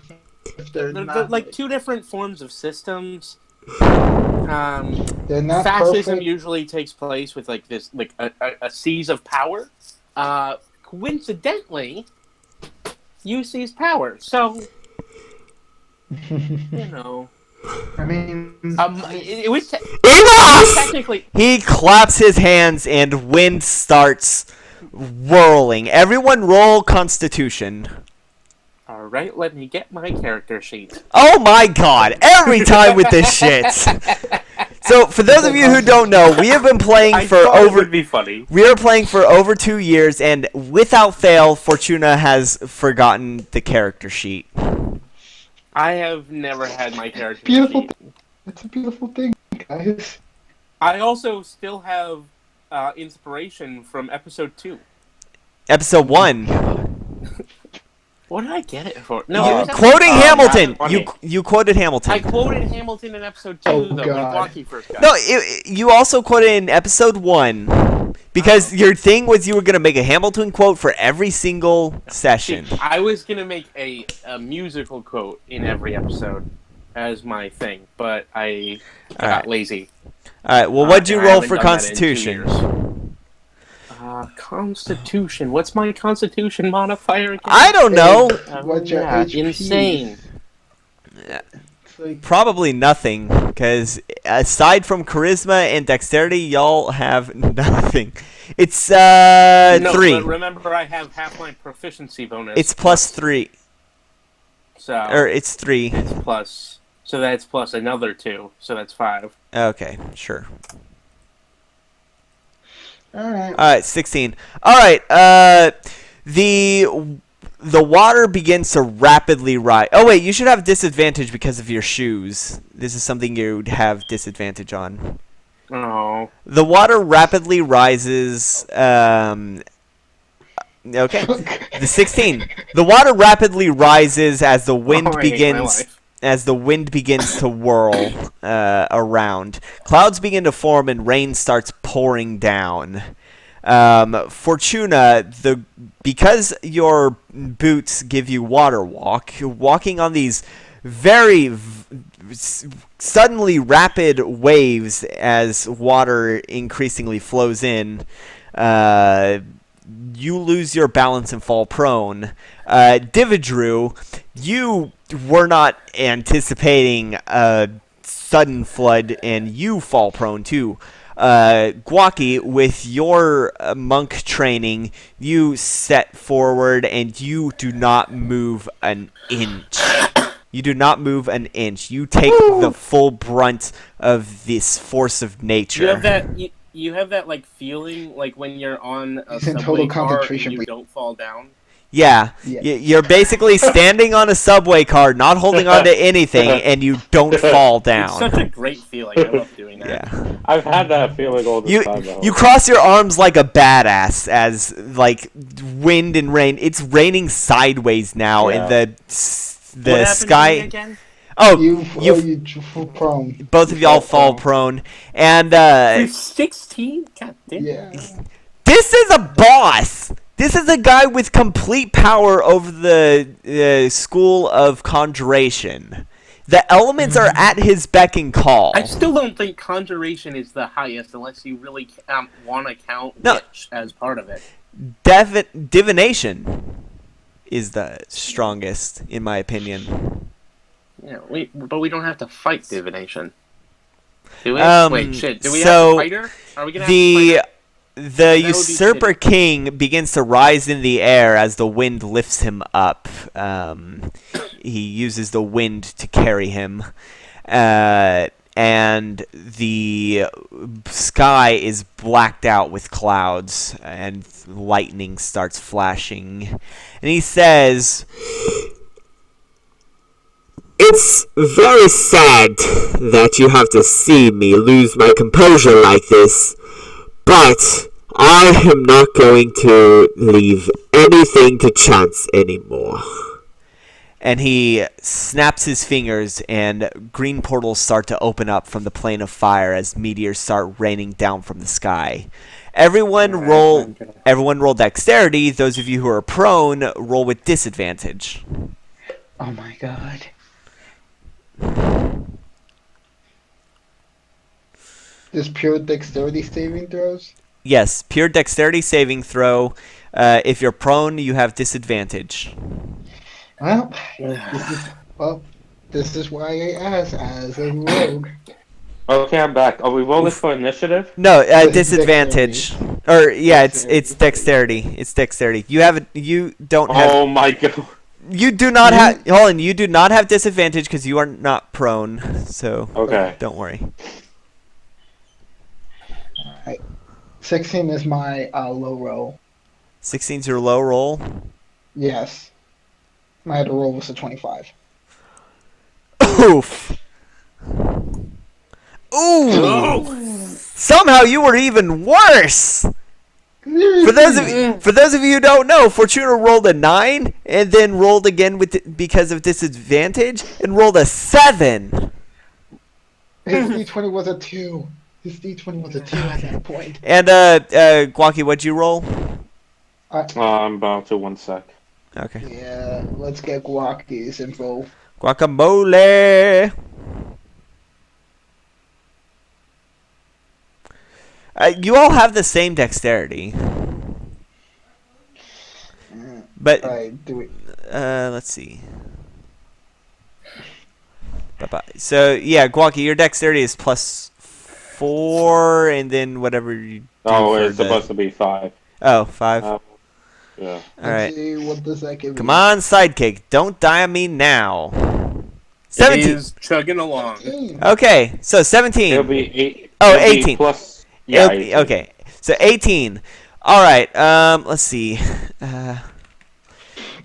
if they're not like two different forms of systems. They're not Fascism perfect. usually takes place with like this, like a seize of power. Coincidentally, you seize power, so you know. I mean, it was Enough! technically. He claps his hands and wind starts whirling. Everyone roll Constitution. All right, let me get my character sheet. Oh my god, every time with this shit. So, for those of you who don't know, we have been playing I for thought it over would be funny. we are playing for over 2 years, and without fail, Fortuna has forgotten the character sheet. I have never had my character beautiful. sheet. It's a beautiful thing, guys. I also still have inspiration from episode 2. Episode 1. What did I get it for? No, You- it was quoting Hamilton. funny. You quoted Hamilton. I quoted Hamilton in episode 2, Oh, though, when God. Gwaki first got No, it. you also quoted in episode 1 because your thing was you were gonna make a Hamilton quote for every single session. See, I was gonna make a musical quote in every episode as my thing, but I got Alright. lazy. All right. Well, what'd you And I roll haven't for done that in 2 Constitution? years. Constitution. What's my Constitution modifier again? I don't know. What's your yeah, HP? insane. It's like, Probably nothing, because aside from charisma and dexterity, y'all have nothing. It's No, 3. but remember, I have half my proficiency bonus. It's plus 3, so or it's 3. it's plus. So that's plus another 2. So that's 5. Okay, sure. all right. All right, 16. All right. The water begins to rapidly rise. Oh wait, you should have disadvantage because of your shoes. This is something you'd have disadvantage on. Oh. The water rapidly rises. Okay. The 16. The water rapidly rises as the wind Oh, I hate my begins. life. As the wind begins to whirl around, clouds begin to form and rain starts pouring down. Fortuna, because your boots give you water walk, you're walking on these very suddenly rapid waves as water increasingly flows in. You lose your balance and fall prone. Deevedru, you were not anticipating a sudden flood, and you fall prone too. Gwaki, with your monk training, you set forward and you do not move an inch. You do not move an inch. You take the full brunt of this force of nature. You have that. You have that like feeling like when you're on a He's in subway total car and concentration you break. don't fall down. Yeah, Yeah. you're basically standing on a subway car, not holding on to anything, and you don't fall down. It's such a great feeling. I love doing that. Yeah. I've had that feeling all the time. You cross your arms like a badass as like wind and rain. It's raining sideways now, Yeah. and the What happened to me sky. again? Oh, you you full prone. both of y'all fall prone, and You're 16? God damn. Yeah. this is a boss. This is a guy with complete power over the school of conjuration. The elements are at his beck and call. I still don't think conjuration is the highest unless you really want to count No. Lich as part of it. Divination. is the strongest, in my opinion. Yeah, but we don't have to fight divination. Do we? Wait, shit. Do we so have to fight her? Are we gonna have to fight her? The usurper king begins to rise in the air as the wind lifts him up. He uses the wind to carry him. And the sky is blacked out with clouds, and lightning starts flashing. And he says, It's very sad that you have to see me lose my composure like this, but I am not going to leave anything to chance anymore. and he snaps his fingers, and green portals start to open up from the plane of fire as meteors start raining down from the sky. Everyone roll dexterity. Those of you who are prone, roll with disadvantage. Oh my god. Just pure dexterity saving throws? Yes, pure dexterity saving throw. If you're prone, you have disadvantage. Well, this is why I asked as a rogue. Okay, I'm back. Are we rolling for initiative? No, disadvantage. Or yeah, it's dexterity. It's dexterity. You don't have. Oh my god. You do not have. Hold on. You do not have disadvantage because you are not prone. So Okay. Don't worry. Alright. 16 is my low roll. 16's your low roll. Yes. My other roll was a 25. Oof. Ooh. Somehow you were even worse. For those of you who don't know, Fortuna rolled a 9 and then rolled again because of disadvantage and rolled a 7. His D20 was a 2. His D20 was a 2 at that point. And Gwaki, what'd you roll? I'm about to 1 sec. Okay. Yeah, let's get Gwaki's info. Guacamole. You all have the same dexterity. But Alright, do we... let's see. Bye-bye. So yeah, Gwaki, your dexterity is +4, and then whatever you do. Oh, it's supposed to be 5. Oh, 5. Yeah. All right. See, what does that give Come you? on, sidekick. Don't die on me now. 17. It is chugging along. Okay, so 17. It'll be 8. Oh, it'll be 18. Plus, yeah, 18. Okay, so 18. All right. Let's see.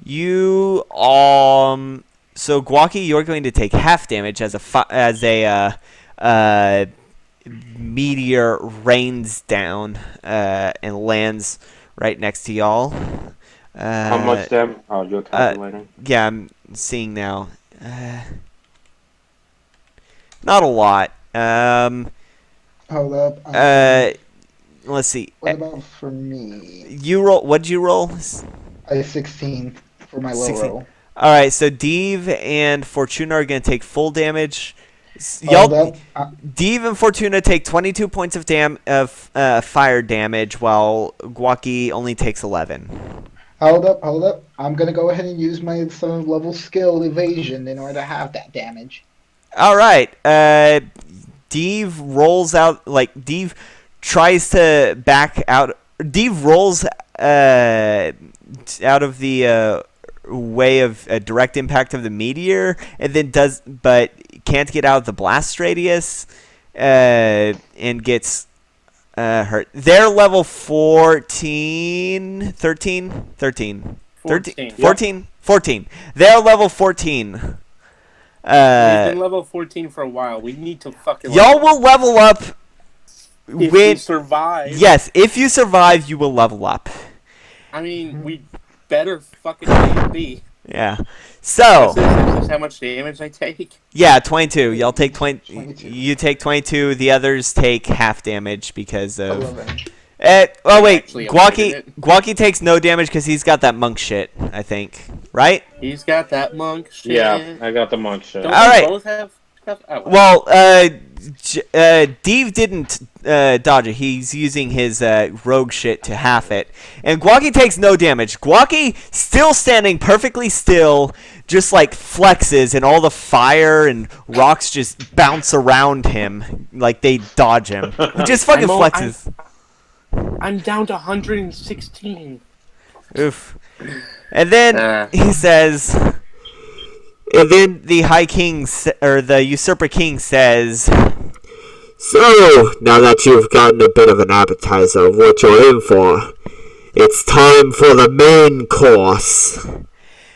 You So Gwaki, you're going to take half damage as a meteor rains down and lands right next to y'all. How much damage? Oh, you're calculating. Yeah, I'm seeing now. Not a lot. Hold up. Let's see. What about for me? You roll. What'd you roll? I have 16 for my low 16. roll. All right. So Deev and Fortuna are gonna take full damage. Hold Y'all, up. Deev and Fortuna take 22 points of fire damage, while Gwaki only takes 11. Hold up. I'm gonna go ahead and use my 7th level skill evasion in order to have that damage. All right. Deev rolls out, Deev tries to back out. Deev rolls out of the way of a direct impact of the meteor, and then but can't get out of the blast radius, and gets hurt. They're level 13. They're level 14. We've been level 14 for a while. We need to fucking. Y'all will level up if we survive. Yes, if you survive, you will level up. I mean, we better fucking be. Yeah. So. This is how much damage I take. Yeah, 22. Y'all take 20. 22. You take 22. The others take half damage because of. 11. Oh wait, Actually avoided it. Gwaki takes no damage because he's got that monk shit. I think, right? He's got that monk shit. Yeah, I got the monk shit. Don't All we right. both have stuff? Oh, Well, Deev didn't dodge it. He's using his rogue shit to half it. And Gwaki takes no damage. Gwaki, still standing perfectly still, just like flexes, and all the fire and rocks just bounce around him like they dodge him. He just fucking flexes. I'm down to 116. Oof. And then he says... And then the High King, or the Usurper King says... So, now that you've gotten a bit of an appetizer of what you're in for, it's time for the main course.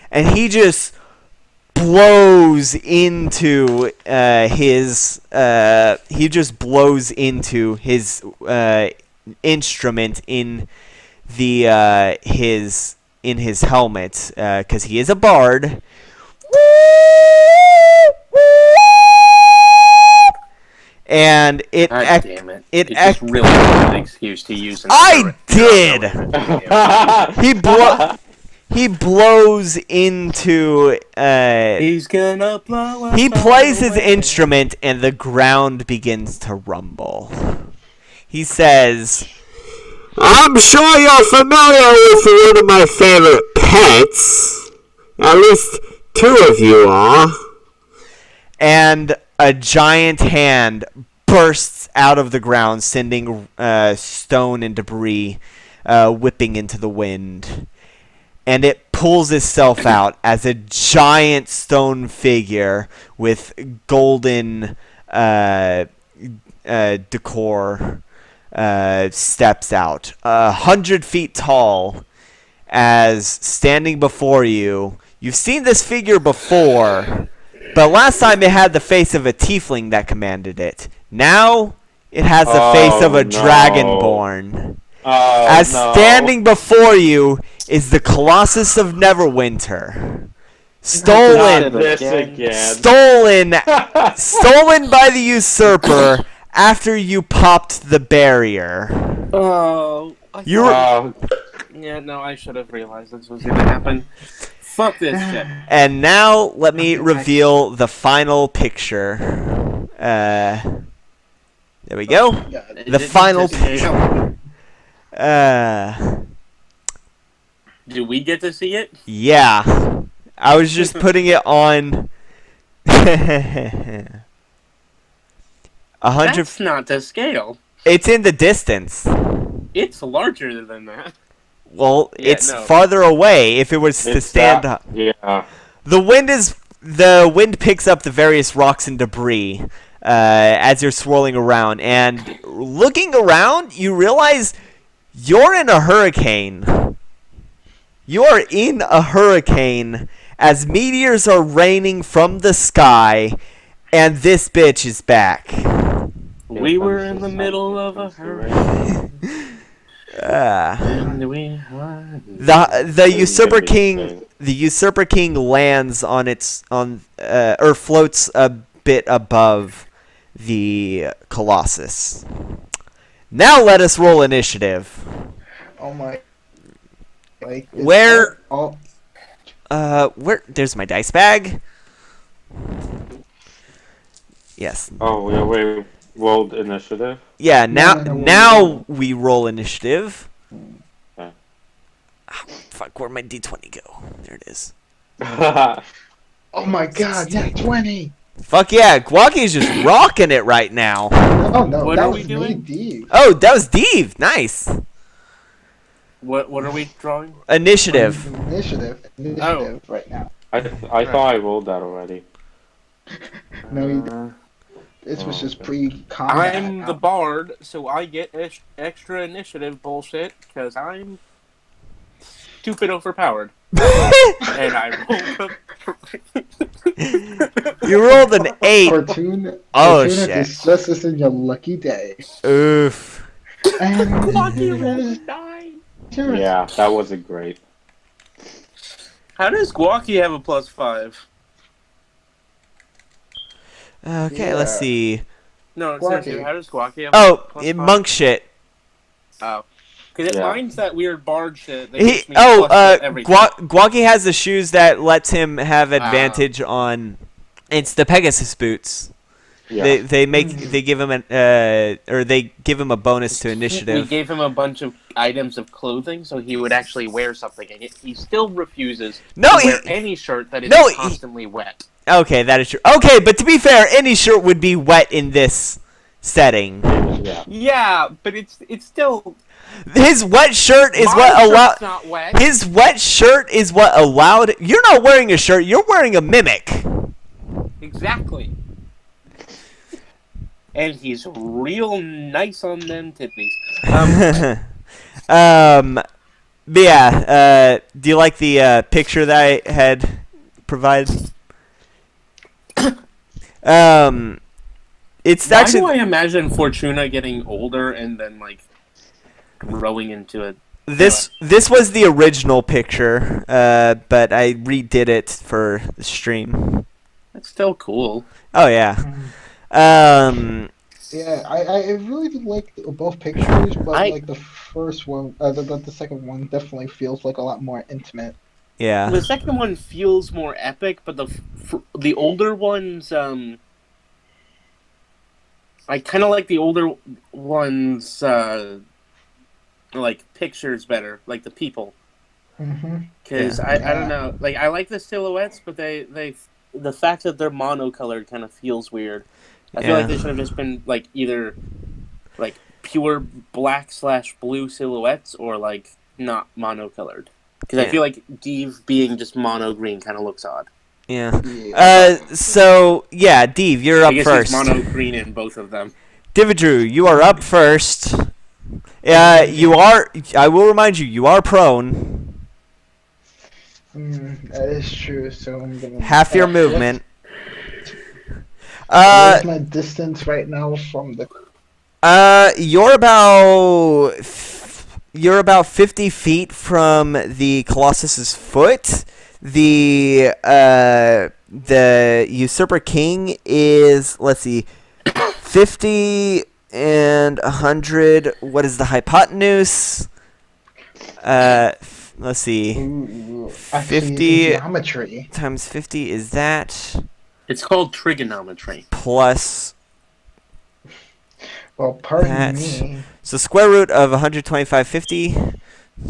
And he just blows into his instrument in the his helmet, because he is a bard. And it damn it! It just really an excuse to use. I did. He blows into. He's gonna blow. He plays his instrument, and the ground begins to rumble. He says, I'm sure you're familiar with one of my favorite pets. At least 2 of you are. And a giant hand bursts out of the ground, sending stone and debris whipping into the wind. And it pulls itself out as a giant stone figure with golden decor steps out. 100 feet tall, as standing before you. You've seen this figure before, but last time it had the face of a tiefling that commanded it. Now it has the face of a dragonborn. Standing before you is the Colossus of Neverwinter. Stolen by the Usurper after you popped the barrier. Oh, yeah, no, I should have realized this was gonna happen. Fuck this shit. And now let me reveal the final picture. There we go. The final picture. Do we get to see it? Yeah. I was just putting it on. 100. That's not to scale. It's in the distance. It's larger than that. Well, it's farther away. If it was to stand up, the wind picks up the various rocks and debris as you're swirling around, and looking around, you realize you're in a hurricane. You are in a hurricane as meteors are raining from the sky, and this bitch is back. We were in the middle of a hurricane. The Usurper King lands or floats a bit above the Colossus. Now let us roll initiative. Oh my! Where? There's my dice bag. Yes. Oh, yeah, we rolled initiative. Yeah, now we roll initiative. Okay. Oh, fuck, where'd my D20 go? There it is. Oh my god, nat 20! Fuck yeah, Gwaki's just rocking it right now. Oh no, what that are was we doing? Deev. Oh, that was Deev. Nice. What are we drawing? Initiative. Initiative right now. I thought I rolled that already. No, you didn't. This was just pre-combat. I'm the bard, so I get extra initiative bullshit, because I'm stupid overpowered. And I rolled You rolled an 8. Fortuna, Oh, Fortuna shit. is just this in your lucky day. Oof. And Yeah, that wasn't great. How does Gwaki have a +5? Okay, let's see. No, Gwaki. seriously, how does Gwaki have Oh, a in +5? monk shit. Oh. Because it minds that weird bard shit that He, gives me plus to everything. Gwaki has the shoes that lets him have advantage on. It's the Pegasus boots. Yeah. They give him they give him a bonus to We initiative. gave him a bunch of items of clothing so he would actually wear something, and he still refuses to wear any shirt that is constantly wet. Okay, that is true. Okay, but to be fair, any shirt would be wet in this setting. Yeah. Yeah, but it's still. His wet shirt is what allowed. Not wet. His wet shirt is what allowed. You're not wearing a shirt. You're wearing a mimic. Exactly. And he's real nice on them titties. But yeah. Do you like the picture that I had provided? It's Why actually. do I imagine Fortuna getting older and then like growing into it? This was the original picture, but I redid it for the stream. That's still cool. Oh yeah. Yeah, I really do like both pictures, but like the first one, the second one definitely feels like a lot more intimate. Yeah. The second one feels more epic, but the older ones, I kind of like the older ones, like pictures better, like the people. Because I don't know, like I like the silhouettes, but the fact that they're monocolored kind of feels weird. I feel like they should have just been like either like pure black/blue silhouettes or like not monocolored. Because I feel like Deeve being just mono green kind of looks odd. Yeah. So yeah, Deeve, you're up first. I guess he's mono green in both of them. Deevedru, you are up first. You are. I will remind you, you are prone. That is true. So I'm gonna half your movement. What's my distance right now from the? You're about 50 feet from the Colossus's foot. The Usurper King is, let's see, 50 and 100. What is the hypotenuse? Let's see. 50 geometry times 50 is that? It's called trigonometry. Plus. Well, pardon me. So square root of 12550.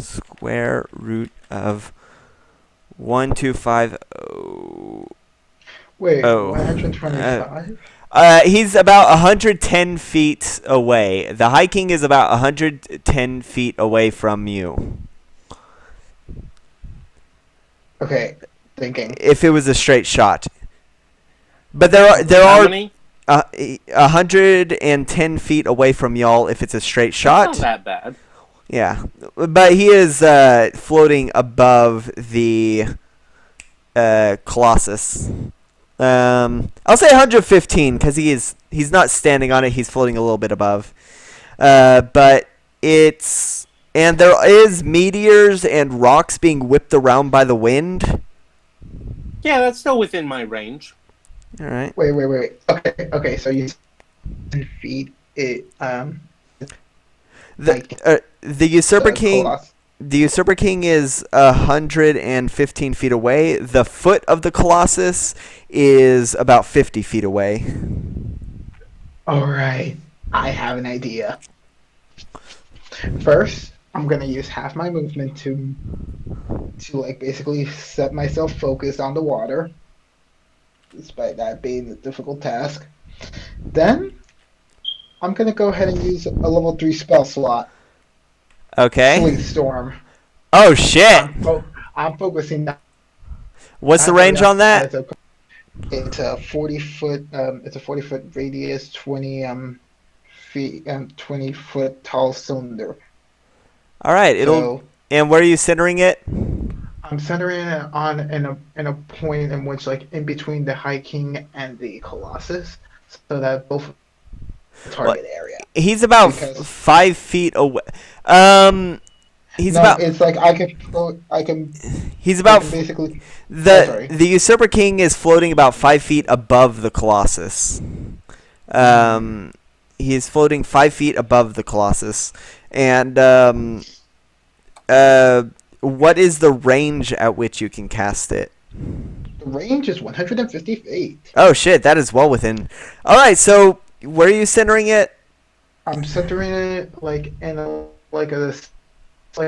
Square root of 1250. Wait, 125? He's about 110 feet away. The High King is about 110 feet away from you. Okay, thinking. If it was a straight shot. But there How are many? 110 feet away from y'all if it's a straight shot. That's not that bad. Yeah, but he is floating above the Colossus. I'll say 115 because he's not standing on it. He's floating a little bit above. But and there is meteors and rocks being whipped around by the wind. Yeah, that's still within my range. All right. Wait. Okay. So you 10 feet. The Usurper King. The Usurper King is 115 feet away. The foot of the Colossus is about 50 feet away. All right. I have an idea. First, I'm gonna use half my movement to like basically set myself focused on the water, despite that being a difficult task. Then, I'm gonna go ahead and use a level 3 spell slot. Okay. Sleet Storm. Oh shit! I'm focusing. What's the range on that? It's a 40-foot. It's a 40-foot radius, 20 feet, 20-foot tall cylinder. All right. And where are you centering it? I'm centering it on in a point in which, like, in between the High King and the Colossus, so that both target area. He's about 5 feet away. It's like I can. He's about basically. The Usurper King is floating about 5 feet above the Colossus. He is floating 5 feet above the Colossus, and what is the range at which you can cast it? The range is 150 feet. Oh shit, that is well within. All right, so where are you centering it? I'm centering it like in a like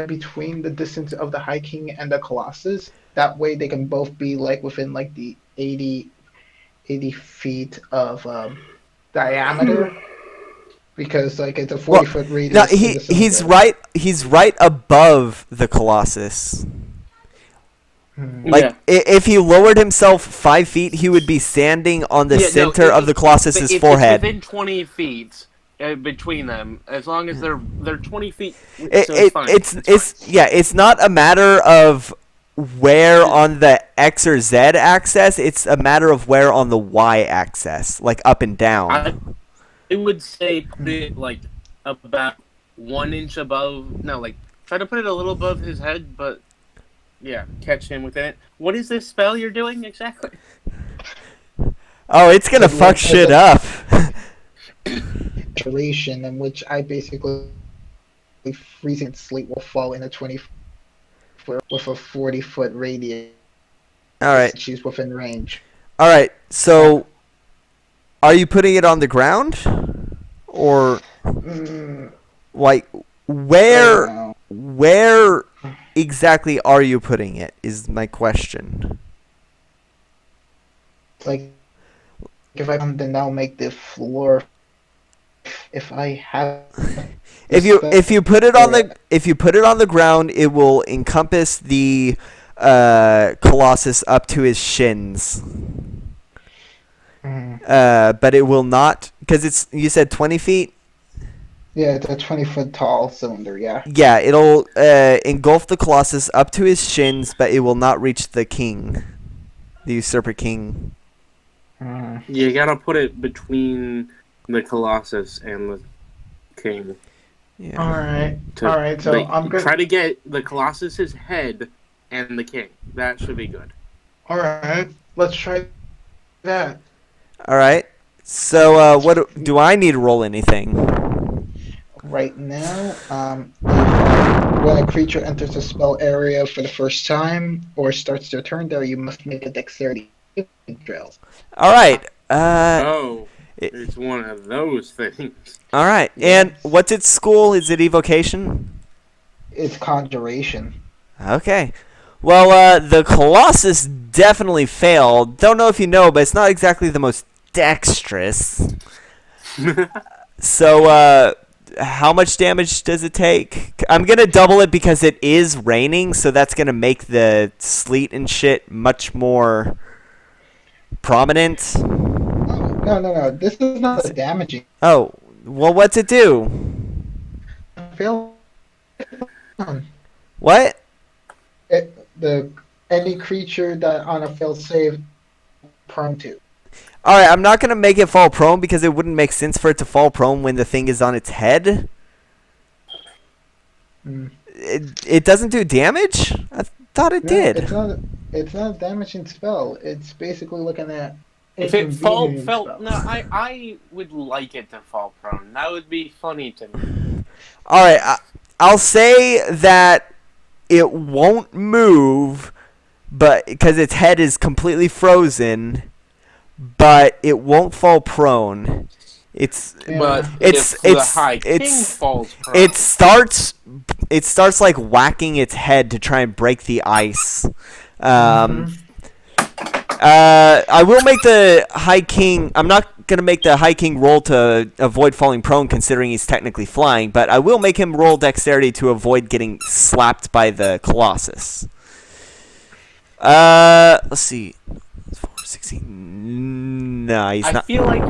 between the distance of the High King and the Colossus. That way they can both be like within like the 80 feet of diameter. Because like it's a 40-foot radius. No, in the he's center. He's right above the Colossus. Like Yeah. if he lowered himself 5 feet, he would be standing on the center of the Colossus's forehead. It's within 20 feet between them, as long as they're 20 feet. So It's fine. it's not a matter of where on the X or Z axis. It's a matter of where on the Y axis, like up and down. I would say put it like about 1 inch above. No, like try to put it a little above his head, but yeah, catch him within it. What is this spell you're doing exactly? Oh, it's gonna fuck shit up. Duration in which I basically freezing sleep will fall in a 20 foot with a 40-foot radius. All right. She's within range. All right. So, are you putting it on the ground, or like where exactly are you putting it? Is my question. Like, if I come, then I'll make the floor. If I have, if you put it on the ground, it will encompass the Colossus up to his shins. But it will not, because you said 20 feet. Yeah, it's a 20-foot tall cylinder. Yeah. Yeah, it'll engulf the Colossus up to his shins, but it will not reach the king, the usurper king. You gotta put it between the Colossus and the king. Yeah. All right. So I'm gonna try to get the Colossus's head and the king. That should be good. All right. Let's try that. All right. So, what do I need to roll anything? Right now, when a creature enters a spell area for the first time or starts their turn there, you must make a dexterity drill. All right. It's one of those things. All right. And what's its school? Is it evocation? It's conjuration. Okay. Well, the Colossus definitely failed. Don't know if you know, but it's not exactly the most dexterous. So, how much damage does it take? I'm going to double it because it is raining, so that's going to make the sleet and shit much more prominent. No. This is not damaging. Oh, well, what's it do? Fail. What? Any creature that on a failed save prone to. Alright, I'm not going to make it fall prone because it wouldn't make sense for it to fall prone when the thing is on its head. It doesn't do damage? I thought it did. It's not a damaging spell. It's basically looking at. If it felt no, I would like it to fall prone. That would be funny to me. Alright, I'll say that it won't move, but because its head is completely frozen, but it won't fall prone. The High King falls prone. It starts like whacking its head to try and break the ice. I will make the High King. I'm not gonna make the High King roll to avoid falling prone, considering he's technically flying. But I will make him roll dexterity to avoid getting slapped by the Colossus. Let's see. 16. No, he's not. I feel like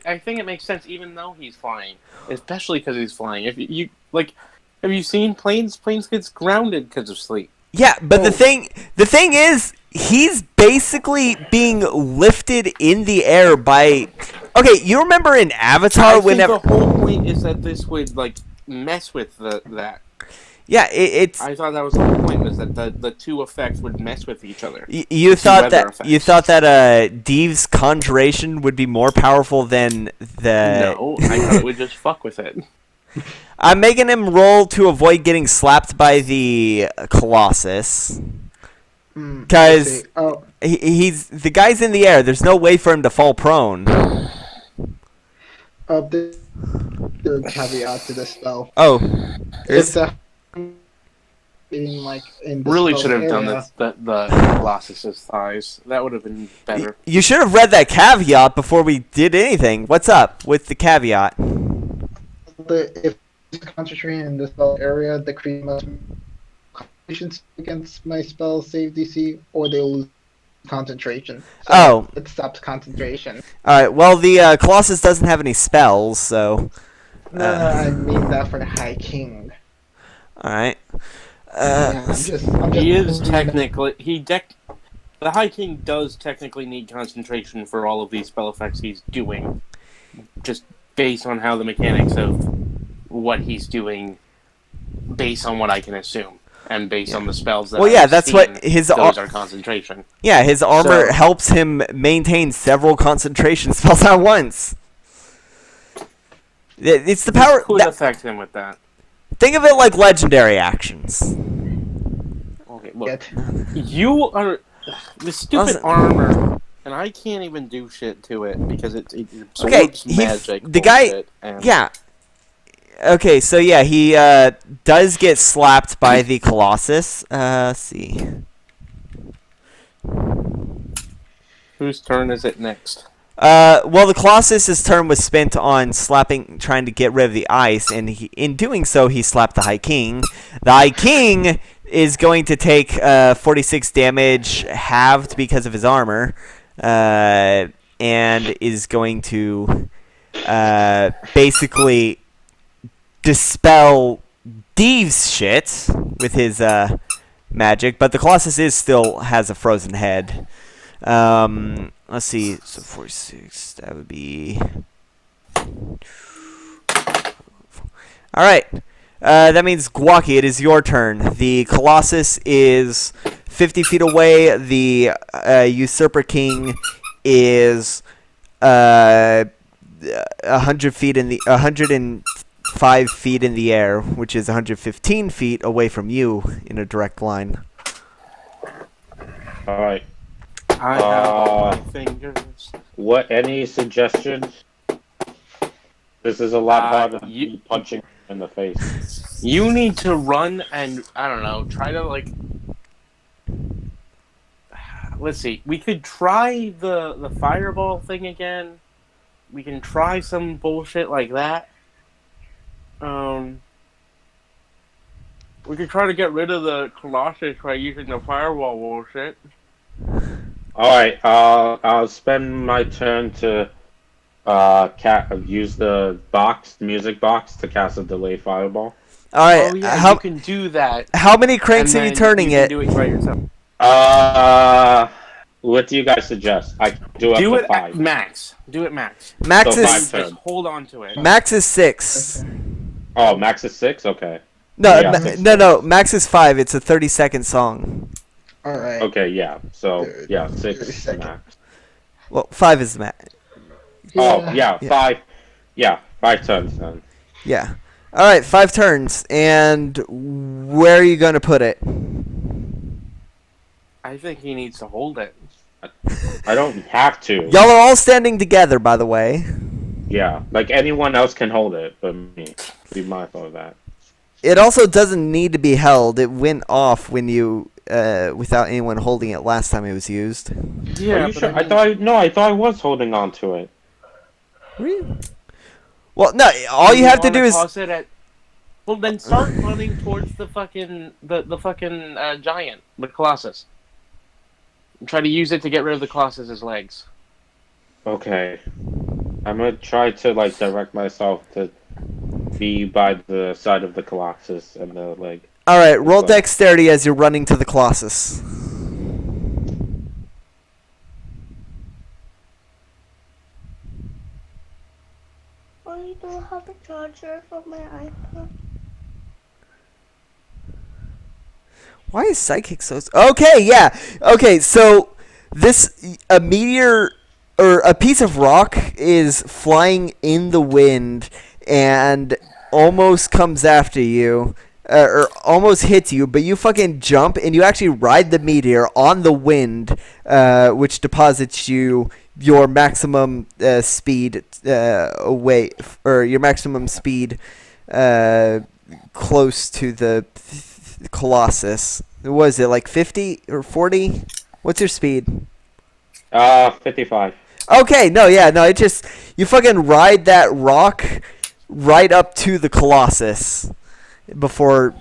I think it makes sense, even though he's flying, especially because he's flying. If you like, have you seen planes? Planes gets grounded because of sleep. Yeah, but the thing is, he's basically being lifted in the air by. Okay, you remember in Avatar whenever the whole point is that this would like mess with that. Yeah, it's. I thought that was the whole point, was that the two effects would mess with each other. You thought that Deeve's conjuration would be more powerful than the. No, I thought it would just fuck with it. I'm making him roll to avoid getting slapped by the Colossus. Let's see. Because he's the guy's in the air. There's no way for him to fall prone. There's a caveat to the spell. Oh, If the being like in the Really spell should have done area, the Colossus's thighs. That would have been better. you should have read that caveat before we did anything. What's up with the caveat? if it's concentrating in the spell area, the creature must concentration against my spell save DC, or they'll lose concentration. So it stops concentration. All right. Well, the Colossus doesn't have any spells, so. No, I mean that for the High King. All right. I'm just He is technically the High King does technically need concentration for all of these spell effects he's doing, just based on how the mechanics of what he's doing, based on what I can assume, and based on the spells that. Well, yeah, I've that's seen, what his those are concentration. Yeah, his armor helps him maintain several concentration spells at once. It's the power. This could affect him with that. Think of it like legendary actions. Okay, look, you are the stupid armor, and I can't even do shit to it because it absorbs magic. The guy, yeah. Okay, so yeah, he does get slapped by the Colossus. Let's see. Whose turn is it next? Well, the Colossus's turn was spent on trying to get rid of the ice, and in doing so, he slapped the High King. The High King is going to take 46 damage, halved because of his armor, and is going to basically dispel Deeve's shit with his magic, but the Colossus still has a frozen head. Let's see. So 46. That would be. All right. That means Gwaki. It is your turn. The Colossus is 50 feet away. The Usurper King is 100 feet in the 105 feet in the air, which is 115 feet away from you in a direct line. All right. I have all my fingers. Any suggestions? This is a lot harder than you punching in the face. You need to run and, I don't know, try to, like... Let's see. We could try the fireball thing again. We can try some bullshit like that. We could try to get rid of the Colossus by using the fireball bullshit. Alright, I'll spend my turn to use the music box to cast a delay fireball. Alright, oh, yeah, you can do that. How many cranks are you turning it? Do it by yourself. What do you guys suggest? I do up to 5. Max. Do it max. Max so is... Just hold on to it. Max is 6. Oh, max is 6? Okay. No, Yeah, no, max is 5. It's a 30-second song. Alright. Okay, yeah. So, yeah, 6 is max. Well, 5 is the max. Oh, yeah, 5. Yeah, 5 turns then. Yeah. Alright, 5 turns. And where are you going to put it? I think he needs to hold it. I don't have to. Y'all are all standing together, by the way. Yeah, like anyone else can hold it, but me. Be mindful of that. It also doesn't need to be held. It went off when you, without anyone holding it last time it was used. Yeah, are you sure? I thought I was holding on to it. Really? Well, no. All you have to do is. Well, then start running towards the fucking giant, the Colossus. And try to use it to get rid of the Colossus's legs. Okay. I'm gonna try to direct myself to be by the side of the Colossus and the leg. Alright, roll dexterity as you're running to the Colossus. I don't have a charger for my iPhone. Why is Psychic so... Okay, yeah. Okay, so a meteor or a piece of rock is flying in the wind and almost comes after you. or almost hits you, but you fucking jump and you actually ride the meteor on the wind, which deposits your maximum speed away, or your maximum speed close to the Colossus. What was it, like 50 or 40? What's your speed? 55. Okay, no, it just, you fucking ride that rock right up to the Colossus before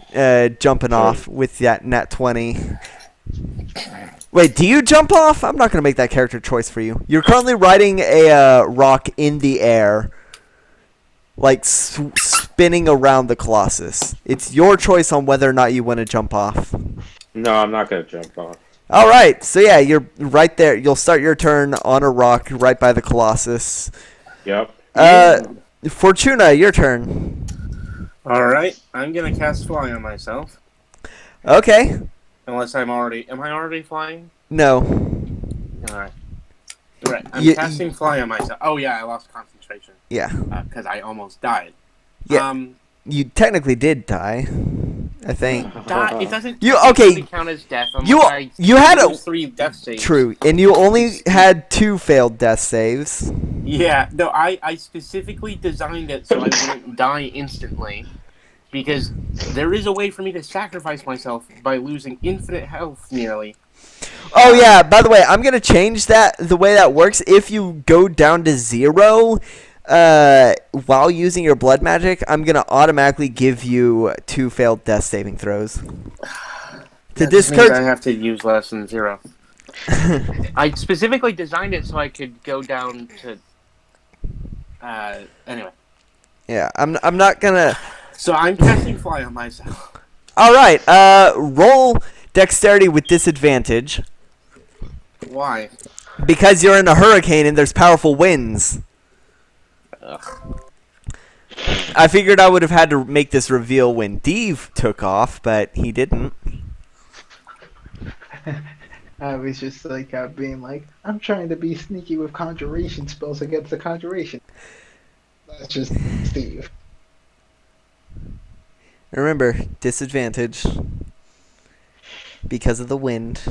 jumping off with that nat 20. Wait, do you jump off? I'm not going to make that character choice for you. You're currently riding a rock in the air, like spinning around the Colossus. It's your choice on whether or not you want to jump off. No, I'm not going to jump off. All right, so yeah, you're right there. You'll start your turn on a rock right by the Colossus. Yep. Fortuna, your turn. All right, I'm gonna cast fly on myself. Okay. Unless am I already flying? No. All right. Right. I'm casting fly on myself. Oh yeah, I lost concentration. Yeah. Because I almost died. Yeah. You technically did die, I think. It doesn't count as death. You had 3 death saves. True, and you only had 2 failed death saves. Yeah, no, I specifically designed it so I wouldn't die instantly, because there is a way for me to sacrifice myself by losing infinite health nearly. Oh yeah, by the way, I'm gonna change that. The way that works, if you go down to 0, while using your blood magic, I'm gonna automatically give you 2 failed death saving throws. That means I have to use less than 0. I specifically designed it so I could go down to. Anyway. Yeah, I'm not gonna. So I'm casting fly on myself. All right. Roll dexterity with disadvantage. Why? Because you're in a hurricane and there's powerful winds. Ugh. I figured I would have had to make this reveal when Deeve took off, but he didn't. I was just like being like, I'm trying to be sneaky with conjuration spells against the conjuration. That's just Steve. Remember, disadvantage because of the wind.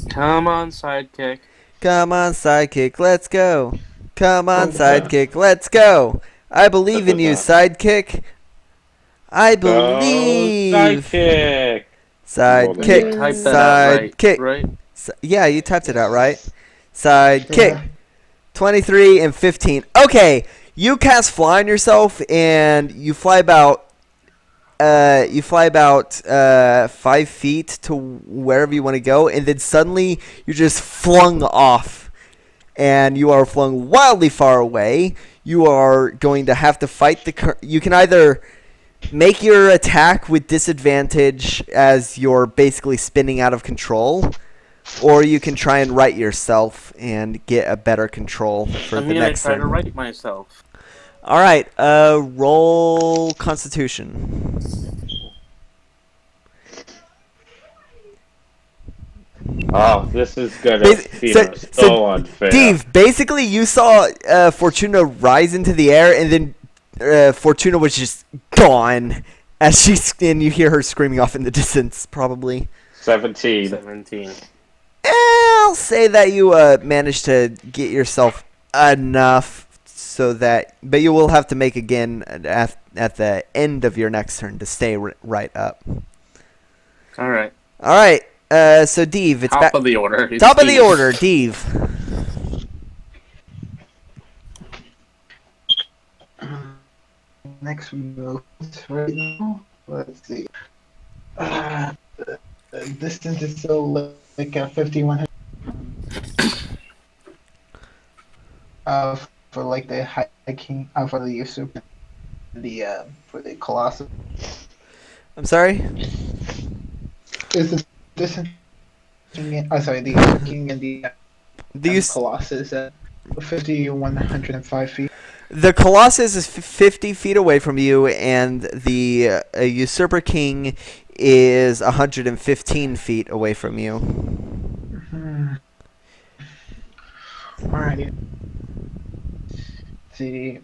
Come on, sidekick. Come on, sidekick, let's go. Come on, sidekick, let's go. I believe in you, sidekick. I believe. Sidekick. Sidekick. Sidekick. Right? Yeah, you typed it out right. Sidekick. 23 and 15. Okay, you cast fly on yourself, and you fly about 5 feet to wherever you want to go, and then suddenly you're just flung off, and you are flung wildly far away. You are going to have to fight you can either make your attack with disadvantage as you're basically spinning out of control, or you can try and right yourself and get a better control for the next turn. I'm gonna try to right myself. All right, roll Constitution. Oh, this is gonna feel so unfair. Steve, basically you saw Fortuna rise into the air, and then Fortuna was just gone as and you hear her screaming off in the distance, probably. 17. I'll say that you managed to get yourself enough so that, but you will have to make again at the end of your next turn to stay right up. All right. So Deeve, it's top of the order. Top of the order, Deeve. Next move right now. Let's see. The distance is still like 5100. For like the hiking, for the usurper, for the Colossus. I'm sorry. Is the distance? The king and the Colossus at 5,105 feet. The Colossus is 50 feet away from you, and the Usurper King is 115 feet away from you. Alrighty. See,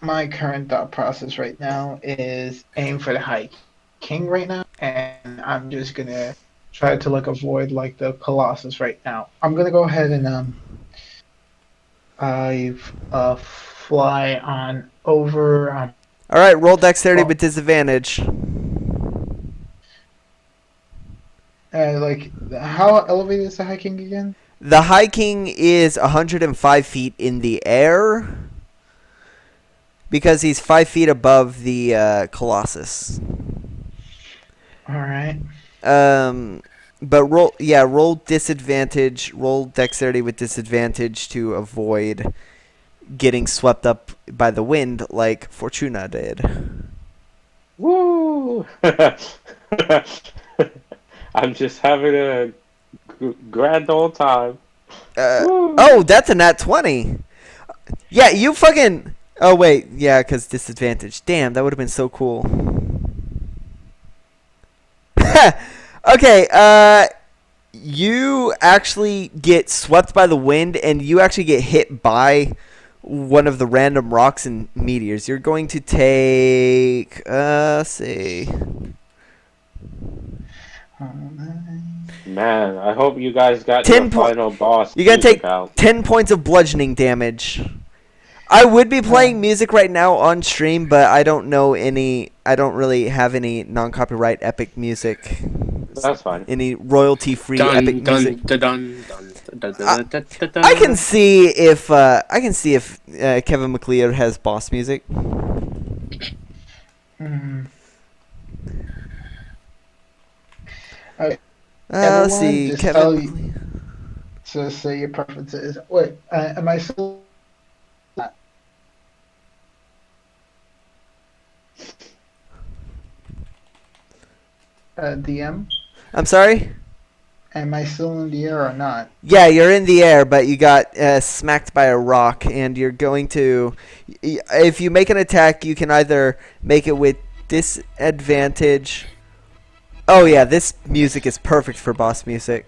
my current thought process right now is aim for the hike. king right now, and I'm just gonna try to like avoid like the colossus right now. I'm gonna go ahead and I fly on over. All right, roll dexterity Well- with disadvantage. Like how elevated is the hiking again? The High King is 105 feet in the air because he's 5 feet above the Colossus. All right. But roll disadvantage. Roll dexterity with disadvantage to avoid getting swept up by the wind like Fortuna did. Woo! I'm just having a grand old time. Woo! Oh, that's a nat 20. Yeah, you fucking. Oh wait, yeah, because disadvantage. Damn, that would have been so cool. Okay, you actually get swept by the wind, and you actually get hit by one of the random rocks and meteors. You're going to take, let's see. Man, I hope you guys got 10 your final boss. You're gonna take music out. 10 points of bludgeoning damage. I would be playing music right now on stream, but I don't know any. I don't really have any non-copyright epic music. That's fine. Any royalty-free epic music. I I can see if Kevin MacLeod has boss music. Okay. Let's Everyone, see, just Kevin. tell MacLeod. you- So say your preferences. Wait, am I still? DM, I'm sorry. am I still in the air or not? Yeah, you're in the air, but you got smacked by a rock, and you're going to. If you make an attack, you can either make it with disadvantage. Oh yeah, this music is perfect for boss music.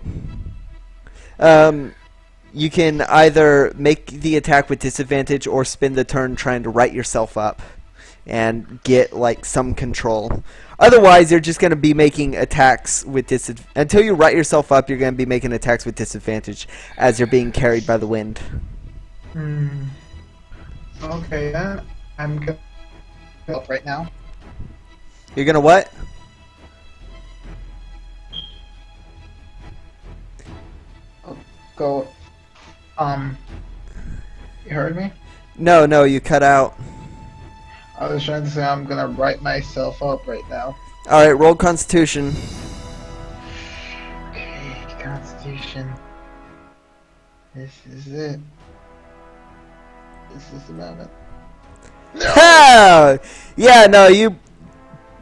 You can either make the attack with disadvantage or spend the turn trying to right yourself up and get like some control. Otherwise, you're just going to be making attacks with disadvantage. Until you right yourself up, you're going to be making attacks with disadvantage as you're being carried by the wind. Okay, then I'm gonna help right now. You're going to what? Go. You heard me? No, you cut out. I was trying to say I'm gonna write myself up right now. Alright, roll Constitution. Okay, Constitution. This is it. This is the moment. No! Yeah, no, you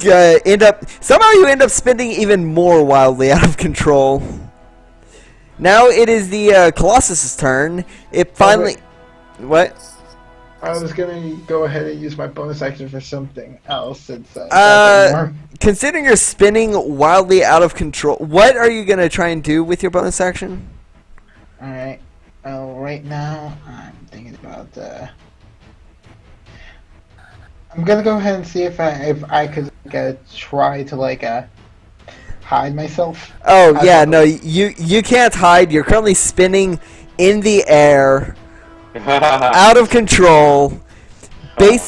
end up... Somehow you end up spending even more wildly out of control. Now it is the Colossus' turn. It finally... What? I was gonna go ahead and use my bonus action for something else since considering you're spinning wildly out of control, what are you gonna try and do with your bonus action? Alright. Right now I'm thinking about I'm gonna go ahead and see if I could try to hide myself. Oh yeah, no, you can't hide. You're currently spinning in the air, out of control.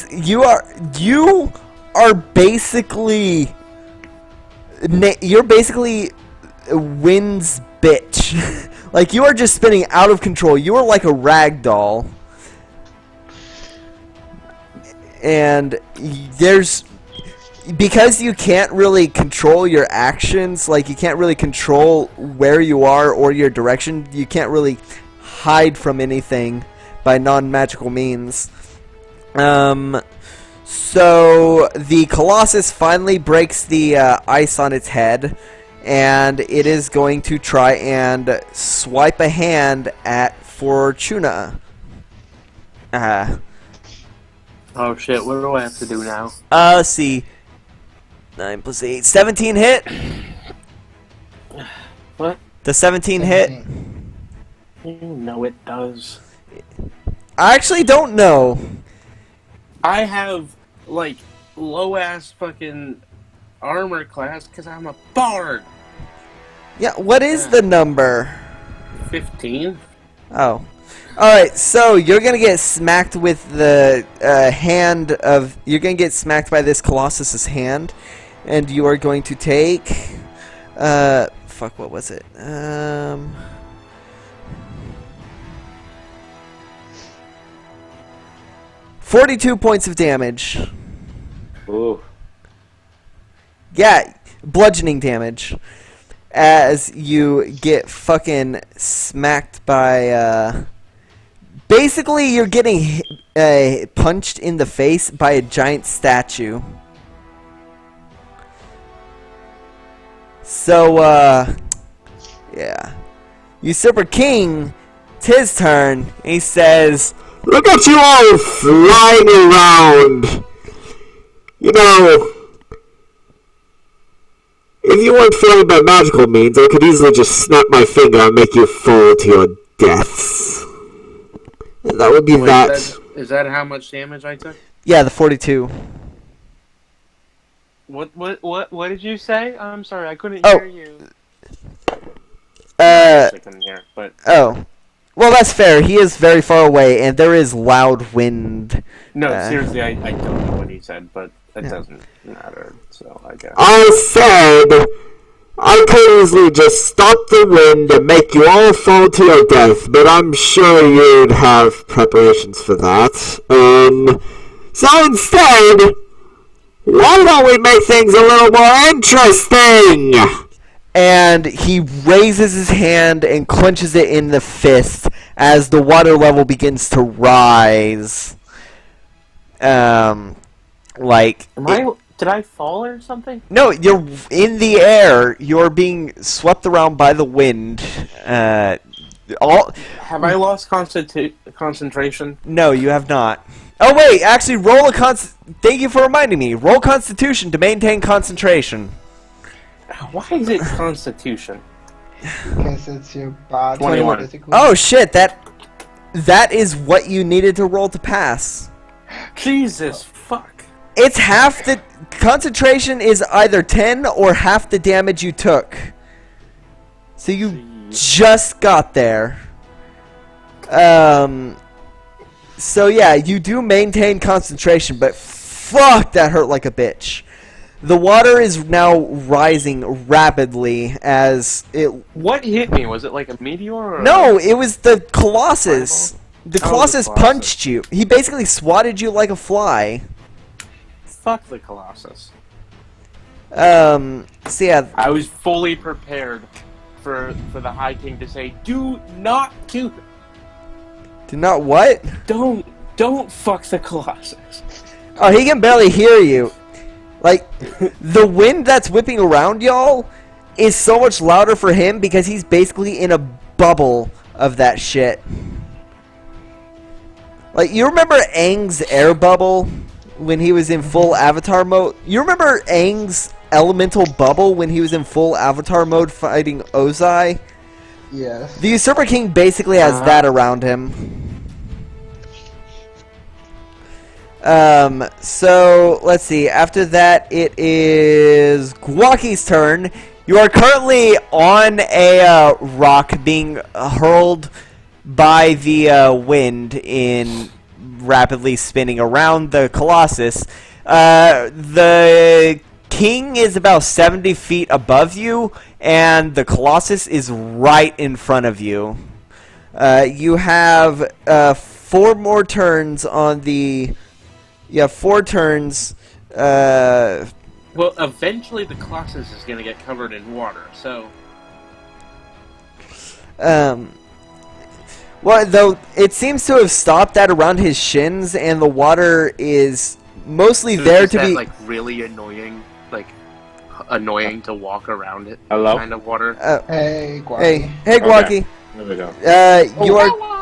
You are basically you're basically wind's bitch. Like you are just spinning out of control. You are like a rag doll. And because you can't really control your actions, like you can't really control where you are or your direction, you can't really hide from anything by non-magical means. So the Colossus finally breaks the ice on its head, and it is going to try and swipe a hand at Fortuna. Oh shit, what do I have to do now? Let's see. 9 plus 8. 17 hit? What? The 17 hit? You know it does. I actually don't know. I have, like, low-ass fucking armor class because I'm a bard. Yeah, what is the number? 15. Oh. Alright, so you're gonna get smacked with the hand of... You're gonna get smacked by this Colossus's hand, and you are going to take... fuck, what was it? 42 points of damage. Ooh. Yeah, bludgeoning damage. As you get fucking smacked by, basically, you're getting punched in the face by a giant statue. So, yeah. Usurper King, it's his turn. He says, "Look at you all flying around! You know, if you weren't flying by magical means, I could easily just snap my finger and make you fall to your deaths. And that would be that." Is that how much damage I took? Yeah, the 42. What did you say? I'm sorry, I couldn't Oh. hear you. I couldn't hear, but Oh. Well, that's fair. He is very far away, and there is loud wind. no, seriously, I don't know what he said, but it doesn't matter. So I guess I said I could easily just stop the wind and make you all fall to your death, but I'm sure you'd have preparations for that. So instead, why don't we make things a little more interesting? And he raises his hand and clenches it in the fist as the water level begins to rise. Did I fall or something? No, you're in the air. You're being swept around by the wind. have I lost concentration? No, you have not. Oh wait, actually, roll a Thank you for reminding me. Roll Constitution to maintain concentration. Why is it Constitution? Because it's your body. 21. Physically. Oh shit! That is what you needed to roll to pass. Jesus fuck! It's half the concentration is either 10 or half the damage you took. So you just got there. So yeah, you do maintain concentration, but fuck, that hurt like a bitch. The water is now rising rapidly as it... What hit me? Was it like a meteor? Or No, it was the Colossus. The Colossus Colossus. punched you. He basically swatted you like a fly. Fuck the Colossus. So yeah, I was fully prepared for the High King to say, "Do not do it. do not what? Don't fuck the Colossus." Oh, he can barely hear you. Like, the wind that's whipping around y'all is so much louder for him because he's basically in a bubble of that shit. Like, you remember Aang's air bubble when he was in full avatar mode? You remember Aang's elemental bubble when he was in full avatar mode fighting Ozai? Yes. The Usurper King basically has that around him. So, let's see. After that, it is Gwaki's turn. You are currently on a rock being hurled by the wind in rapidly spinning around the Colossus. The King is about 70 feet above you, and the Colossus is right in front of you. You have 4 more turns on the... You have 4 turns. Well, eventually the Colossus is going to get covered in water, so... Well, though, it seems to have stopped at around his shins, and the water is mostly there to be... like, really annoying, to walk around it Hello? kind of water? Hey, Gwaki. Hey, Gwaki. Okay. There we go.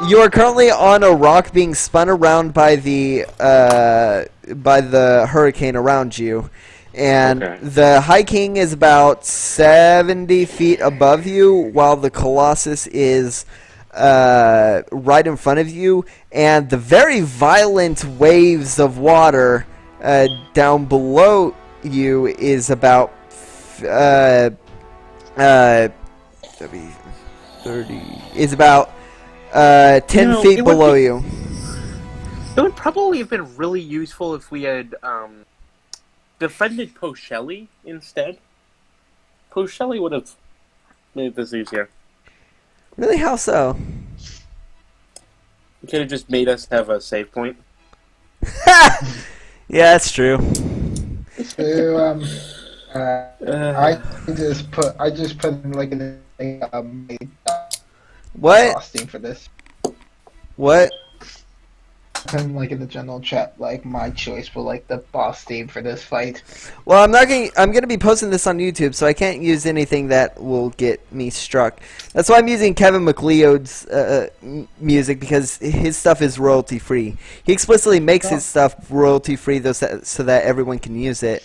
You are currently on a rock being spun around by the hurricane around you, and the High King is about 70 feet above you, while the Colossus is right in front of you, and the very violent waves of water down below you is about 30 is about 10 feet below you. It would probably have been really useful if we had defended Poshelli instead. Poshelli would have made this easier. Really? How so? It could have just made us have a save point. Yeah, that's true. So I just put in like What? costing for this. What? Put in like in the general chat like my choice for like the boss theme for this fight. Well, I'm gonna be posting this on YouTube, so I can't use anything that will get me struck. That's why I'm using Kevin MacLeod's music, because his stuff is royalty free. He explicitly makes his stuff royalty free, though, so that everyone can use it.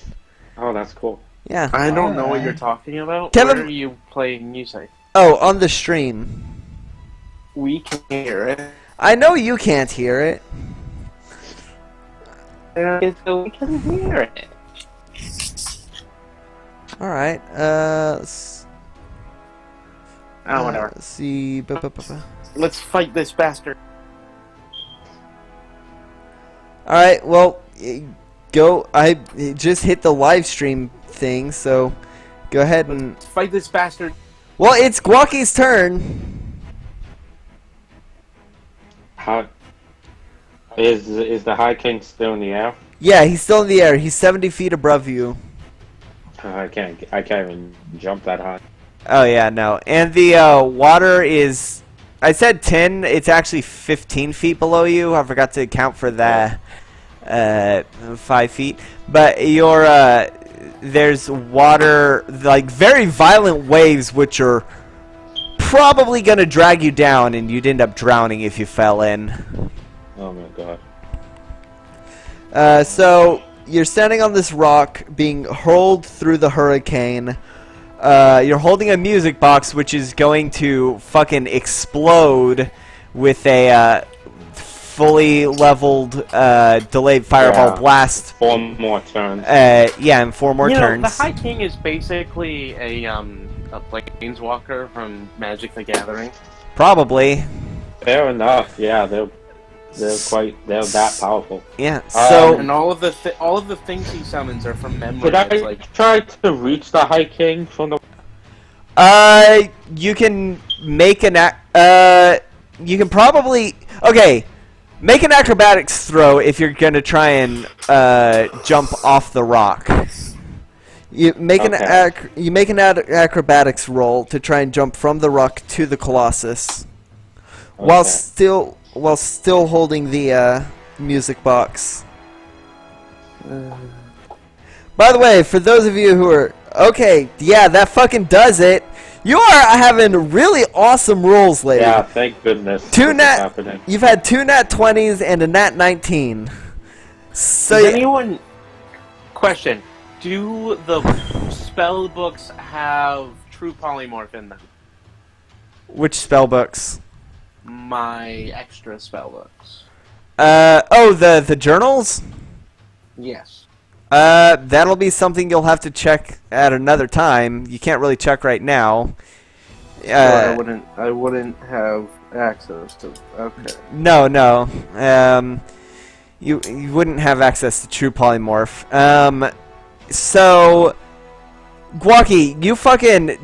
Oh, that's cool. Yeah. I don't know what you're talking about. Kevin- Where are you playing music? Oh, on the stream. We can hear it. I know you can't hear it. So we can hear it. All right. Whatever. Let's see. Let's fight this bastard. All right. Well, go. I just hit the live stream thing, so go ahead and Let's fight this bastard. Well, it's Gwaki's turn. How is the High King still in the air? Yeah, he's still in the air. He's 70 feet above you. I can't even jump that high. Oh yeah, no. And the water is, I said 10. It's actually 15 feet below you. I forgot to account for that. 5 feet. But there's water, like very violent waves, which are probably gonna drag you down, and you'd end up drowning if you fell in. Oh my god. So you're standing on this rock, being hurled through the hurricane. You're holding a music box, which is going to fucking explode with a fully leveled delayed fireball blast. 4 more turns. Yeah, and 4 more turns. The High King is basically a planeswalker from Magic the Gathering. Probably. Fair enough. Yeah, they're that powerful. Yeah. So and all of the things he summons are from memory. Should I It's like, try to reach the High King from the? you can make an you can probably make an acrobatics throw if you're gonna try and jump off the rock. You make an acrobatics roll to try and jump from the rock to the Colossus, while still holding the music box. By the way, for those of you who are yeah, that fucking does it. You are having really awesome rolls lately. Yeah, thank goodness. You've had 2 nat 20s and a nat 19. So does anyone question? Do the spell books have true polymorph in them? Which spell books? My extra spell books. The journals? Yes. That'll be something you'll have to check at another time. You can't really check right now. I wouldn't have access to. Okay. No. You wouldn't have access to true polymorph. So Gwaki, you fucking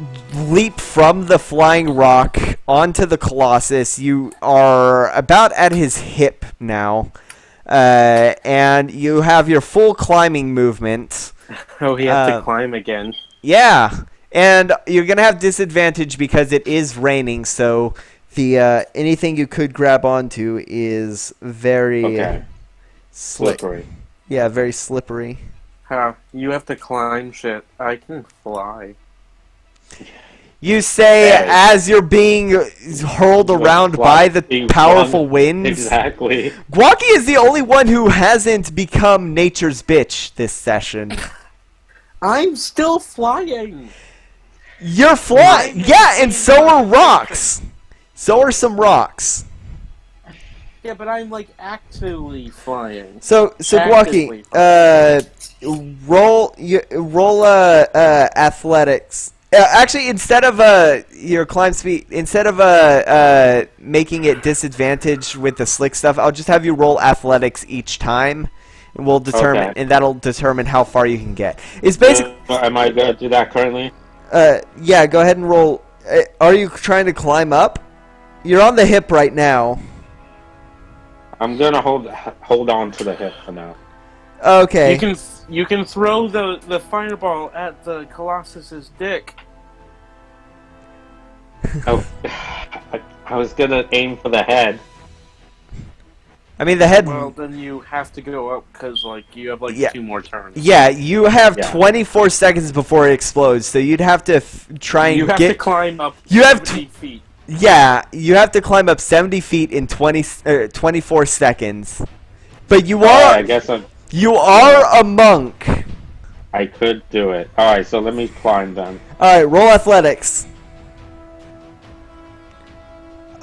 leap from the flying rock onto the Colossus. You are about at his hip now. And you have your full climbing movement. Oh, he has to climb again. Yeah, and you're gonna have disadvantage because it is raining. So the anything you could grab onto is very slippery. Yeah, very slippery. How? You have to climb shit. I can fly. You say as you're being hurled around by the powerful winds. Exactly. Gwaki is the only one who hasn't become nature's bitch this session. I'm still flying. You're flying. Yeah, and so are rocks. So are some rocks. Yeah, but I'm like actively flying. So Gwaki, roll athletics. Actually, instead of your climb speed, instead of making it disadvantaged with the slick stuff, I'll just have you roll athletics each time, and we'll determine, Okay. and that'll determine how far you can get. It's basically. Am I gonna do that currently? Yeah. Go ahead and roll. Are you trying to climb up? You're on the hip right now. I'm gonna hold on to the hip for now. Okay. You can throw the fireball at the Colossus's dick. Oh, I was gonna aim for the head. I mean, the head. Well, then you have to go up because you have Yeah. 2 more turns. Yeah, you have Yeah. 24 seconds before it explodes, so you'd have to try and You have to climb up You have 70 feet. Yeah, you have to climb up 70 feet in 24 seconds. But you are I guess you are a monk. I could do it. Alright, so let me climb then. Alright, roll athletics.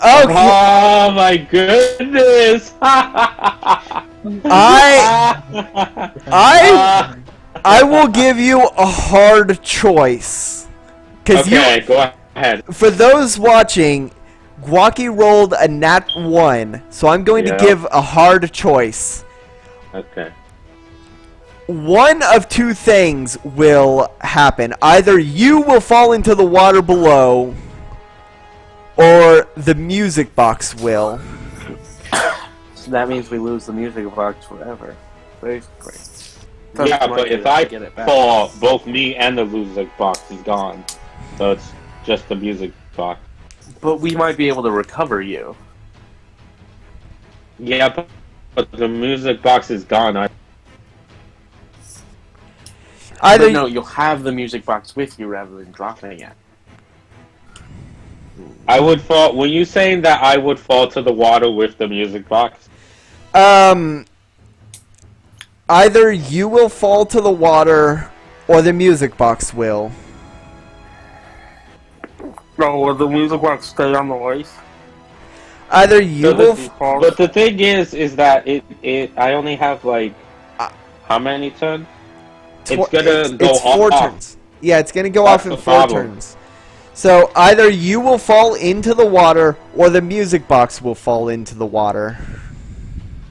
Okay. Oh my goodness! I will give you a hard choice. Okay, go ahead. For those watching, Gwaki rolled a nat 1, so I'm going to give a hard choice. Okay. One of two things will happen. Either you will fall into the water below, or the music box will. So that means we lose the music box forever. Basically. Yeah, but if I fall, both me and the music box is gone. So it's just the music box. But we might be able to recover you. Yeah, but the music box is gone. But no, you'll have the music box with you rather than dropping it. I would fall. Were you saying that I would fall to the water with the music box? Either you will fall to the water, or the music box will. Oh, will the music box stay on the ice? Either you will. But the thing is that I only have how many turns? It's gonna go it's 4 off. turns. Yeah, it's gonna go That's off in the 4 problem. turns. So either you will fall into the water, or the music box will fall into the water.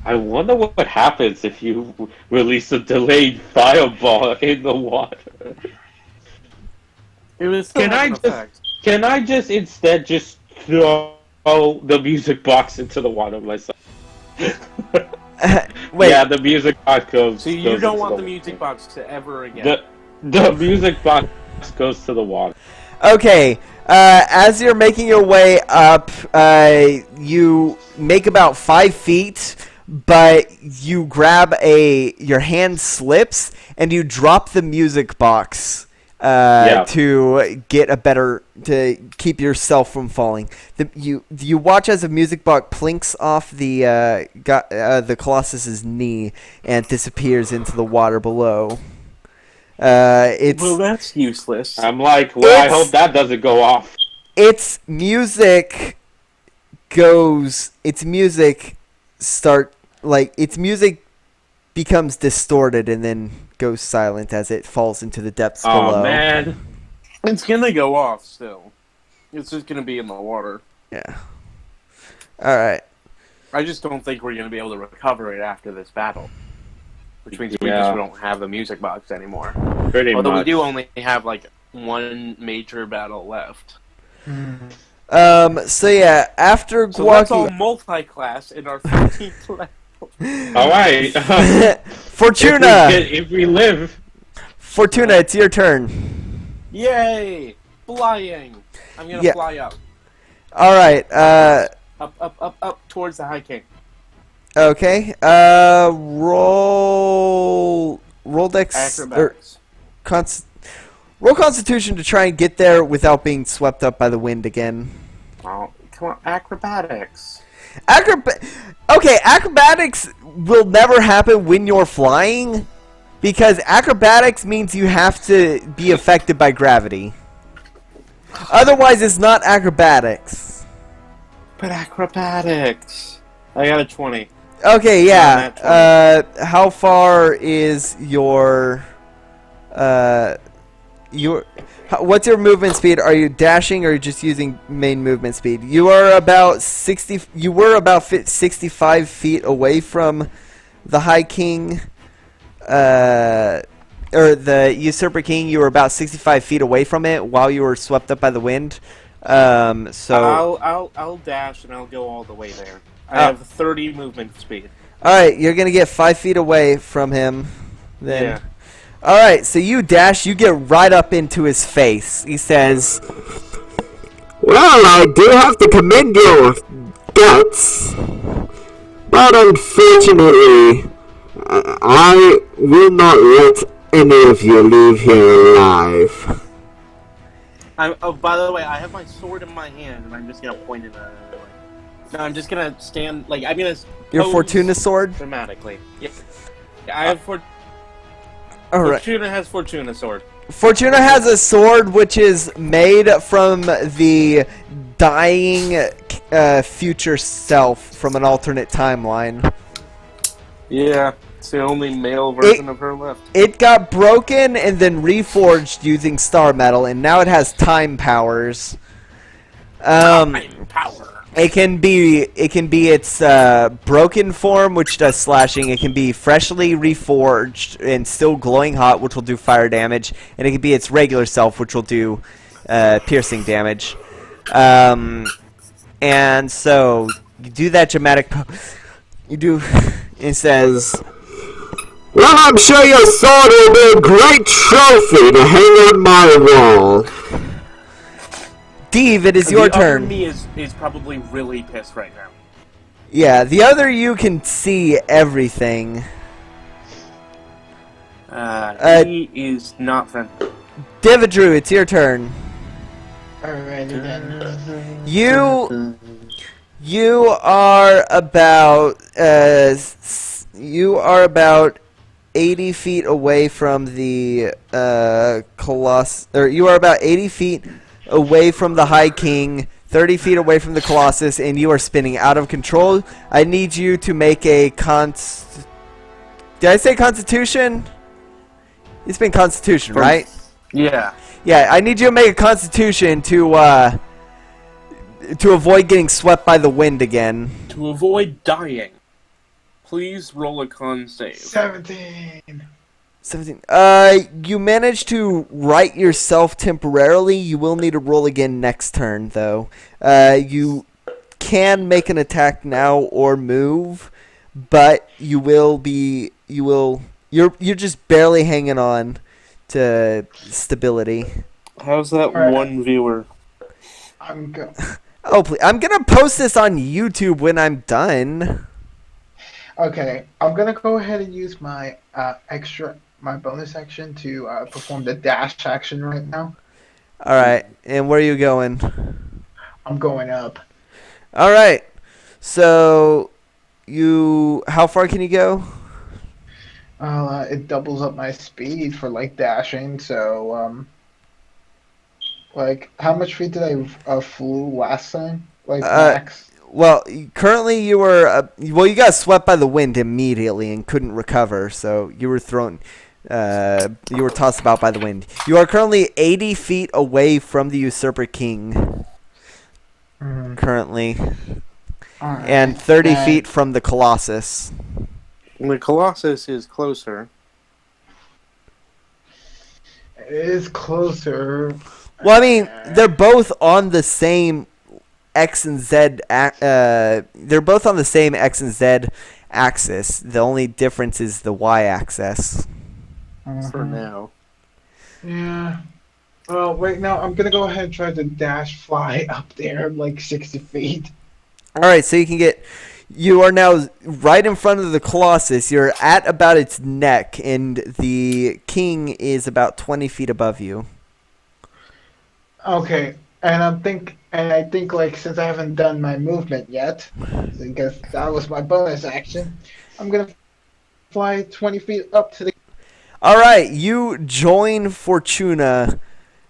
I wonder what happens if you release a delayed fireball in the water. It was still Can I just instead just throw the music box into the water myself? Wait. Yeah, the music box goes. So you don't want the music box to ever again. The music box goes to the water. Okay, as you're making your way up, you make about 5 feet, but you grab your hand slips, and you drop the music box to get to keep yourself from falling. You watch as the music box plinks off the Colossus's knee and disappears into the water below. Well, that's useless. I'm like, well, I hope that doesn't go off. Its music becomes distorted and then goes silent as it falls into the depths below. Oh man, it's gonna go off still. It's just gonna be in the water. Yeah. All right. I just don't think we're gonna be able to recover it after this battle. Which means we just don't have the music box anymore. Pretty Although much. we do only have one major battle left. So yeah, after Gwaki... So that's all multi-class in our 15th level. Alright. Fortuna! If we live. Fortuna, it's your turn. Yay! Flying! I'm gonna fly up. Alright, Up towards the High King. Okay, roll dex... Acrobatics. Roll Constitution to try and get there without being swept up by the wind again. Oh, come on, acrobatics. Okay, acrobatics will never happen when you're flying, because acrobatics means you have to be affected by gravity. Otherwise, it's not acrobatics. But acrobatics. I got a 20. Okay, yeah. Not How far is your what's your movement speed? Are you dashing or are you just using main movement speed? You are about 60. You were about 65 feet away from the High King, or the Usurper King. You were about 65 feet away from it while you were swept up by the wind. So I'll dash and I'll go all the way there. I have 30 movement speed. All right, you're gonna get 5 feet away from him. Then. Yeah. All right, so you dash. You get right up into his face. He says, Well, I do have to commend your guts, but unfortunately, I will not let any of you leave here alive. By the way, I have my sword in my hand, and I'm just gonna point it at it. No, I'm just gonna stand. I'm gonna. "Your pose Fortuna sword." Dramatically. Yeah. I have All right. Fortuna has Fortuna sword. Fortuna has a sword which is made from the dying future self from an alternate timeline. Yeah, it's the only male version of her left. It got broken and then reforged using star metal, and now it has time powers. Time power. It can be its broken form, which does slashing. It can be freshly reforged and still glowing hot, which will do fire damage, and it can be its regular self, which will do piercing damage. And so you do that dramatic. You do. It says, Well, I'm sure your sword will be a great trophy to hang on my wall. Deve, it is your turn. The other me is probably really pissed right now. Yeah, the other you can see everything. He is not friendly. Deevedru, it's your turn. Alrighty then. You are about 80 feet away from the Colossus, or you are about 80 feet away from the High King, 30 feet away from the Colossus, and you are spinning out of control. I need you to make a Did I say Constitution? It's been Constitution, right? Yeah. Yeah, I need you to make a Constitution to avoid getting swept by the wind again. To avoid dying, please roll a con save. 17. 17. You managed to right yourself temporarily. You will need to roll again next turn, though. You can make an attack now or move, but you're just barely hanging on to stability. How's that Alright. one viewer? Oh, please. I'm gonna post this on YouTube when I'm done. Okay, I'm gonna go ahead and use my my bonus action to perform the dash action right now. All right, and where are you going? I'm going up. All right, so how far can you go? It doubles up my speed for dashing. So how much feet did I flew last time? Max. Well, currently you were you got swept by the wind immediately and couldn't recover, so you were thrown. You were tossed about by the wind. You are currently 80 feet away from the Usurper King. Currently, Right. and 30 feet from the Colossus. The Colossus is closer. It is closer. Well, I mean, they're both on the same X and Z. They're both on the same X and Z axis. The only difference is the Y axis. For now. Yeah. Well, right now I'm gonna go ahead and try to dash fly up there 60 feet. All right, so you are now right in front of the Colossus. You're at about its neck, and the king is about 20 feet above you. Okay, and I think since I haven't done my movement yet, because that was my bonus action, I'm gonna fly 20 feet up to the. All right, you join Fortuna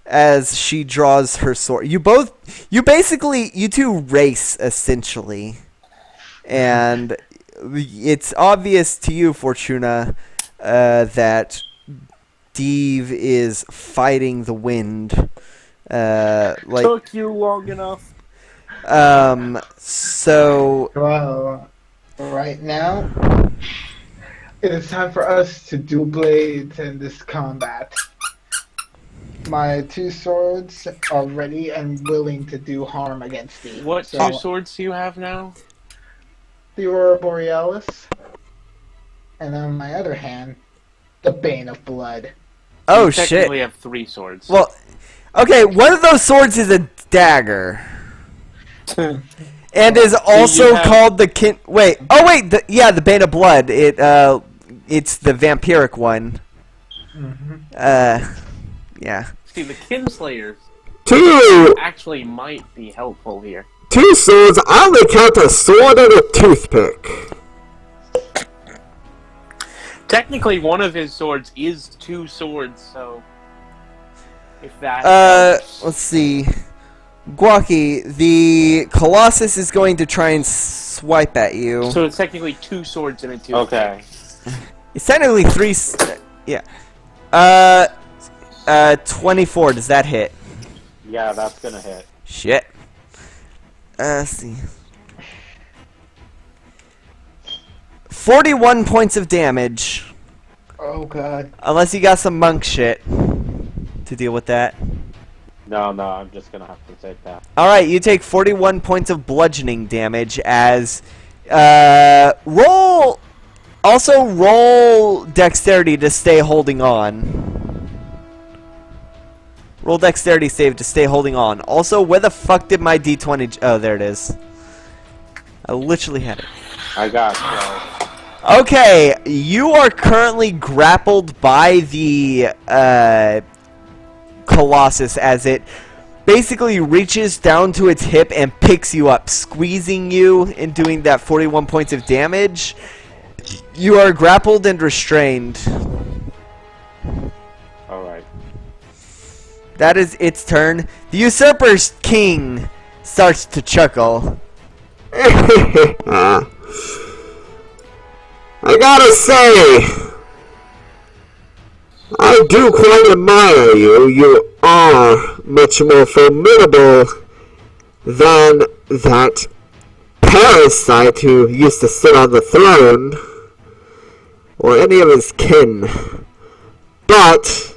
as she draws her sword. You two race essentially, and it's obvious to you, Fortuna, that Deeve is fighting the wind. Took you long enough. So Well, right now, it is time for us to do blades in this combat. My 2 swords are ready and willing to do harm against thee. What So, 2 swords do you have now? the Aurora Borealis, and on my other hand, the Bane of Blood. oh You shit. technically have 3 swords. Well, okay, one of those swords is a dagger. And is also called the Wait, the Bane of Blood. It's the vampiric one. Yeah. See, the Kinslayers 2 actually might be helpful here. 2 swords. I only count a sword and a toothpick. Technically, one of his swords is 2 swords, so if that helps. Let's see. Gwaki, the Colossus is going to try and swipe at you. So it's technically 2 swords and a 2. Okay. It's technically 3. Yeah. 24. Does that hit? Yeah, that's gonna hit. Shit. Let's see. 41 points of damage. Oh god. Unless you got some monk shit to deal with that. No, I'm just gonna have to take that. Alright, you take 41 points of bludgeoning damage as... roll dexterity to stay holding on. Roll dexterity save to stay holding on. Also, where the fuck did my d20... Oh, there it is. I literally had it. I got 12. Okay, you are currently grappled by the Colossus as it basically reaches down to its hip and picks you up, squeezing you and doing that 41 points of damage. You are grappled and restrained. Alright. That is its turn. The Usurper's King starts to chuckle. I gotta say, I do quite admire you. You are much more formidable than that parasite who used to sit on the throne, or any of his kin. But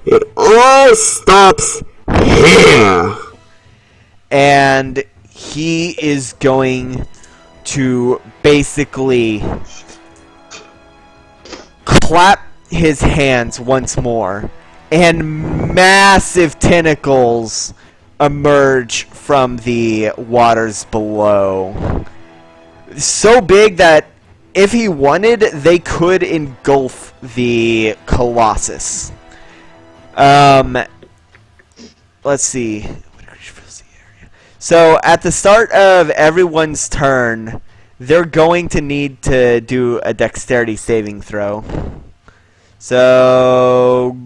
it all stops here. And he is going to basically clap his hands once more, and massive tentacles emerge from the waters below. So big that if he wanted, they could engulf the Colossus. Let's see. So at the start of everyone's turn, they're going to need to do a dexterity saving throw. So,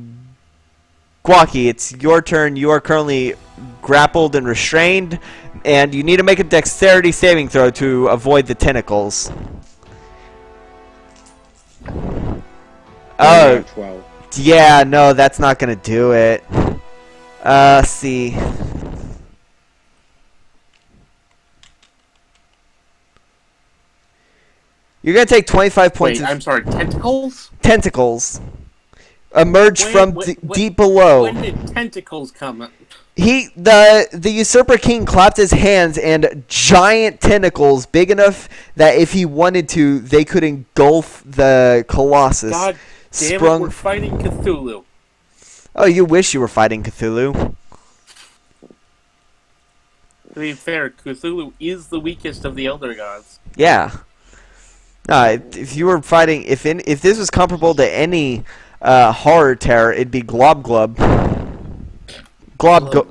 Gwaki, it's your turn. You are currently grappled and restrained, and you need to make a dexterity saving throw to avoid the tentacles. Oh, 12. yeah, no, that's not going to do it. Let's see. You're going to take 25 points Wait, of... I'm sorry, tentacles? Tentacles emerge from deep below. When did tentacles come up? The Usurper King clapped his hands, and giant tentacles big enough that if he wanted to, they could engulf the Colossus. God damn it, we're fighting Cthulhu. Oh, you wish you were fighting Cthulhu. To be fair, Cthulhu is the weakest of the Elder Gods. Yeah. No, if you were fighting, if this was comparable to any horror terror, it'd be Glob Glub. Glob Glub.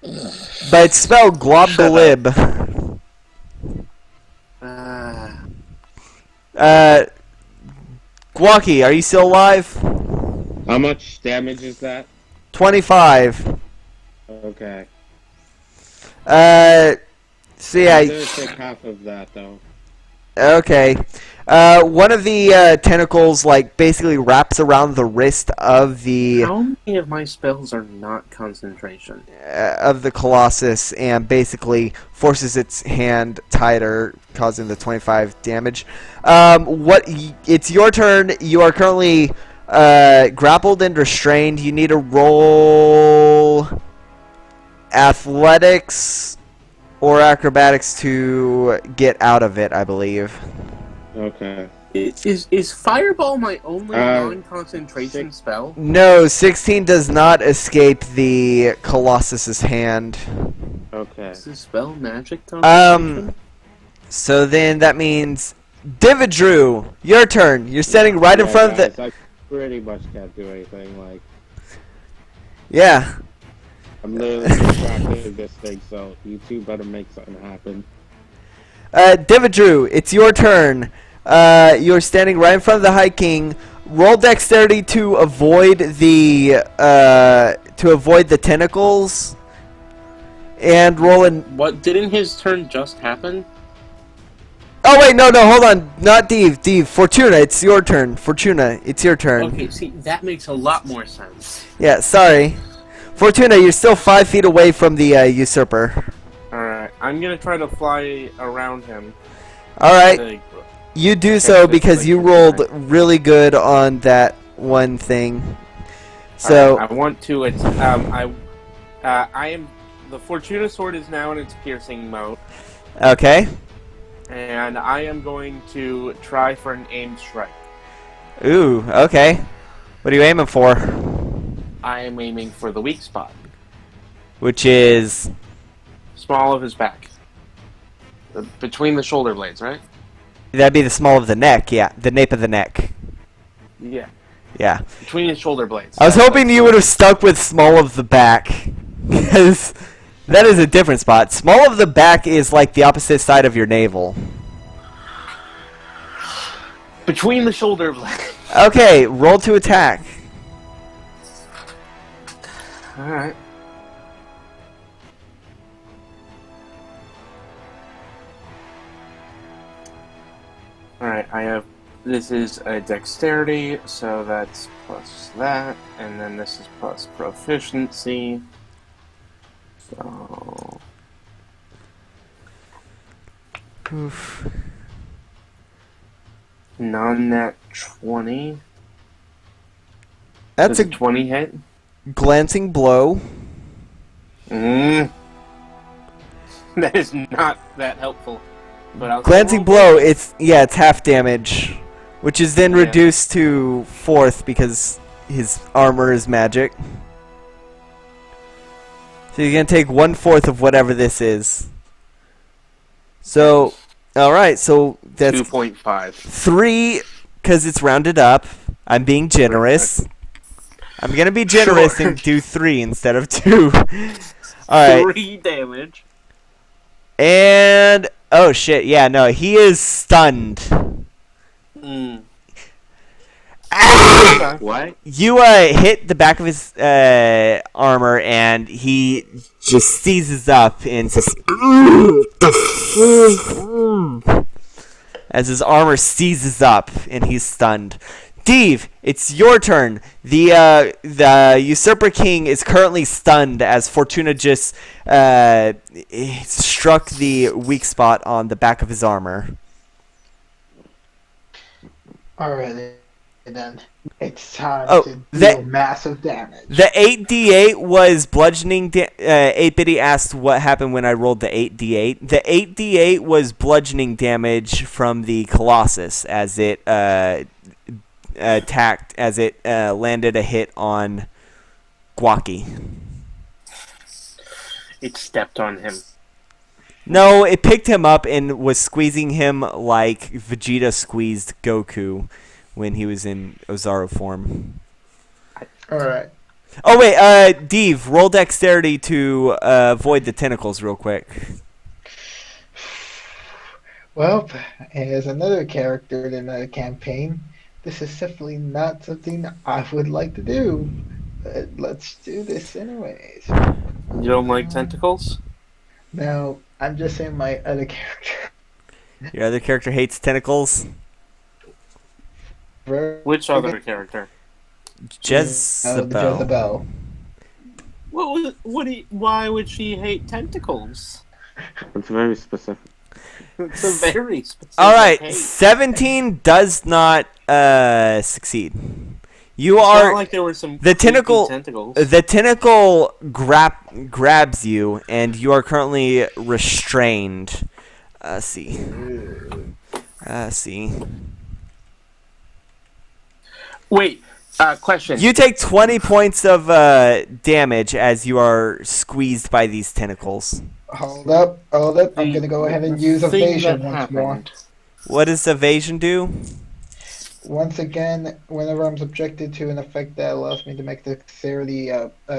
But it's spelled Glob Glib. Gwaki, are you still alive? How much damage is that? 25. Okay. So yeah. I'm gonna take half of that though. Okay. One of the tentacles, like, basically wraps around the wrist of the How many of my spells are not concentration? Colossus and basically forces its hand tighter, causing the 25 damage. It's your turn. You are currently grappled and restrained. You need to roll athletics or acrobatics to get out of it, I believe. Okay. Is Fireball my only non-concentration spell? No, 16 does not escape the Colossus's hand. Okay. Is this spell magic concentration? So then that means Deevedru, your turn. You're standing right in front of the. I pretty much can't do anything. Like, Yeah. I'm literally distracted this thing, so you two better make something happen. Deevedru, it's your turn. You're standing right in front of the High King. Roll dexterity to avoid the tentacles, and roll in. What, didn't his turn just happen? Oh wait, no, hold on. Not Deve. Fortuna, it's your turn. Fortuna, it's your turn. Okay, see, that makes a lot more sense. Yeah, sorry. Fortuna, you're still 5 feet away from the usurper. Alright, I'm gonna try to fly around him. Alright. You do so because you rolled really good on that one thing. So I want to. I am. The Fortuna sword is now in its piercing mode, okay. and I am going to try for an aimed strike. Ooh, okay. What are you aiming for? I am aiming for the weak spot, Which is small of his back, between the shoulder blades, right? that'd be the small of the neck, yeah, the nape of the neck. Yeah, Yeah. between his shoulder blades. I was hoping you would have stuck with small of the back, because that is a different spot. Small of the back is like the opposite side of your navel. Between the shoulder blades. Okay, roll to attack. Alright. Alright, I have. This is a dexterity, so that's plus that, and then this is plus proficiency. So. Oof. Non-nat 20. That's Does a 20 hit? glancing blow. That is not that helpful. But I'll Glancing blow, it's half damage, which is then reduced to fourth because his armor is magic. So you're gonna take 1/4 of whatever this is. So, all right, so that's 2.5. 3 because it's rounded up. I'm being generous. I'm gonna be generous Sure. and do 3 instead of 2. All right. 3 damage. And oh shit, yeah, no, he is stunned. What? You hit the back of his armor, and he just seizes up and says, as his armor seizes up, and he's stunned. Deve, it's your turn. The Usurper King is currently stunned as Fortuna just struck the weak spot on the back of his armor. Alright, then. It's time Oh, to deal massive damage. The 8d8 was bludgeoning. 8bitty asked what happened when I rolled the 8d8. The 8d8 was bludgeoning damage from the Colossus as it attacked, as it landed a hit on Gwaki. It stepped on him. No, it picked him up and was squeezing him like Vegeta squeezed Goku when he was in Ozaru form. Alright. Oh wait, Deve, roll dexterity to avoid the tentacles real quick. Well, as another character in the campaign, this is definitely not something I would like to do. But let's do this anyways. You don't like tentacles? Now, I'm just saying my other character. Your other character hates tentacles. Which other character? Jezebel. Jezebel. Why would she hate tentacles? It's very specific. It's a very specific All right, hate. 17 does not succeed. You It's are not like there were some the tentacle. creepy tentacles. The tentacle grabs you, and you are currently restrained. See. Wait, question. You take 20 points of damage as you are squeezed by these tentacles. Hold up. I'm gonna go ahead and use thing evasion that once more. happened. What does evasion do? Once again, whenever I'm subjected to an effect that allows me to make dexterity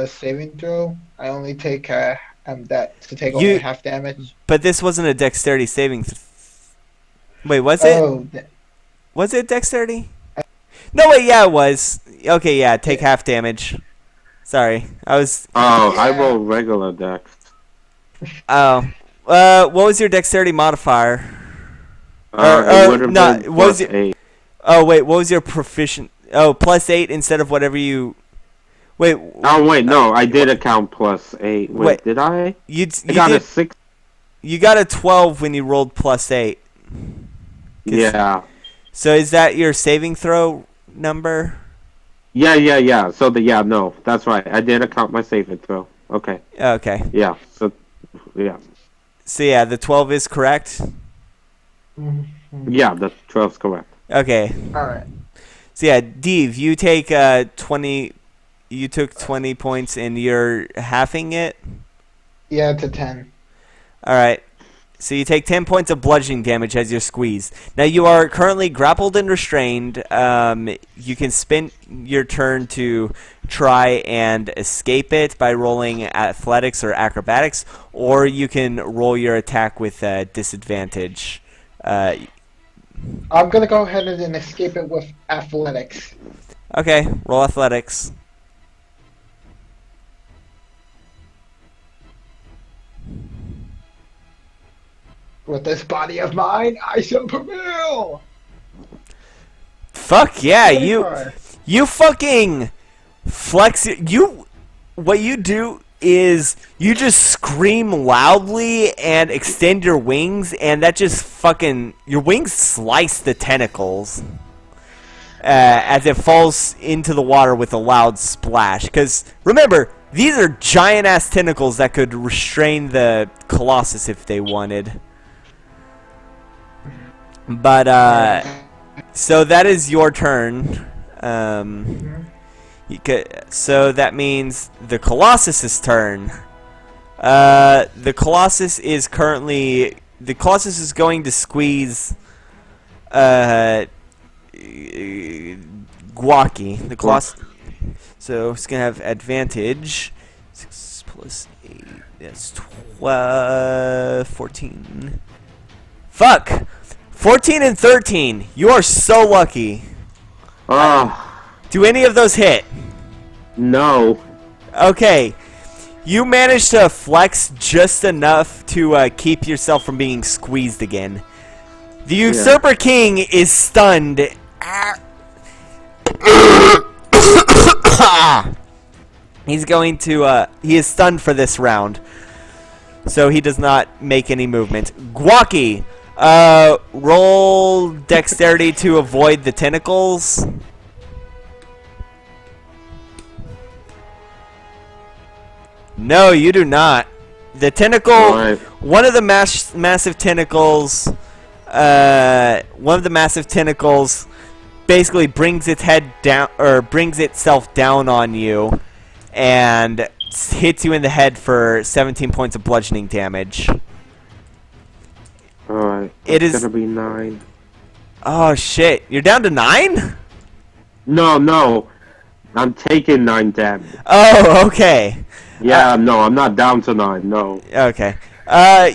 saving throw, I only take only half damage. But this wasn't a dexterity saving. Wait, was it? Oh, Was it dexterity? No, wait, yeah, it was. Okay, yeah, take half damage. Sorry, I was. Oh, I roll regular dex. Oh, what was your dexterity modifier? It would have been what was plus 8. Oh wait, what was your proficient? Oh, +8 instead of whatever you. Wait. Oh wait, no, I did account plus 8. Wait, did I? You got a 6. You got a 12 when you rolled +8. Yeah. So is that your saving throw number? Yeah. So no, that's right. I did account my saving throw. Okay. Okay. Yeah. So yeah, the 12 is correct. Yeah, the 12's correct. Okay. All right. So yeah, Deev, you take 20. You took 20 points, and you're halving it. Yeah, to 10. All right. So you take 10 points of bludgeoning damage as you're squeezed. Now you are currently grappled and restrained. You can spend your turn to try and escape it by rolling athletics or acrobatics, or you can roll your attack with disadvantage. I'm gonna go ahead and escape it with athletics. Okay, roll athletics. With this body of mine, I shall prevail! Fuck yeah, 25. you fucking flex what you do is you just scream loudly and extend your wings, and that just fucking your wings slice the tentacles as it falls into the water with a loud splash. Because remember, these are giant ass tentacles that could restrain the Colossus if they wanted. But so that is your turn. So that means the Colossus's turn. The Colossus is going to squeeze Gwaki. The Colossus. So it's gonna have advantage. 6 plus 8. That's 12, 14. Fuck. 14 and 13. You are so lucky. Do any of those hit? No. Okay. You managed to flex just enough to keep yourself from being squeezed again. The Usurper King is stunned. He's going to, he is stunned for this round. So he does not make any movement. Gwaki, roll dexterity to avoid the tentacles. No, you do not. The tentacle, one of the massive tentacles, basically brings its head down, or brings itself down on you, and hits you in the head for 17 points of bludgeoning damage. Alright, It's gonna be 9. Oh shit, you're down to 9? No. I'm taking 9 damage. Oh, okay. Yeah, no, I'm not down to 9, no. Okay.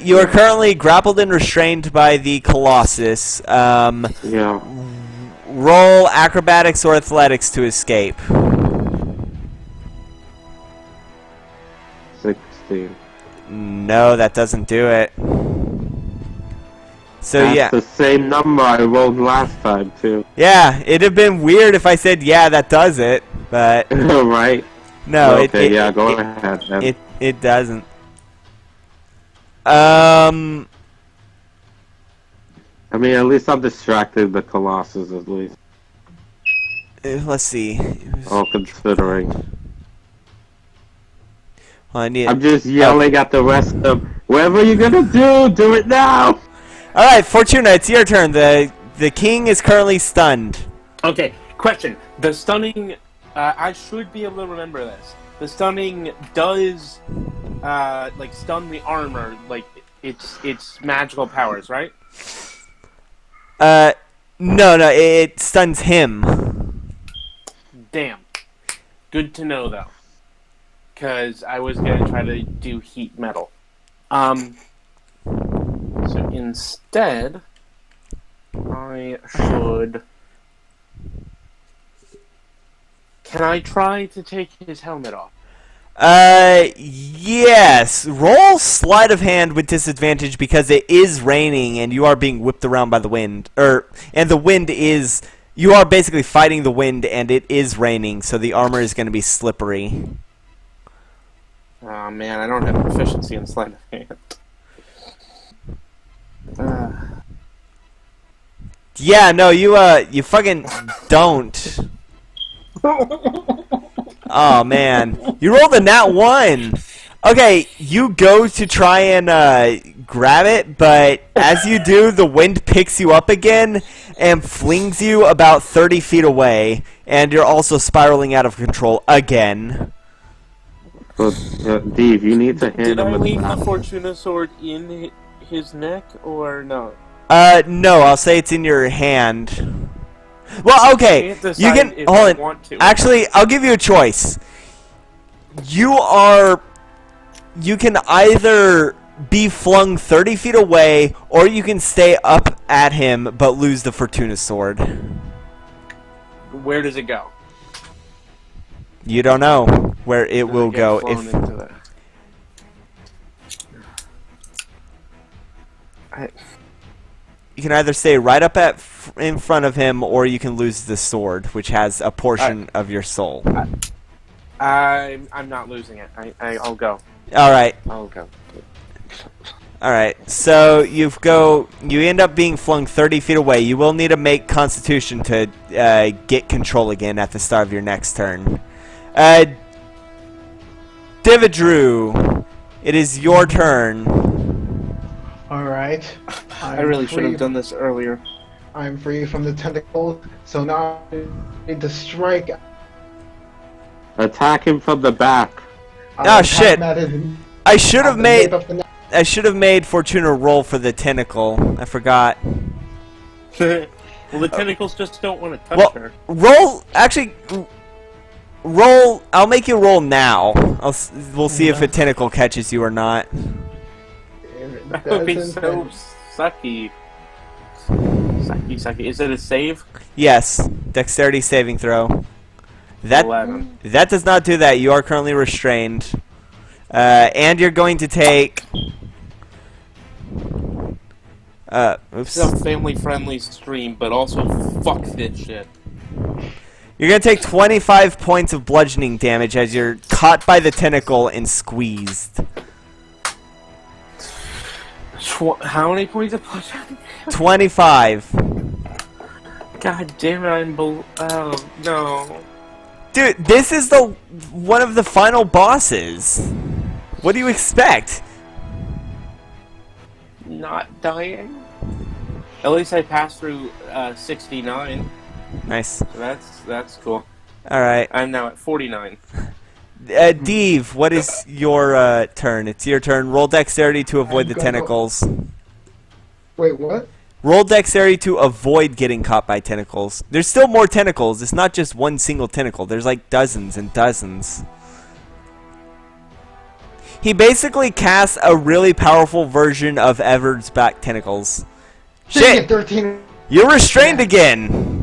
You are currently grappled and restrained by the Colossus. Yeah. Roll acrobatics or athletics to escape. 16. No, that doesn't do it. So That's yeah. the same number I rolled last time too. Yeah, it'd have been weird if I said, yeah, that does it, but Right? no, Okay, yeah, go ahead then. it doesn't. I mean, at least I'm distracted the Colossus at least. Let's see. All considering. Well, I'm just yelling at the rest of them. Whatever you're gonna do it now! Alright, Fortuna, it's your turn. The king is currently stunned. Okay, question. The stunning, I should be able to remember this. The stunning does, like, stun the armor, like, it's magical powers, right? No, it stuns him. Damn. Good to know, though. Because I was going to try to do heat metal. So instead, I should... Can I try to take his helmet off? Yes. Roll sleight of hand with disadvantage because it is raining and you are being whipped around by the wind. And the wind is... You are basically fighting the wind and it is raining, so the armor is going to be slippery. Oh man, I don't have proficiency in sleight of hand. Yeah, no, you fucking don't. Oh man, you rolled a nat 1. Okay, you go to try and grab it, but as you do, the wind picks you up again and flings you about 30 feet away, and you're also spiraling out of control again. But, Dave, you need to hit Did him I with leave the that. Fortuna sword in his neck, or no? No, I'll say it's in your hand. Well, okay, I can't you decide can if hold I on. want to. Actually, I'll give you a choice. You can either be flung 30 feet away, or you can stay up at him but lose the Fortuna sword. Where does it go? You don't know where it will Get go flown if. into that. You can either stay right up in front of him, or you can lose the sword, which has a portion of your soul. I'm not losing it. I'll go. All right. I'll go. All right. So you end up being flung 30 feet away. You will need to make Constitution to get control again at the start of your next turn. Deevedru, it is your turn. Alright. I really should have done this earlier. I'm free from the tentacles, so now I need to strike. Attack him from the back. Oh shit! I should have made Fortuna roll for the tentacle. I forgot. Well, the tentacles just don't want to touch Well, her. roll. I'll make you roll now. We'll see if a tentacle catches you or not. That would be so sucky. Sucky. Is it a save? Yes. Dexterity saving throw. 11. That does not do that. You are currently restrained. And you're going to take... oops. It's a family-friendly stream, but also fuck this shit. You're going to take 25 points of bludgeoning damage as you're caught by the tentacle and squeezed. How many points of bludgeoning? 25. God damn it, oh, no. Dude, this is one of the final bosses. What do you expect? Not dying? At least I passed through 69. Nice. That's cool. Alright. I'm now at 49. Deev, what is your turn? It's your turn. Roll dexterity to avoid the tentacles. Wait, what? Roll dexterity to avoid getting caught by tentacles. There's still more tentacles. It's not just one single tentacle. There's like dozens and dozens. He basically casts a really powerful version of Everard's back tentacles. Shit! 13. You're restrained again!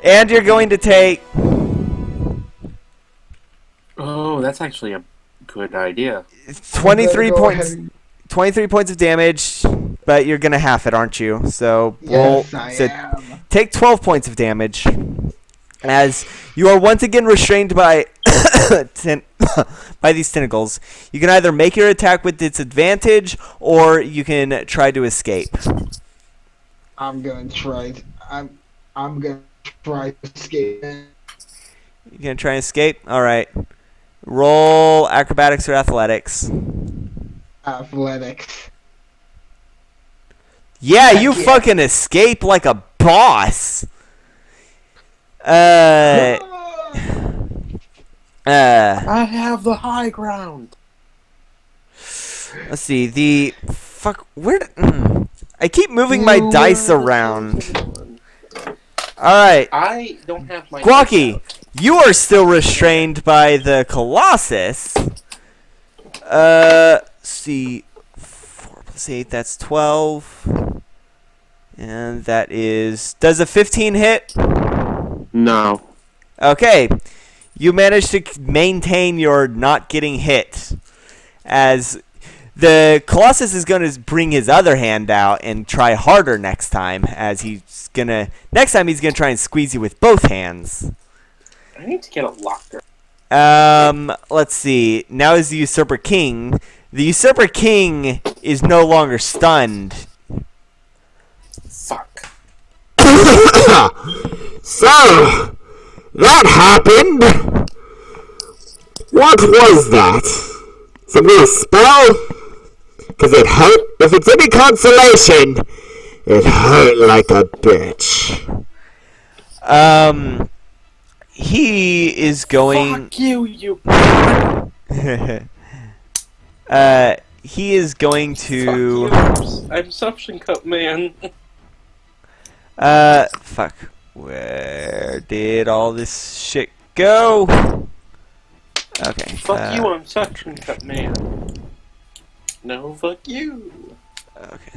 And you're going to take... Oh, that's actually a good idea. 23 points of damage. but you're gonna half it, aren't you? So Yes, I am. take 12 points of damage, as you are once again restrained by by these tentacles. You can either make your attack with disadvantage, or you can try to escape. I'm gonna try. I'm gonna try to escape. You gonna try and escape? All right. Roll acrobatics or athletics. Athletics. Yeah, you Heck yeah. fucking escape like a boss. Uh. I have the high ground. Let's see. The fuck. Where? I keep moving my dice around. All right. I don't have my. Gwaki, you are still restrained by the Colossus. Let's see. 4 plus 8, that's 12. And that is... Does a 15 hit? No. Okay. You managed to maintain your not getting hit. As the Colossus is going to bring his other hand out and try harder next time. As he's going to... Next time he's going to try and squeeze you with both hands. I need to get a locker. Let's see. Now is the Usurper King. The Usurper King is no longer stunned. Fuck. So, that happened. What was that? Some new spell? Because it hurt. If it's any consolation, it hurt like a bitch. He is going... Fuck you. he is going to... Fuck you. I'm suction cup man. Fuck. Where did all this shit go? Okay. Fuck you, I'm suction cup man. No, fuck you. Okay.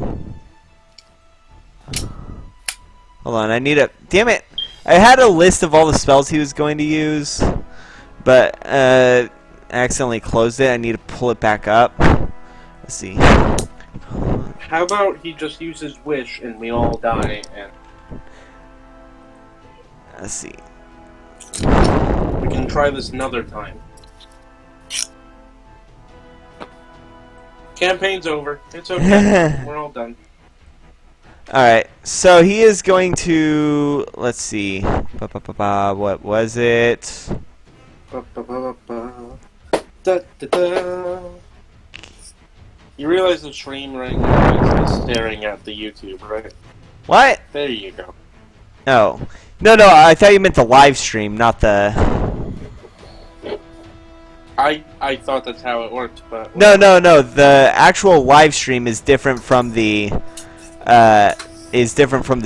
Hold on, I need a... Damn it! I had a list of all the spells he was going to use, but I accidentally closed it. I need to pull it back up. Let's see. How about he just uses wish and we all die and Let's see. we can try this another time. Campaign's over. It's okay. We're all done. Alright, so he is going to... Let's see. What was it? You realize the stream right now is staring at the YouTube, right? What? There you go. Oh. No, I thought you meant the live stream, not the... I thought that's how it worked, but... No. The actual live stream is different from the...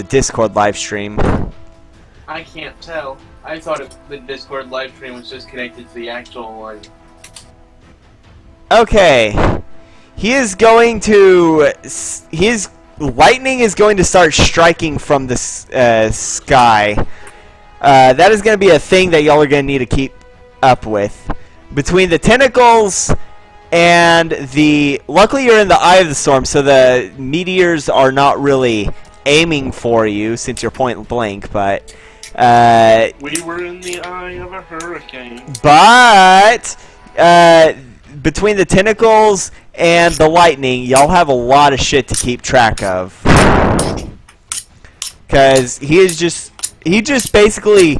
Discord live stream. I can't tell. I thought the Discord live stream was just connected to the actual one. Okay. He is going to... His lightning is going to start striking from the sky. That is going to be a thing that y'all are going to need to keep up with. Between the tentacles and the... Luckily you're in the eye of the storm, so the meteors are not really aiming for you since you're point blank, but... We were in the eye of a hurricane. But... between the tentacles and the lightning, y'all have a lot of shit to keep track of. Because he just basically...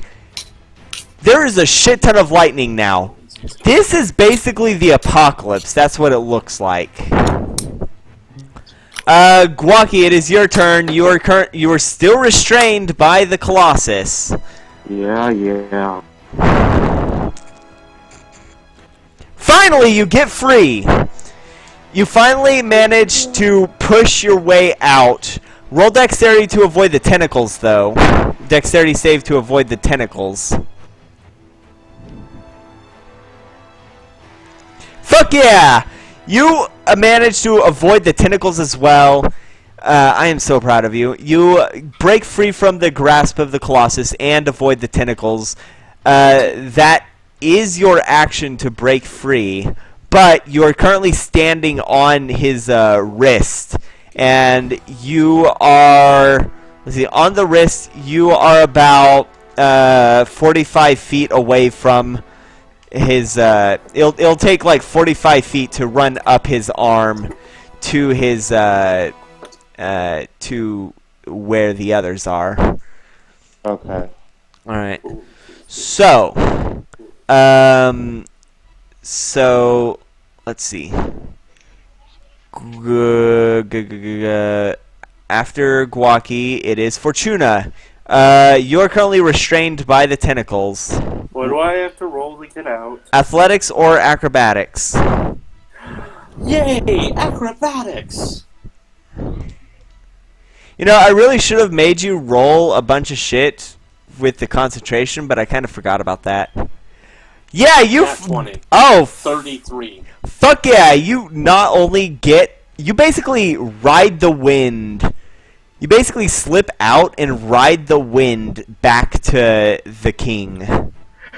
There is a shit ton of lightning now. This is basically the apocalypse. That's what it looks like. Gwaki, it is your turn. You are still restrained by the Colossus. Yeah. Finally, you get free. You finally manage to push your way out. Roll dexterity to avoid the tentacles, though. Dexterity save to avoid the tentacles. Fuck yeah! You managed to avoid the tentacles as well. I am so proud of you. You break free from the grasp of the Colossus and avoid the tentacles. That is your action to break free, but you are currently standing on his wrist, and you are, let's see, on the wrist, you are about 45 feet away from his, it'll take like 45 feet to run up his arm to his, to where the others are. Okay. Alright. So, let's see. After Gwaki, it is Fortuna. You're currently restrained by the tentacles. What do I have to roll to get out? Athletics or acrobatics? Yay! Acrobatics! You know, I really should have made you roll a bunch of shit with the concentration, but I kind of forgot about that. Yeah, you... Nat 20. Oh! 33. Fuck yeah, you not only get... You basically ride the wind. You basically slip out and ride the wind back to the king.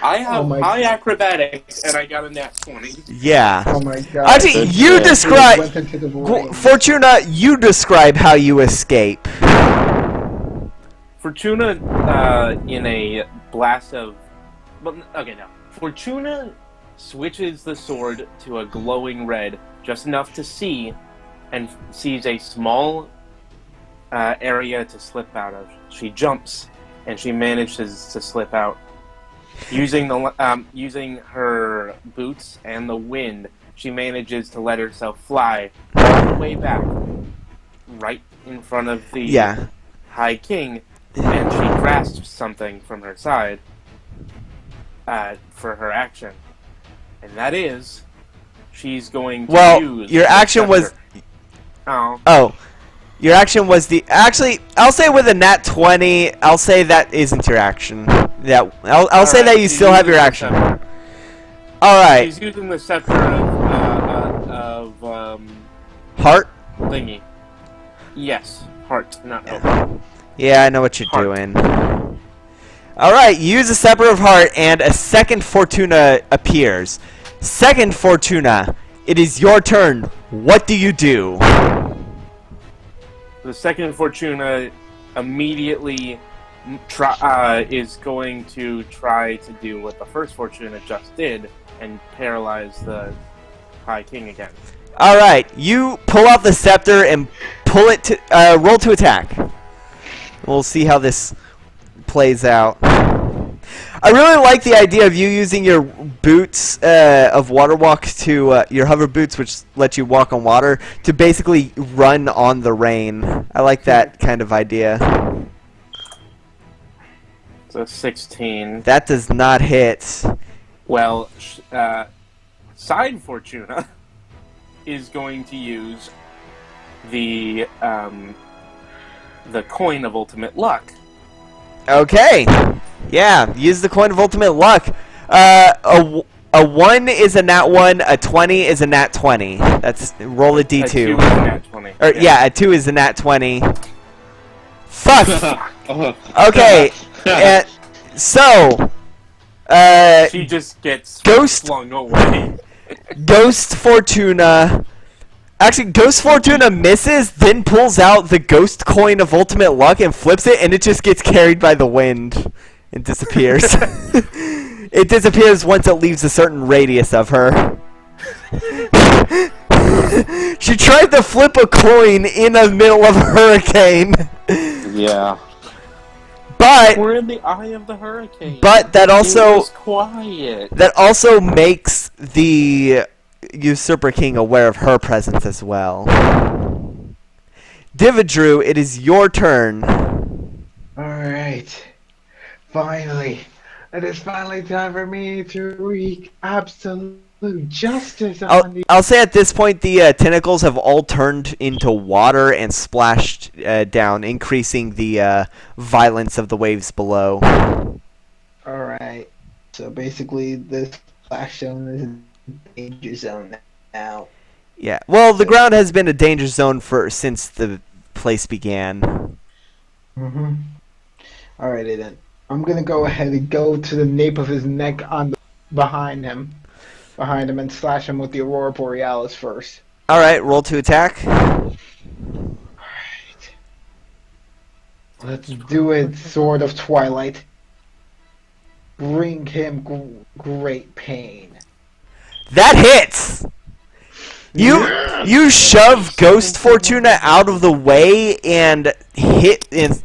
I have high acrobatics, and I got a nat 20. Yeah. Oh my god. Actually, you describe... Went into the void. Fortuna, you describe how you escape. Fortuna, in a blast of... Well, okay, no. Fortuna switches the sword to a glowing red, just enough to see, and sees a small area to slip out of. She jumps, and she manages to slip out. Using her boots and the wind, she manages to let herself fly all the way back, right in front of the High King, and she grasps something from her side for her action, and that is, she's going to use. Your action was. Oh. Your action was the... Actually, I'll say with a nat 20, I'll say that isn't your action. Yeah, I'll say that you still have your action. Alright. She's using the scepter of Heart? Thingy. Yes. Heart, not open. Yeah, I know what you're doing. Alright, use a scepter of heart and a second Fortuna appears. Second Fortuna, it is your turn. What do you do? The second Fortuna immediately is going to try to do what the first Fortuna just did and paralyze the High King again. Alright, you pull out the scepter and pull it to... roll to attack. We'll see how this plays out. I really like the idea of you using your boots of water walk to your hover boots, which let you walk on water, to basically run on the rain. I like that kind of idea. It's a 16. That does not hit. Well, Side Fortuna is going to use the coin of ultimate luck. Okay. Yeah, use the coin of ultimate luck. A 1 is a nat 1, a 20 is a nat 20. That's roll a d2. A 2 is a nat 20. Or, yeah, a 2 is a nat 20. Fuck! Okay, so... she just gets Ghost flung away. Ghost Fortuna... Actually, Ghost Fortuna misses, then pulls out the ghost coin of ultimate luck and flips it, and it just gets carried by the wind and disappears. It disappears once it leaves a certain radius of her. She tried to flip a coin in the middle of a hurricane. Yeah. But we're in the eye of the hurricane. But that also it was quiet. That also makes the Usurper King aware of her presence as well. Deevedru, it is your turn. Alright. Finally. It is finally time for me to wreak absolute justice on the... I'll say at this point the tentacles have all turned into water and splashed down, increasing the violence of the waves below. Alright. So basically this splash zone is in danger zone now. Yeah. Well, the ground has been a danger zone since the place began. Mm-hmm. Alrighty then. I'm gonna go ahead and go to the nape of his neck behind him, and slash him with the Aurora Borealis first. Alright, roll to attack. Let's do it, Sword of Twilight. Bring him great pain. That hits. You shove Ghost Fortuna out of the way and hit the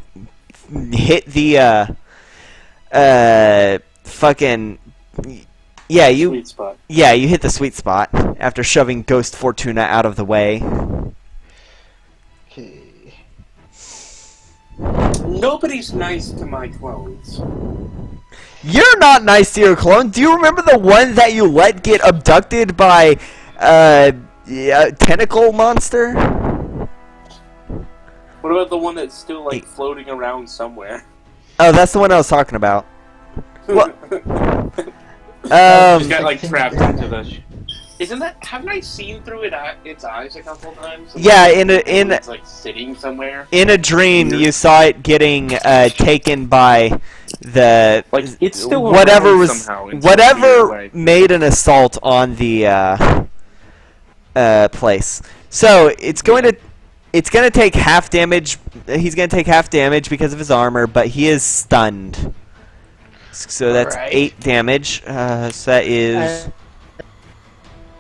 fucking Sweet spot. you hit the sweet spot after shoving Ghost Fortuna out of the way. Okay. Nobody's nice to my clones. You're not nice to your clone. Do you remember the one that you let get abducted by tentacle monster? What about the one that's still like floating around somewhere? Oh, that's the one I was talking about. Well, Just got like trapped into the. Isn't that? Haven't I seen through its eyes a couple times? yeah, It's like sitting somewhere. in a dream, you saw it getting taken by the Like it's still whatever around was somehow in some weird whatever way. made an assault on the place. So it's going to take half damage. He's going to take half damage because of his armor, but he is stunned. So that's Alright. 8 damage. So that is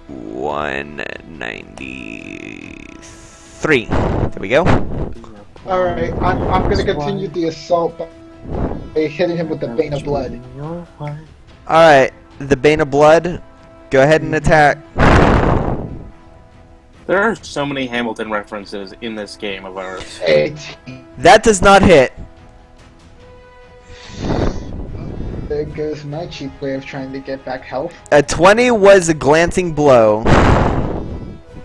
193. There we go. Alright, I'm gonna continue the assault by hitting him with the Bane of Blood. Alright, the Bane of Blood. Go ahead and attack. There are so many Hamilton references in this game of ours. 18. That does not hit. There goes my cheap way of trying to get back health. A 20 was a glancing blow.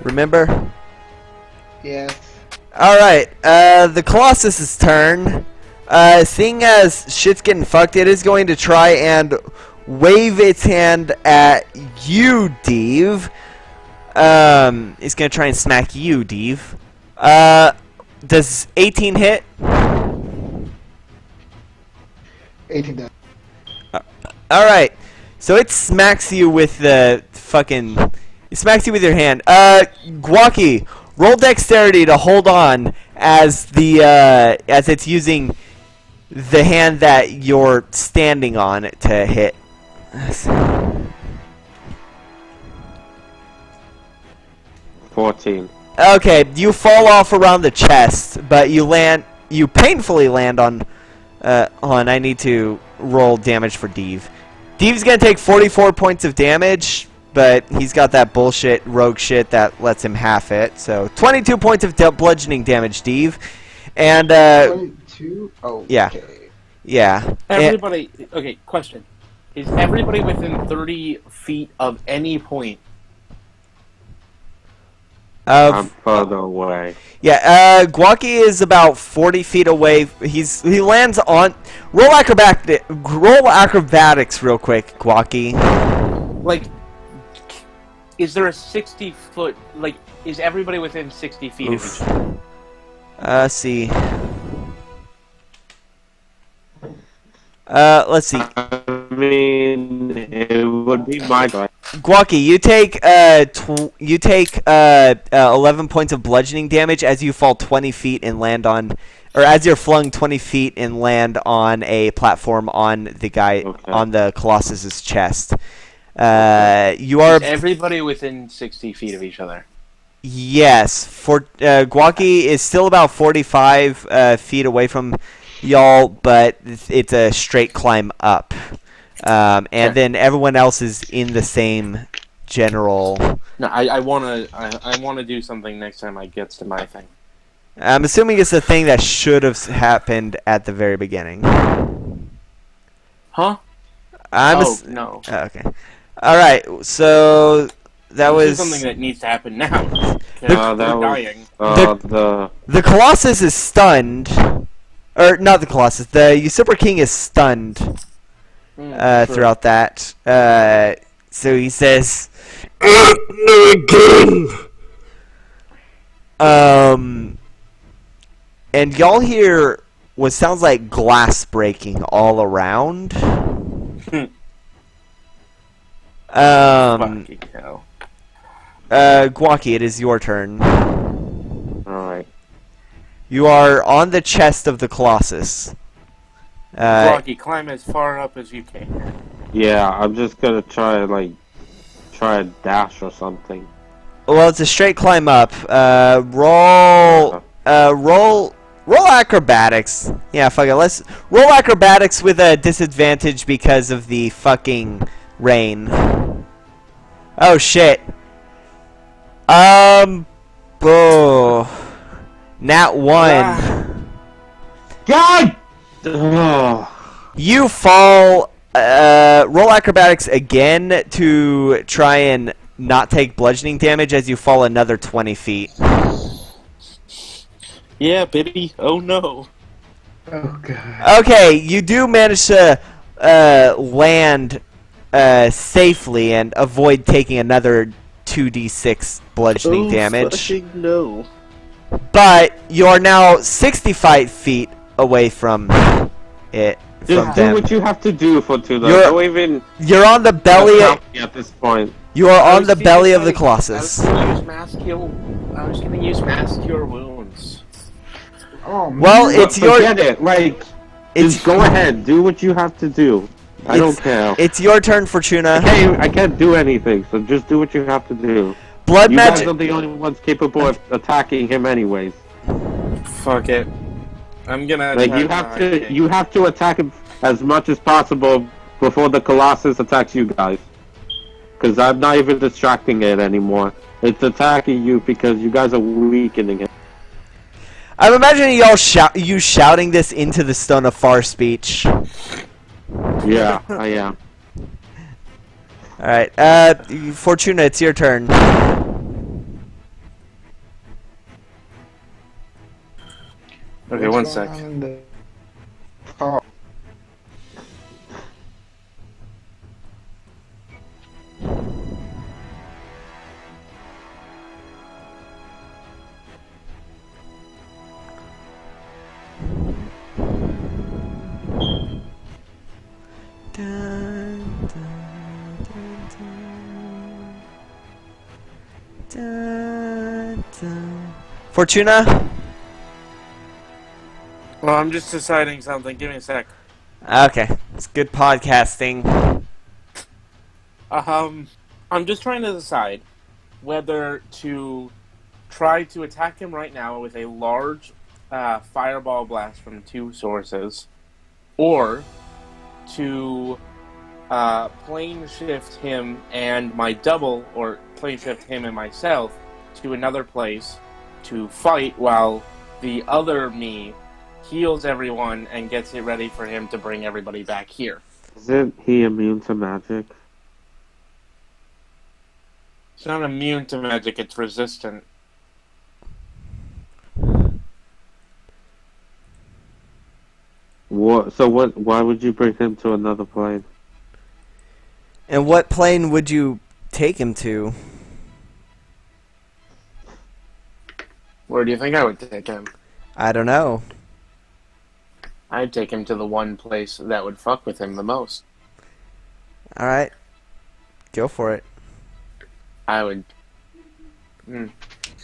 Remember? Yes. Alright, the Colossus's turn. Seeing as shit's getting fucked, it is going to try and wave its hand at you, Deeve. It's going to try and smack you, Deeve. Does 18 hit? 18 does. Alright, so it smacks you with the fucking... It smacks you with your hand. Gwaki, roll dexterity to hold on as the, as it's using the hand that you're standing on to hit. 14. Okay, you fall off around the chest, but you painfully land on, I need to roll damage for Deeve. Deeve's gonna take 44 points of damage, but he's got that bullshit rogue shit that lets him half it. So 22 points of bludgeoning damage, Deeve. And 22? Oh, yeah. okay. Yeah. Everybody, okay, question. Is everybody within 30 feet of any point? I'm further away. Yeah, Gwaki is about 40 feet away. He lands on. Roll acrobatics real quick, Gwaki. Like, is there a 60-foot? Like, is everybody within 60 feet of each other? Let's see. Let's see. I mean, it would be my guy. Gwaki, you take 11 points of bludgeoning damage as you fall 20 feet and land on, or as you're flung 20 feet and land on a platform on the guy on the Colossus's chest. You are Is everybody within 60 feet of each other? Yes. For Gwaki is still about 45 feet away from y'all, but it's a straight climb up. And then everyone else is in the same general. No, I wanna do something next time I gets to my thing. I'm assuming it's a thing that should have happened at the very beginning. Huh? No. Oh, okay. All right. So that This was is something that needs to happen now. That We're was dying. the Colossus is stunned, or not the Colossus. The Usurper King is stunned. Throughout that. So he says, and y'all hear what sounds like glass breaking all around. Fucking hell. Gwaki, it is your turn. Alright. You are on the chest of the Colossus. Gwaki, climb as far up as you can. Yeah, I'm just gonna try a dash or something. Well, it's a straight climb up. Roll acrobatics. Yeah, fuck it. Let's roll acrobatics with a disadvantage because of the fucking rain. Oh shit. Nat 1. God! Oh. You fall. Roll acrobatics again to try and not take bludgeoning damage as you fall another 20 feet. Yeah, baby. Oh no. Oh god. Okay, you do manage to land safely and avoid taking another 2d6 bludgeoning damage. No. But you are now 65 feet away from it. Just do what you have to do, Fortuna. You're on the belly at this point. You are on the belly of the Colossus. I was gonna use mass cure wounds. Oh, well, it's your. Forget it. Just go ahead. Do what you have to do. I don't care. It's your turn, Fortuna. I can't do anything, so just do what you have to do. Blood you magic. guys are the only ones capable of attacking him, anyways. Fuck it. I'm gonna. You have to attack him as much as possible before the Colossus attacks you guys. Because I'm not even distracting it anymore. It's attacking you because you guys are weakening it. I'm imagining you shouting this into the Stone of Far speech. Yeah, I am. Alright, Fortuna, it's your turn. Okay, one sec. Fortuna? Well, I'm just deciding something. Give me a sec. Okay, it's good podcasting. I'm just trying to decide whether to try to attack him right now with a large fireball blast from 2 sources, or to plane shift him and my double, or plane shift him and myself to another place to fight while the other me heals everyone and gets it ready for him to bring everybody back here. Isn't he immune to magic? It's not immune to magic, it's resistant. Why would you bring him to another plane? And what plane would you take him to? Where do you think I would take him? I don't know. I'd take him to the one place that would fuck with him the most. Alright. Go for it. I would...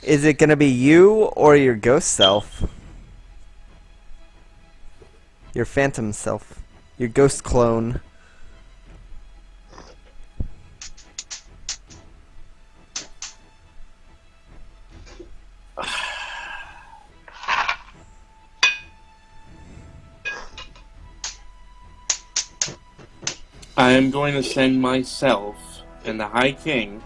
Is it gonna be you or your ghost self? Your phantom self. Your ghost clone. I am going to send myself and the High King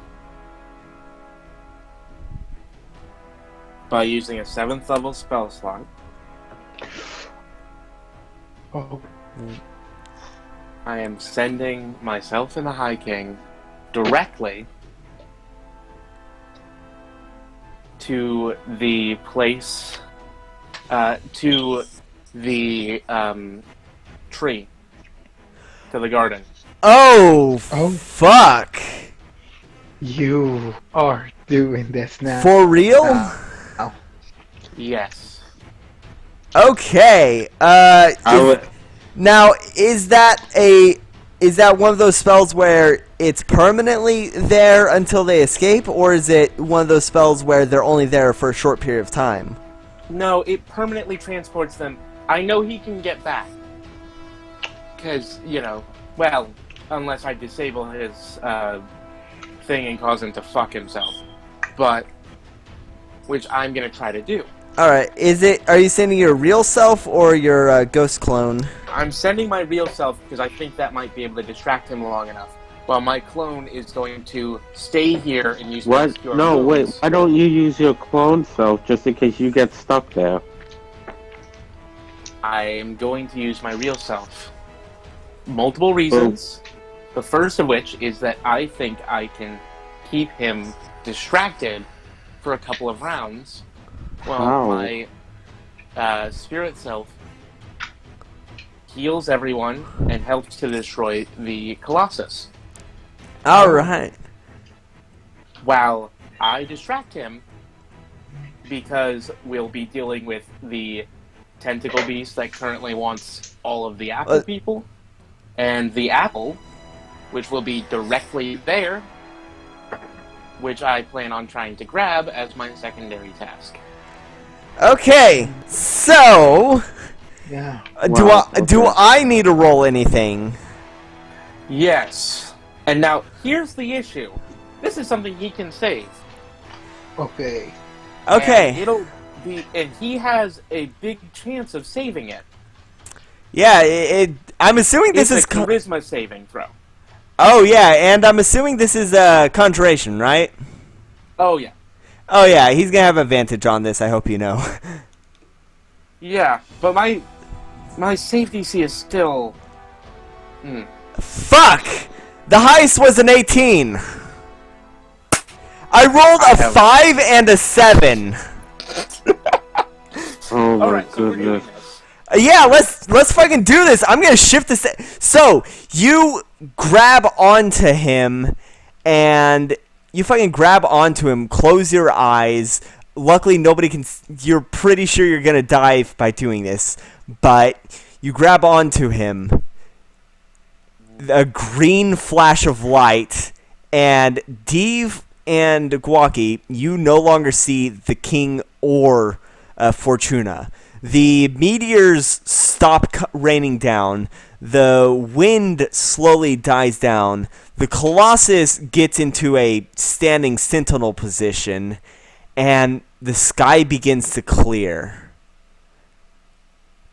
by using a 7th level spell slot. Oh. I am sending myself and the High King directly to the place, to the tree, to the garden. Oh, fuck. You are doing this now. For real? Oh. Yes. Okay. Now, is that one of those spells where it's permanently there until they escape, or is it one of those spells where they're only there for a short period of time? No, it permanently transports them. I know he can get back. Because, well, unless I disable his thing and cause him to fuck himself. But, which I'm going to try to do. Alright, are you sending your real self or your ghost clone? I'm sending my real self because I think that might be able to distract him long enough. While my clone is going to stay here and use my obscure No, wait. moves. Why don't you use your clone self just in case you get stuck there? I am going to use my real self. Multiple reasons. The first of which is that I think I can keep him distracted for a couple of rounds while my spirit self heals everyone and helps to destroy the Colossus. Alright. While I distract him, because we'll be dealing with the tentacle beast that currently wants all of the apple people, and the apple, which will be directly there, which I plan on trying to grab as my secondary task. Okay, so... Yeah. Do I need to roll anything? Yes. And now, here's the issue. This is something he can save. Okay. Okay. And he has a big chance of saving it. Yeah, I'm assuming this is a charisma saving throw. Oh yeah, and I'm assuming this is conjuration, right? Oh yeah. Oh yeah, he's gonna have advantage on this. I hope you know. Yeah, but my save DC is still. Fuck! The highest was an 18. I rolled a 5 and a 7. Oh my Alright, so we're doing goodness. this. Yeah, let's fucking do this. I'm gonna shift this. So you grab onto him, and you fucking grab onto him. Close your eyes. Luckily, nobody can. You're pretty sure you're gonna die by doing this, but you grab onto him. A green flash of light, and Deev and Gwaki, you no longer see the king or Fortuna. The meteors stop raining down. The wind slowly dies down. The Colossus gets into a standing sentinel position, and the sky begins to clear.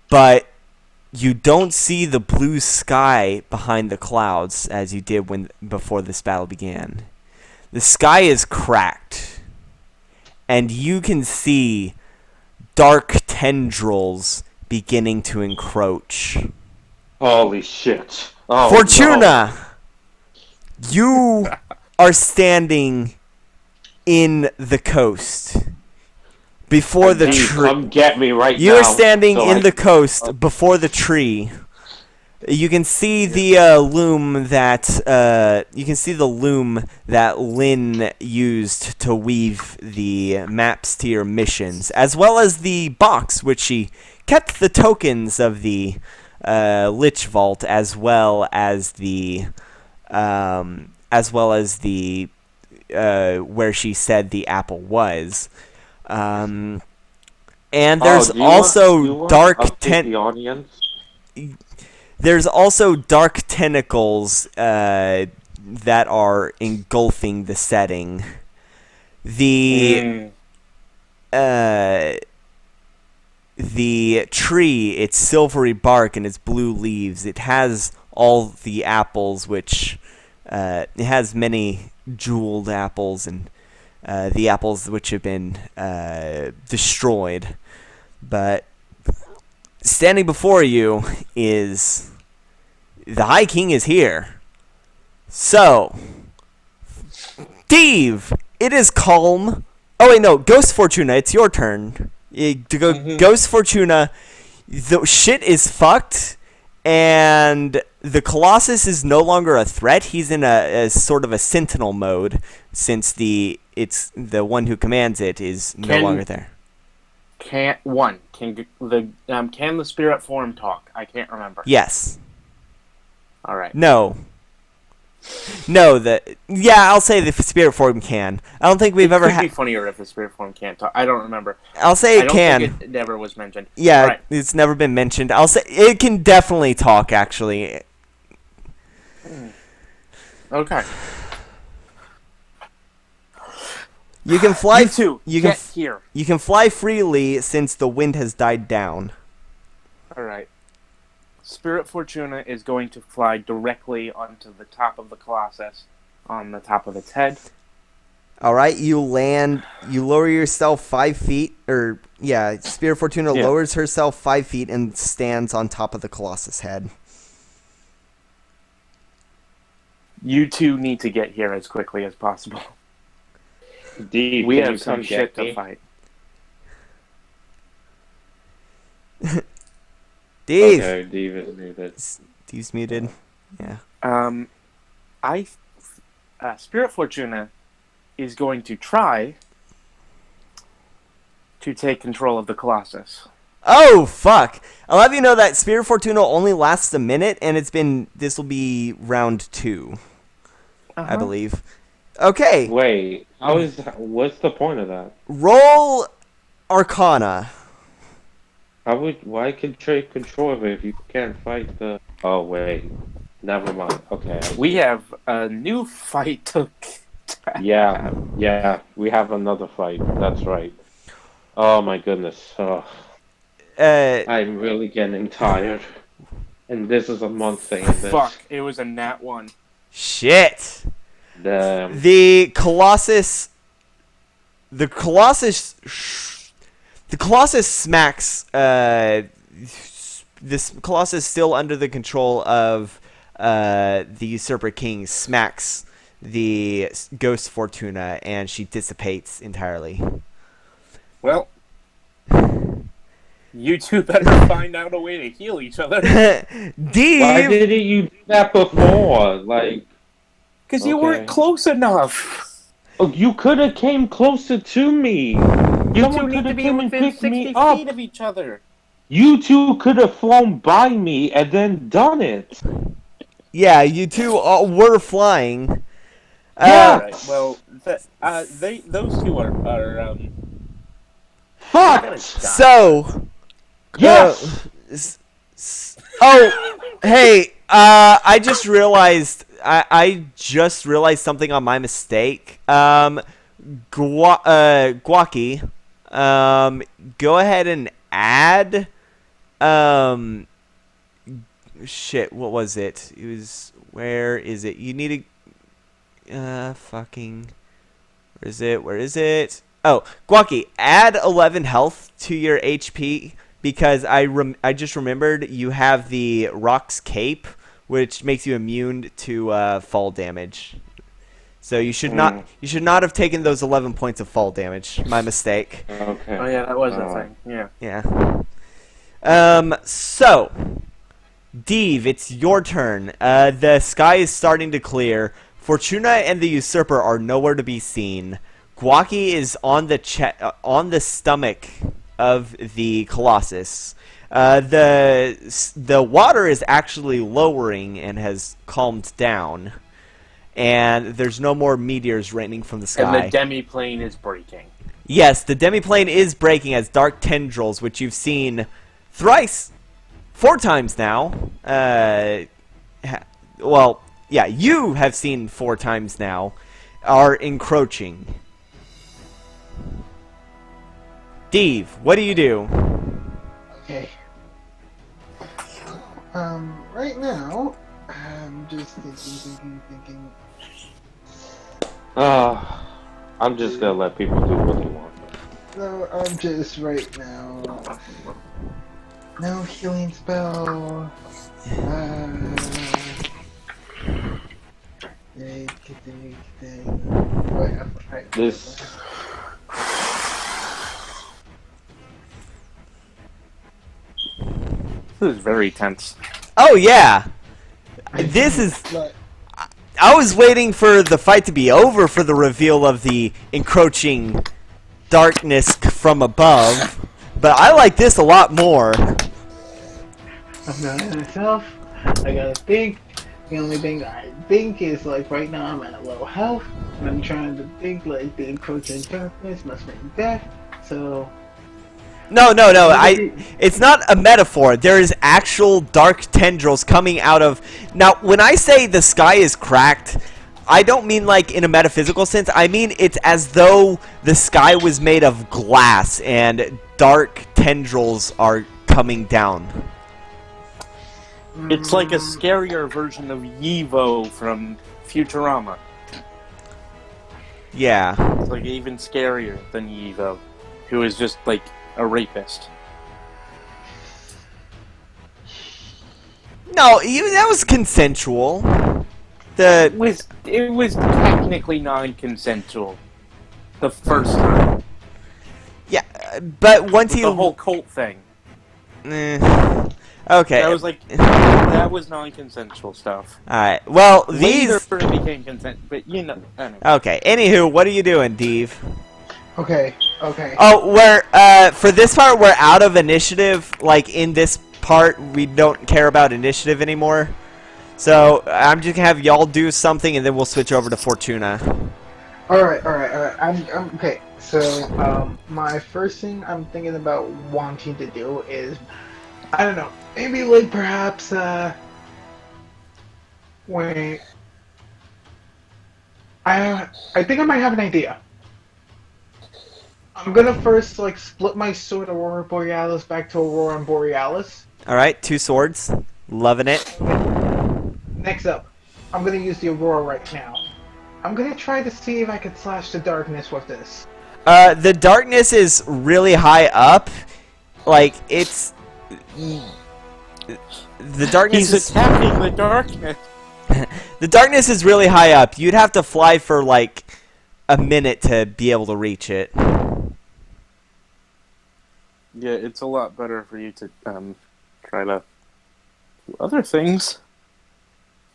But you don't see the blue sky behind the clouds as you did before this battle began. The sky is cracked, and you can see dark tendrils beginning to encroach. Holy shit. Oh, Fortuna, you are standing in the coast before the tree. Come get me right now. You are standing in the coast before the tree. You can see the loom that Lynn used to weave the maps to your missions, as well as the box which she kept the tokens of the Lich Vault, as well as the where she said the apple was. And there's also There's also dark tentacles that are engulfing the setting. The tree, its silvery bark and its blue leaves, it has all the apples, which it has many jeweled apples, and the apples which have been destroyed. But standing before you is the High King is here. So, Steve, it is calm. Oh wait, no, Ghost Fortuna, it's your turn. Ghost Fortuna, the shit is fucked, and the Colossus is no longer a threat. He's in a sort of a sentinel mode, since the one who commands it is no longer there. Can the spirit form talk? I can't remember. Yes. All right. No. No, I'll say the spirit form can. I don't think we've ever It'd be had. funnier if the spirit form can't talk. I don't remember. I'll say it I don't can. think it never was mentioned. Yeah, Right. it's never been mentioned. I'll say it can definitely talk. Actually, Okay. you can fly. You two, You get can. here. You can fly freely since the wind has died down. All right. Spirit Fortuna is going to fly directly onto the top of the Colossus, on the top of its head. All right, you land. You lower yourself 5 feet, Spirit Fortuna lowers herself 5 feet and stands on top of the Colossus head. You two need to get here as quickly as possible. Dee, We can have you some come shit get me? to fight. Dave. Okay, Dee is muted. Steve's muted. Yeah. Spirit Fortuna is going to try to take control of the Colossus. Oh, fuck. I'll have you know that Spirit Fortuna only lasts a minute, and this will be round 2, I believe. Okay. Wait, what's the point of that? Roll Arcana. Why can trade control of it if you can't fight the... Oh, wait. Never mind. Okay. We have a new fight to... Yeah, we have another fight. That's right. Oh my goodness. Oh, I'm really getting tired. And this is a month thing. Fuck, it was a nat 1. Shit. Damn. The Colossus smacks. This Colossus, still under the control of the Usurper King, smacks the Ghost Fortuna, and she dissipates entirely. Well, you two better find out a way to heal each other. Dee! Why didn't you do that before? Like, because you weren't close enough. Oh, you could have came closer to me. You Someone two need to coulda be came and within picked 60 me feet up. of each other. You two could have flown by me and then done it. Yeah, you two were flying. Yeah. Right, well, those two are Fuck. So. Yes. Hey, I just realized. I just realized something on my mistake. Gwaki, go ahead and add. Shit, what was it? It was. Where is it? You need to. Fucking. Where is it? Oh, Gwaki, add 11 health to your HP because I just remembered you have the Rock's Cape, which makes you immune to fall damage. So you should not have taken those 11 points of fall damage. My mistake. Okay. Oh yeah, that was a thing. Yeah. Yeah. So, Deeve, it's your turn. The sky is starting to clear. Fortuna and the Usurper are nowhere to be seen. Gwaki is on the stomach of the Colossus. The water is actually lowering and has calmed down, and there's no more meteors raining from the sky. And the demiplane is breaking. Yes, the demiplane is breaking as dark tendrils, which you've seen 4 times now. You have seen 4 times now, are encroaching. Deeve, what do you do? Okay. Right now, I'm just thinking. I'm just gonna let people do what they want. So I'm just right now. No healing spell. This. This is very tense. Oh yeah, this is. I was waiting for the fight to be over for the reveal of the encroaching darkness from above, but I like this a lot more. I'm not myself. I gotta think. The only thing I think is like right now I'm at a low health, and I'm trying to think like the approaching darkness must mean death. So No. It's not a metaphor. There is actual dark tendrils coming out of. Now, when I say the sky is cracked, I don't mean like in a metaphysical sense. I mean it's as though the sky was made of glass and dark tendrils are coming down. It's like a scarier version of Yevo from Futurama. Yeah. It's like even scarier than Yevo, who is just like a rapist. No, that was consensual. It was technically non-consensual the first time. Yeah, but once The whole cult thing. Okay. That was non-consensual stuff. Alright, well, Later it became consent, but you know. Anyway. Okay, anywho, what are you doing, Deev? Okay. Oh, for this part, we're out of initiative. Like, in this part, we don't care about initiative anymore. So, I'm just gonna have y'all do something, and then we'll switch over to Fortuna. Alright. I'm okay. So, my first thing I'm thinking about wanting to do is, I don't know, maybe like perhaps, wait. I think I might have an idea. I'm gonna first, like, split my sword Aurora Borealis back to Aurora Borealis. Alright, 2 swords. Loving it. Next up, I'm gonna use the Aurora right now. I'm gonna try to see if I can slash the darkness with this. The darkness is really high up. Like, it's... The darkness He's attacking the darkness. The darkness is really high up. You'd have to fly for, like, a minute to be able to reach it. Yeah, it's a lot better for you to try to do other things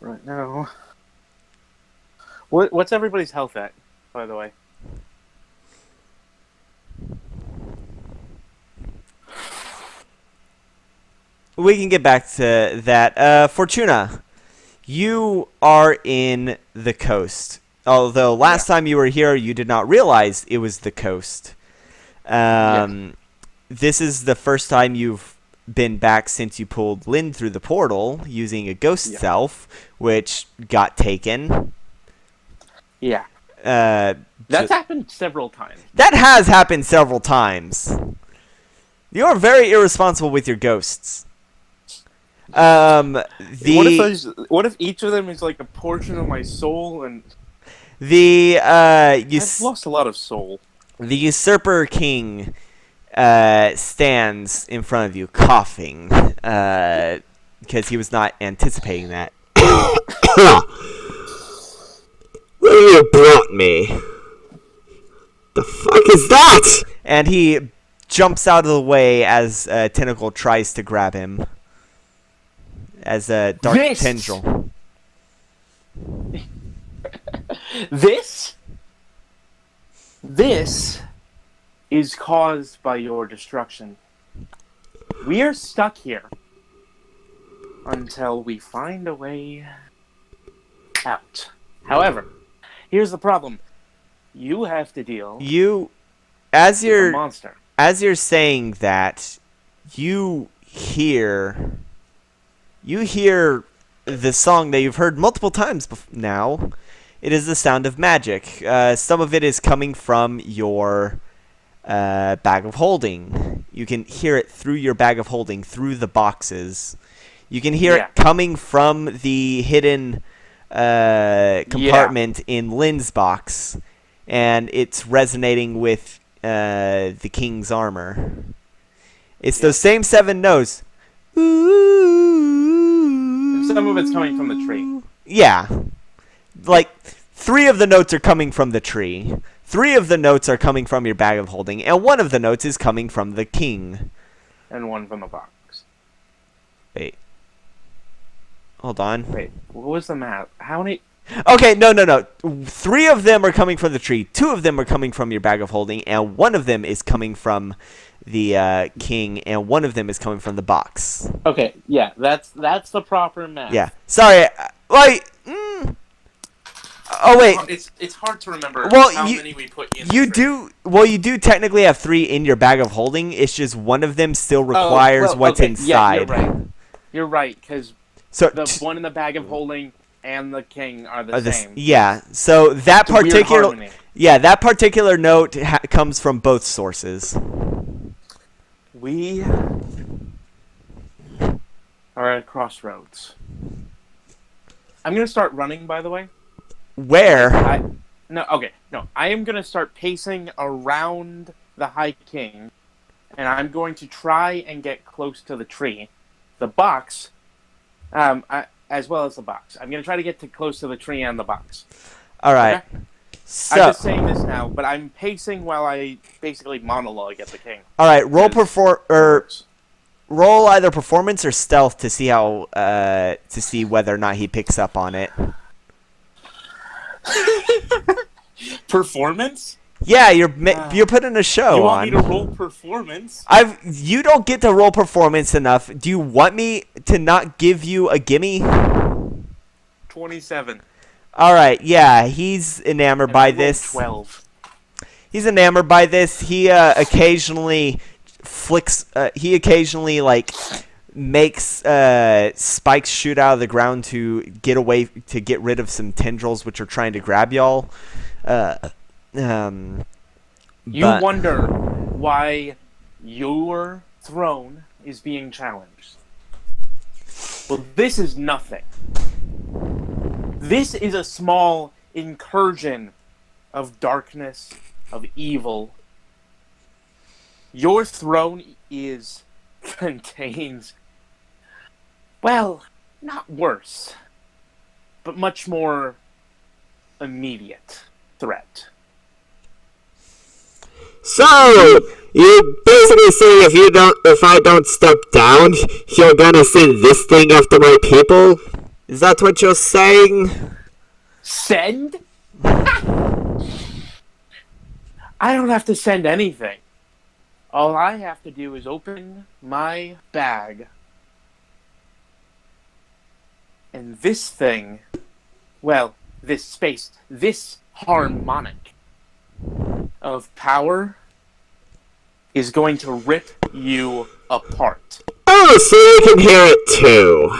right now. What's everybody's health at, by the way? We can get back to that. Fortuna, you are in the coast. Although last time you were here, you did not realize it was the coast. This is the first time you've been back since you pulled Lynn through the portal using a ghost self, which got taken. Yeah. That's happened several times. That has happened several times. You are very irresponsible with your ghosts. What if each of them is like a portion of my soul and I've lost a lot of soul. The usurper king stands in front of you coughing because he was not anticipating that. What you brought me? The fuck is that? And he jumps out of the way as a tentacle tries to grab him. As a dark tendril. This is caused by your destruction. We are stuck here until we find a way out. However, here's the problem. You have to deal with a monster. As you're saying that, you hear the song that you've heard multiple times now. It is the sound of magic. Some of it is coming from your bag of holding. You can hear it through your bag of holding, through the boxes. You can hear it coming from the hidden compartment in Lynn's box, and it's resonating with the king's armor. It's those same 7 notes. Some of it's coming from the tree. Yeah. Like, 3 of the notes are coming from the tree. 3 of the notes are coming from your bag of holding, and 1 of the notes is coming from the king. And 1 from the box. Wait. Hold on. Wait, what was the math? How many? Okay, no. 3 of them are coming from the tree. 2 of them are coming from your bag of holding, and 1 of them is coming from the king, and 1 of them is coming from the box. Okay, yeah, that's the proper math. Yeah. Sorry, Like, oh wait. It's hard to remember Well, how many we put in. You do. Well, you do technically have 3 in your bag of holding. It's just one of them still requires what's inside. Yeah, you're right, because so the one in the bag of holding and the king are the same. Yeah. So that It's a weird particular. harmony. Yeah, that particular note comes from both sources. We are at crossroads. I'm gonna start running, by the way. Where? I am gonna start pacing around the High King, and I'm going to try and get close to the tree, the box, as well as the box. I'm gonna try to get close to the tree and the box. All right. Okay? So, I'm just saying this now, but I'm pacing while I basically monologue at the king. all right. Roll either performance or stealth to see how to see whether or not he picks up on it. Performance? Yeah, you're putting a show You want on. me to roll performance? You don't get to roll performance enough. Do you want me to not give you a gimme? 27. All right. Yeah, he's enamored by this. 12. He's enamored by this. He occasionally flicks. He occasionally makes spikes shoot out of the ground to get rid of some tendrils which are trying to grab y'all. You wonder why your throne is being challenged. Well, this is nothing. This is a small incursion of darkness, of evil. Your throne contains, well, not worse, but much more immediate threat. So, you're basically saying if I don't step down, you're gonna send this thing after my people? Is that what you're saying? Send? I don't have to send anything. All I have to do is open my bag. And this thing, well, this space, this harmonic of power is going to rip you apart. Oh, so you can hear it too.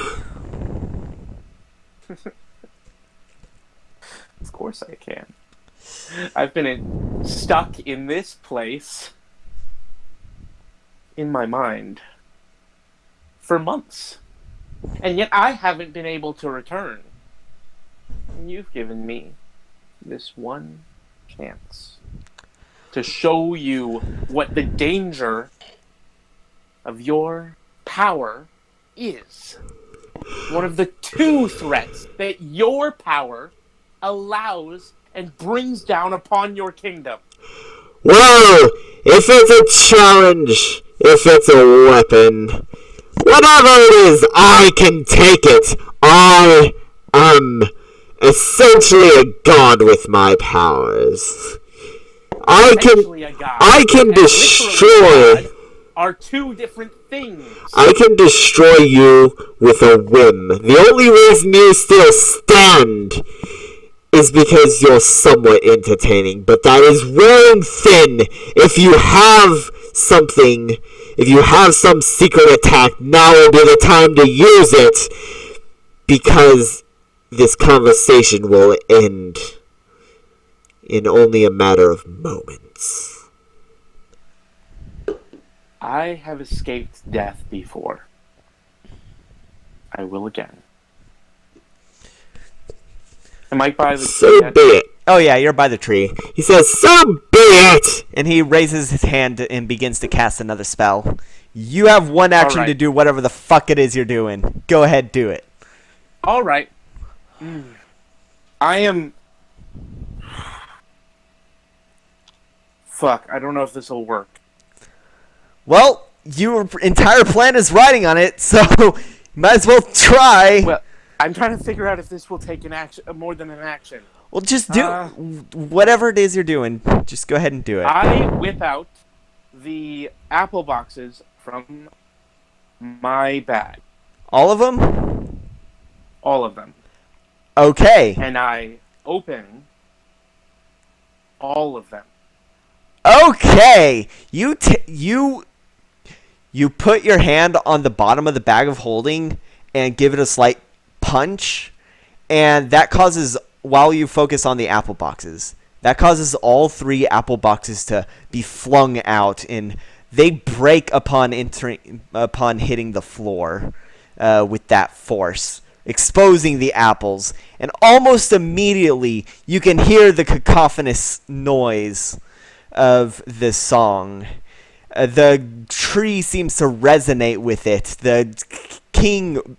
Of course I can. I've been stuck in this place in my mind for months. And yet I haven't been able to return. And you've given me this one chance to show you what the danger of your power is. One of the 2 threats that your power allows and brings down upon your kingdom. Well, if it's a challenge, if it's a weapon, whatever it is, I can take it. I am essentially a god with my powers. I can destroy. Are 2 different things. I can destroy you with a whim. The only reason you still stand is because you're somewhat entertaining, but that is wearing thin. If you have some secret attack, now will be the time to use it, because this conversation will end in only a matter of moments. I have escaped death before. I will again. Am I by the So tree? be it. Oh yeah, you're by the tree. He says, so be it! And he raises his hand and begins to cast another spell. You have one action to do whatever the fuck it is you're doing. Go ahead, do it. Alright. I am... Fuck, I don't know if this will work. Well, your entire plan is riding on it, so might as well try. Well, I'm trying to figure out if this will take an action, more than an action. Well, just do whatever it is you're doing. Just go ahead and do it. I whip out the apple boxes from my bag. All of them? All of them. Okay. And I open all of them. Okay. You put your hand on the bottom of the bag of holding and give it a slight punch, and that causes, while you focus on the apple boxes, that causes all 3 apple boxes to be flung out, and they break upon hitting the floor with that force, exposing the apples. And almost immediately, you can hear the cacophonous noise of the song. The tree seems to resonate with it. The king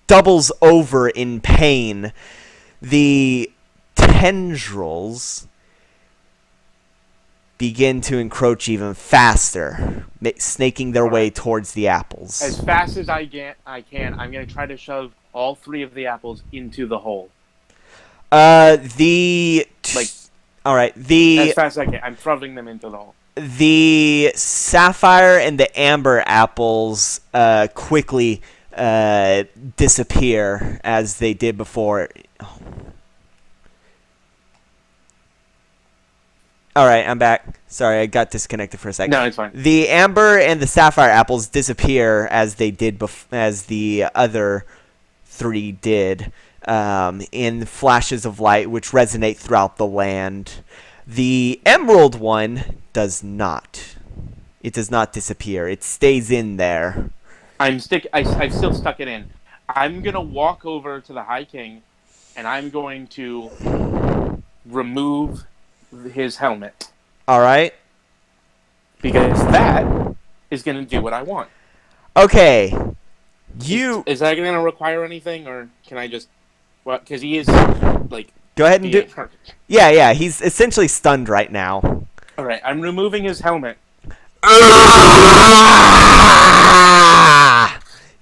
doubles over in pain. The tendrils begin to encroach even faster, snaking their way towards the apples. As fast as I can, I'm going to try to shove all 3 of the apples into the hole. All right. As fast as I can. I'm throwing them into the hole. The sapphire and the amber apples quickly disappear as they did before. All right, I'm back. Sorry, I got disconnected for a second. No, it's fine. The amber and the sapphire apples disappear as they did as the other 3 did, in flashes of light which resonate throughout the land. The emerald one does not. It does not disappear. It stays in there. I've still stuck it in. I'm gonna walk over to the High King, and I'm going to remove his helmet. All right. Because that is gonna do what I want. Okay. Is that gonna require anything, or can I just? Well, because he is like. Go ahead and do. Yeah. He's essentially stunned right now. All right. I'm removing his helmet.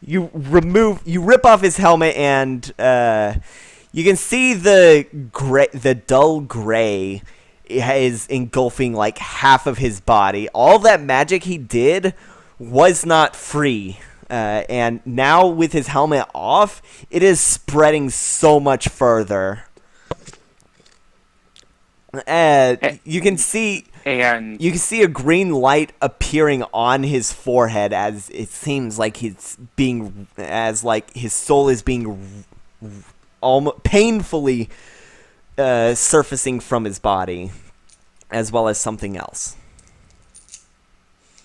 You rip off his helmet, and you can see the dull gray is engulfing like half of his body. All that magic he did was not free, and now with his helmet off, it is spreading so much further. You can see a green light appearing on his forehead as it seems like his soul is being almost painfully surfacing from his body, as well as something else.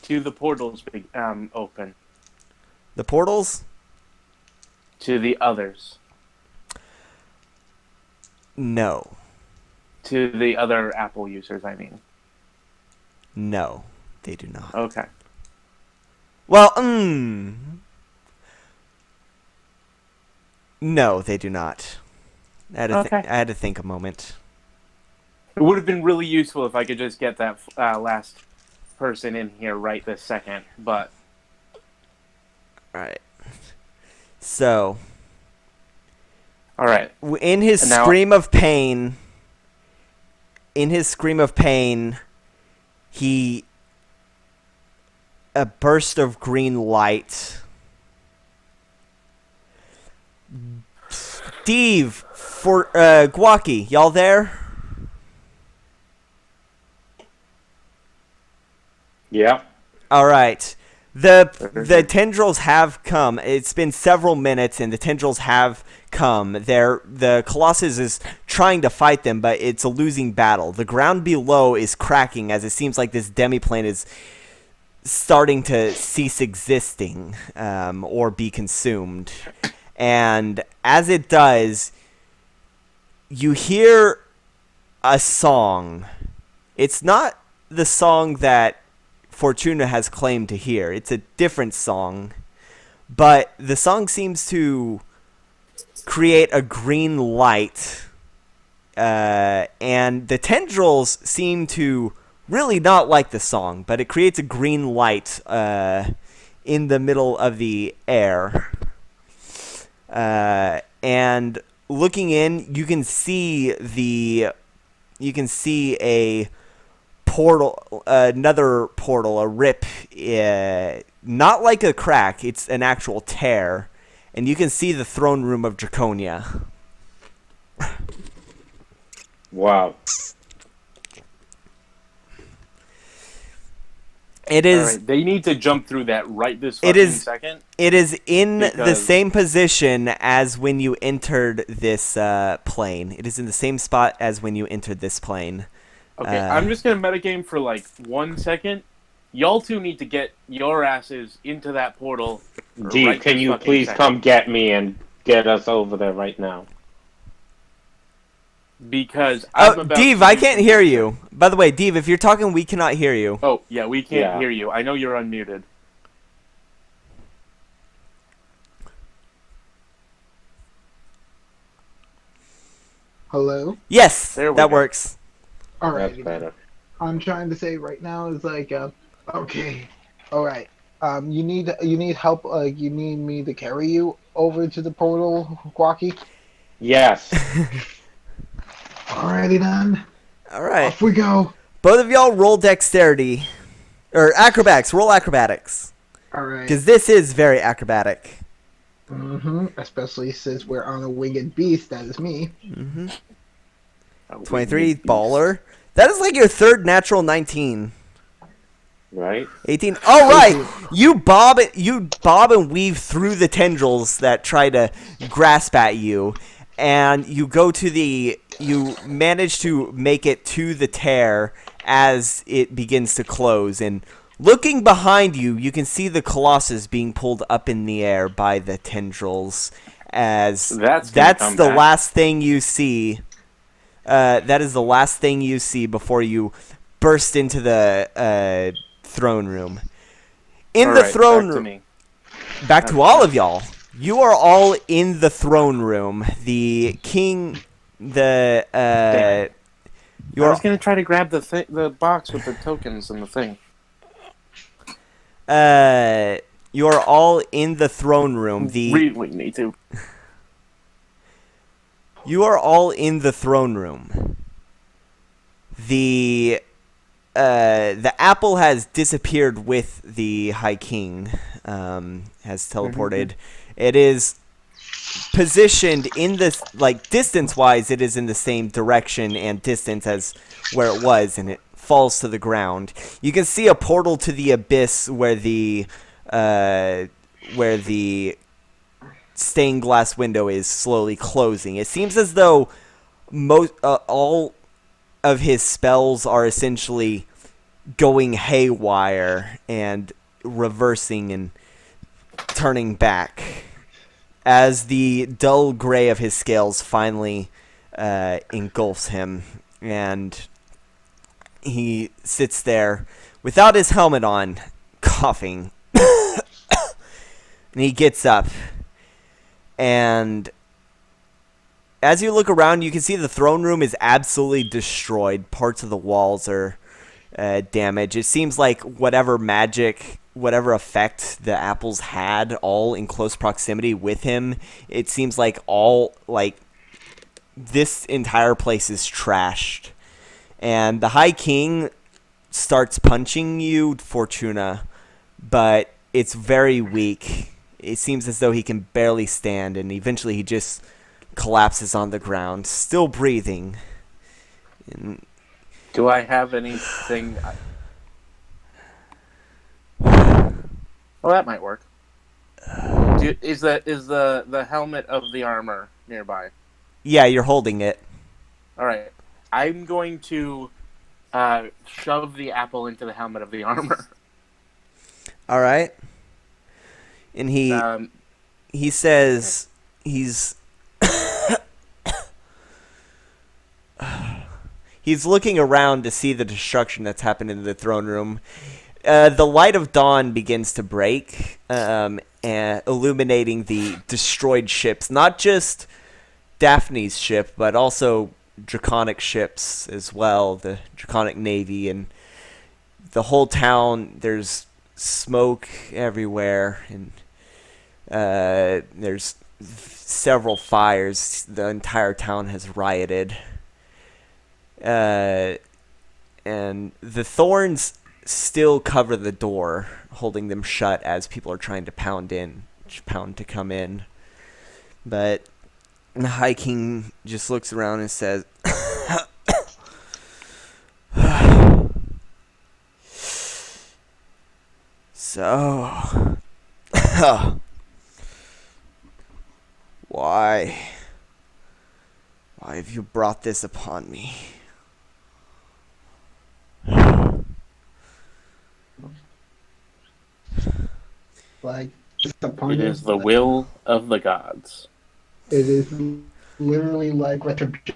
To the portals open. The portals? To the others. No. To the other Apple users, I mean. No, they do not. Okay. Well, no, they do not. I had to think a moment. It would have been really useful if I could just get that last person in here right this second, but... Alright. So... Alright. In his scream of pain... a burst of green light. Gwaki, y'all there? Yeah. All right. The tendrils have come. It's been several minutes, and the tendrils have come. The Colossus is trying to fight them, but it's a losing battle. The ground below is cracking, as it seems like this demiplane is starting to cease existing, or be consumed. And as it does, you hear a song. It's not the song that Fortuna has claimed to hear. It's a different song, but the song seems to create a green light, and the tendrils seem to really not like the song, but it creates a green light in the middle of the air. And looking in, you can see a portal, another portal, a rip, not like a crack, it's an actual tear, and you can see the throne room of Draconia. Wow. It All is. right, they need to jump through that right this It fucking is- second. It is in the Because- same position as when you entered this plane. It is in the same spot as when you entered this plane. Okay, I'm just gonna metagame for like 1 second. Y'all two need to get your asses into that portal. Dee, right can this you fucking please second. come get me and get us over there right now? Because I'm Oh, about Deev, to I do can't some hear bullshit. you. By the way, Deev, if you're talking, we cannot hear you. Oh, yeah, we can't Yeah. hear you. I know you're unmuted. Hello? Yes, There we that go. works. Alright. That's better. I'm trying to say right now is like, okay. Alright. You need help, you need me to carry you over to the portal, Gwaki? Yes. Alrighty then. All right. Off we go. Both of y'all roll dexterity. Or acrobatics. Roll acrobatics. Alright. Because this is very acrobatic. Especially since we're on a winged beast, that is me. 23, baller. That is like your third natural 19. Right? 18. All right. You bob and weave through the tendrils that try to grasp at you, and you manage to make it to the tear as it begins to close. And looking behind you, you can see the Colossus being pulled up in the air by the tendrils. As That's the back. last thing you see. That is the last thing you see before you burst into the throne room. In the throne room, back to all of y'all. You are all in the throne room. The king, I was gonna try to grab the box with the tokens and the thing. you are all in the throne room. Really need to. You are all in the throne room. The apple has disappeared with the High King. Has teleported. It is positioned in this, like, distance-wise, it is in the same direction and distance as where it was, and it falls to the ground. You can see a portal to the abyss where the stained glass window is slowly closing. It seems as though all of his spells are essentially going haywire and reversing and turning back as the dull gray of his scales finally engulfs him, and he sits there without his helmet on, coughing. And he gets up, and as you look around, you can see the throne room is absolutely destroyed. Parts of the walls are damaged. It seems like whatever effect the apples had, all in close proximity with him, it seems like this entire place is trashed. And the High King starts punching you, Fortuna, but it's very weak. It seems as though he can barely stand, and eventually he just collapses on the ground, still breathing. And Do I have anything? Well, that might work. Is the helmet of the armor nearby? yeah, you're holding it. All right. I'm going to shove the apple into the helmet of the armor. All right. And he says he's looking around to see the destruction that's happened in the throne room. The light of dawn begins to break, illuminating the destroyed ships. Not just Daphne's ship, but also Draconic ships as well. The Draconic Navy and the whole town. There's smoke everywhere, and there's several fires. The entire town has rioted. And the thorns still cover the door, holding them shut as people are trying to pound to come in. But the High King just looks around and says, "So, why have you brought this upon me?" Like, it's upon It you. is the will of the gods. It is literally like retribution.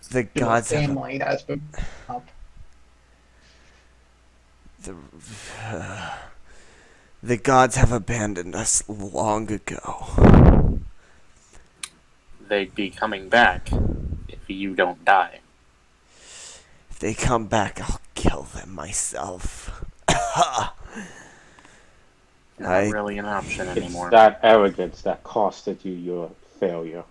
The gods have Family has been up. the gods have abandoned us long ago. They'd be coming back if you don't die. If they come back, I'll kill them myself. Not really an option anymore. It's that arrogance that costed you your failure.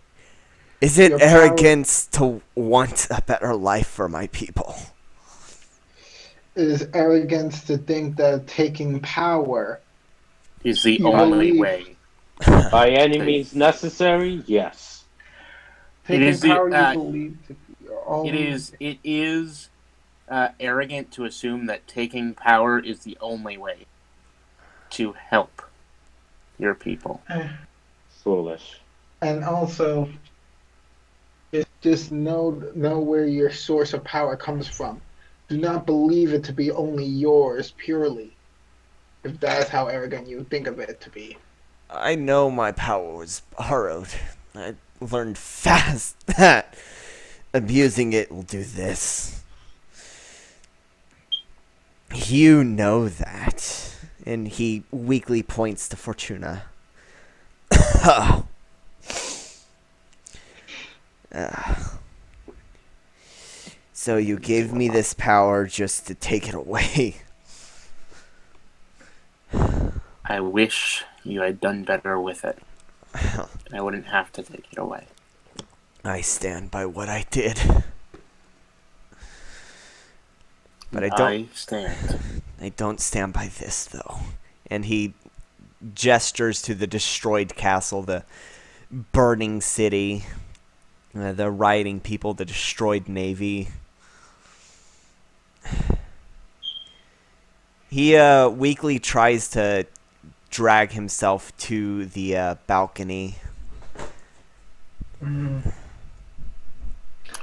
Is it Your power- arrogance to want a better life for my people? It is arrogance to think that taking power Is the You only believe- way. By any means necessary, yes. taking is the- power you believe to be your own. It is arrogant to assume that taking power is the only way to help your people. Foolish. And also, just know where your source of power comes from. Do not believe it to be only yours purely, if that's how arrogant you think of it to be. I know my power was borrowed. I learned fast that abusing it will do this. You know that. And he weakly points to Fortuna. So you gave me this power just to take it away. I wish you had done better with it. I wouldn't have to take it away. I stand by what I did. But I don't stand by this, though. And he gestures to the destroyed castle, the burning city, the rioting people, the destroyed navy. He weakly tries to drag himself to the balcony.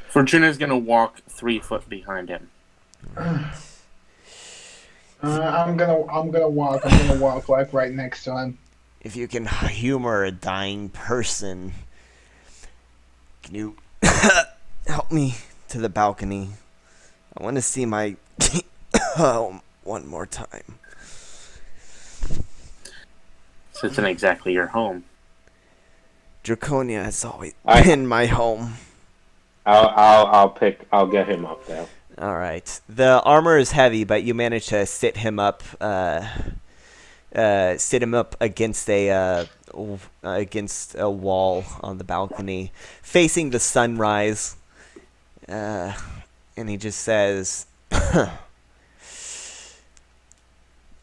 Fortuna's gonna walk 3 foot behind him. I'm gonna walk like right next to him. If you can humor a dying person, can you help me to the balcony? I want to see my home one more time. So it's not exactly your home. Draconia has always been my home. I'll get him up there. All right. The armor is heavy, but you manage to sit him up against a wall on the balcony, facing the sunrise. And he just says, "No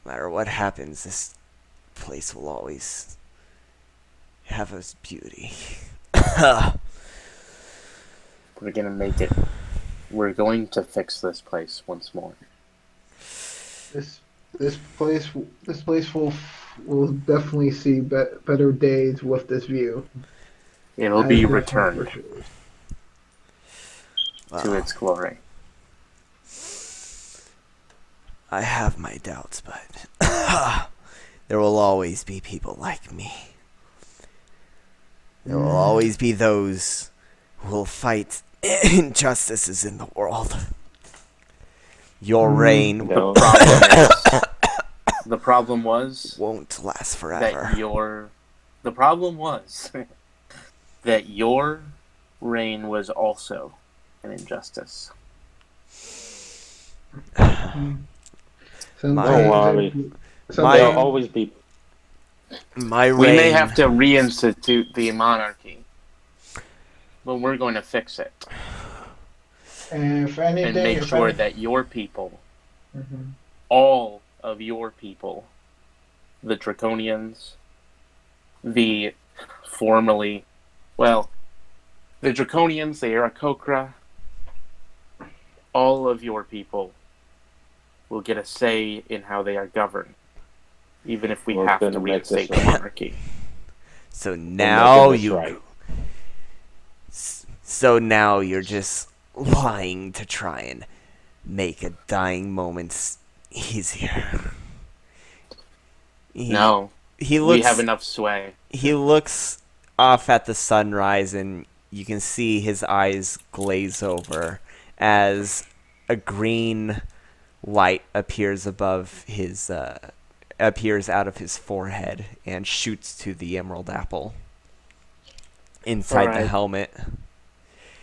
matter what happens, this place will always have its beauty." We're gonna make it. We're going to fix this place once more. This place will definitely see better days with this view. It'll be returned to its glory. I have my doubts, but there will always be people like me. There will always be those who will fight injustices in the world. Your reign The problem was won't last forever. The problem was that your reign was also an injustice. Don't worry. There'll always be. My reign. We may have to reinstitute the monarchy, but we're going to fix it. And if anything, make sure that your people, all of your people, the Draconians, the formerly, well, the Draconians, the Aarakocra, all of your people will get a say in how they are governed, even if we We're have to gonna make reinstate this the right. monarchy. So We're now making this you. right. So now you're just lying to try and make a dying moment easier. No, He we looks. have enough sway. He looks off at the sunrise, and you can see his eyes glaze over as a green light appears above his appears out of his forehead and shoots to the emerald apple inside the Alright. helmet.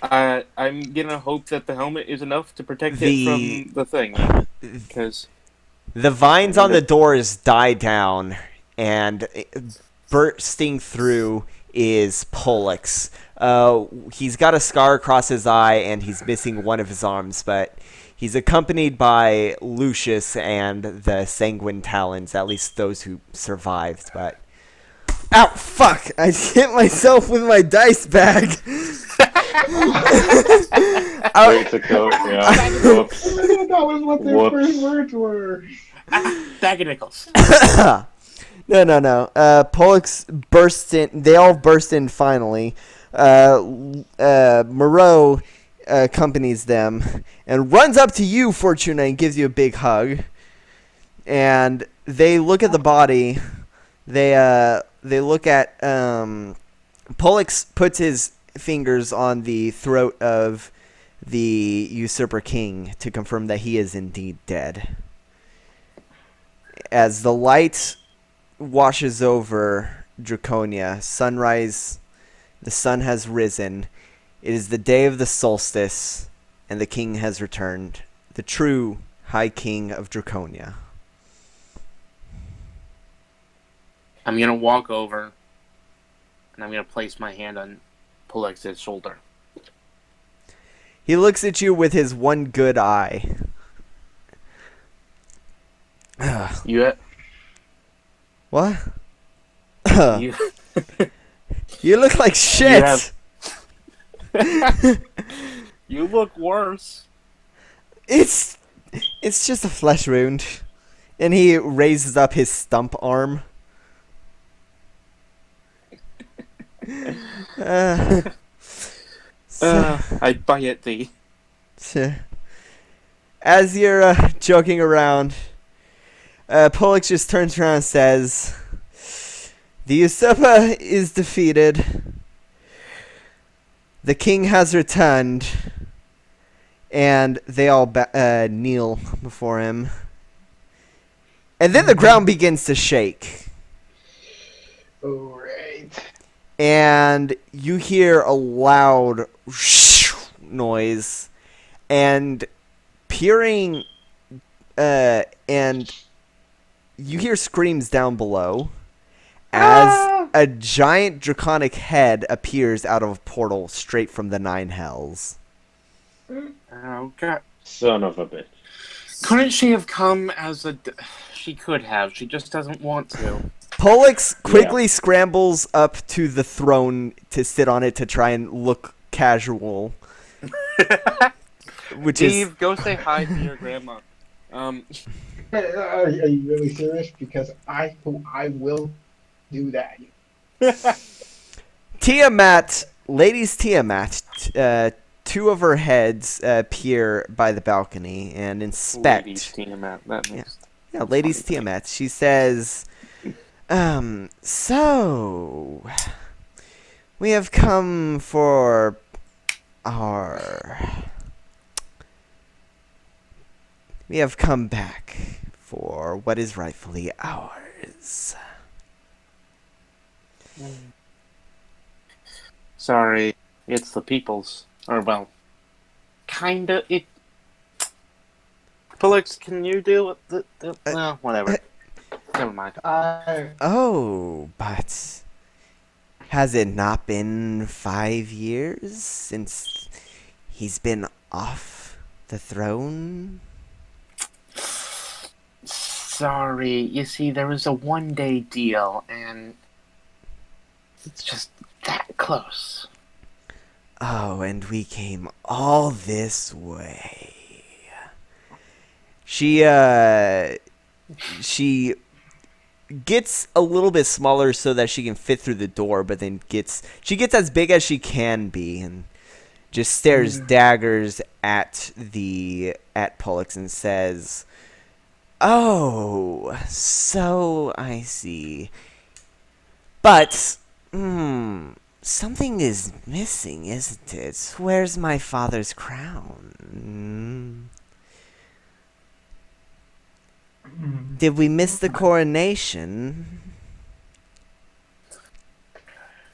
I'm gonna hope that the helmet is enough to protect it from the thing, because The vines on the doors die down, and bursting through is Pollux. He's got a scar across his eye, and he's missing one of his arms, but he's accompanied by Lucius and the Sanguine Talons, at least those who survived, but... Ow, fuck! I hit myself with my dice bag! Way to go, yeah. Whoops. That was what their Whoops. first words were. Bag of nickels. No. Pollux bursts in. They all burst in finally. Moreau accompanies them and runs up to you, Fortuna, and gives you a big hug. And they look at the body. They look at Pollux puts his fingers on the throat of the usurper king to confirm that he is indeed dead. As the light washes over Draconia, sunrise, the sun has risen. It is the day of the solstice, and the king has returned, the true High King of Draconia. I'm gonna walk over, and I'm gonna place my hand on Pollux's shoulder. He looks at you with his one good eye. You, What? you, You look like shit! you look worse. It's just a flesh wound. And he raises up his stump arm. I bite thee. As you're joking around, Pollux just turns around and says, "The usurper is defeated. The king has returned." And they all kneel before him. And then the ground begins to shake. Alright. And you hear a loud noise, and peering, and you hear screams down below as a giant draconic head appears out of a portal straight from the Nine Hells. Oh god! Son of a bitch. Couldn't she have come as a? She could have. She just doesn't want to. Pollux quickly scrambles up to the throne to sit on it to try and look casual. Which Steve, go say hi to your grandma. Are you really serious? Because I will do that. Tiamat, Ladies Tiamat, two of her heads appear by the balcony and inspect. Ladies Tiamat, that makes Yeah, Ladies Tiamat. She says, so we have come for we have come back for what is rightfully ours. Sorry, it's the people's. Or, well, kinda. It. Pollux, can you deal with the well, whatever. Never mind. Oh, but has it not been 5 years since he's been off the throne? Sorry, you see, there was a one-day deal, and it's just that close. Oh, and we came all this way. She gets a little bit smaller so that she can fit through the door, but then she gets as big as she can be and just stares daggers at Pollux and says, "Oh, so I see. But, something is missing, isn't it? Where's my father's crown? Did we miss the coronation?"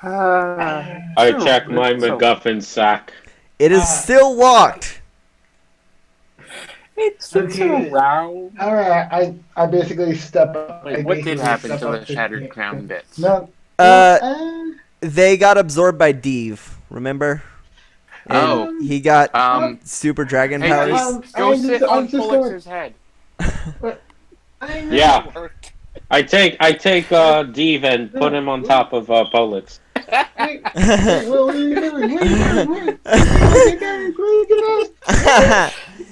I check my MacGuffin sack. It is still locked. It's around. Alright, I basically step up. Wait, what did happen to the shattered crown bits? No. They got absorbed by Deeve, remember? And he got super dragon powers. Go sit on Pollux's head. Yeah. I take Deeve and put him on top of Pollux. Wait, what are you doing?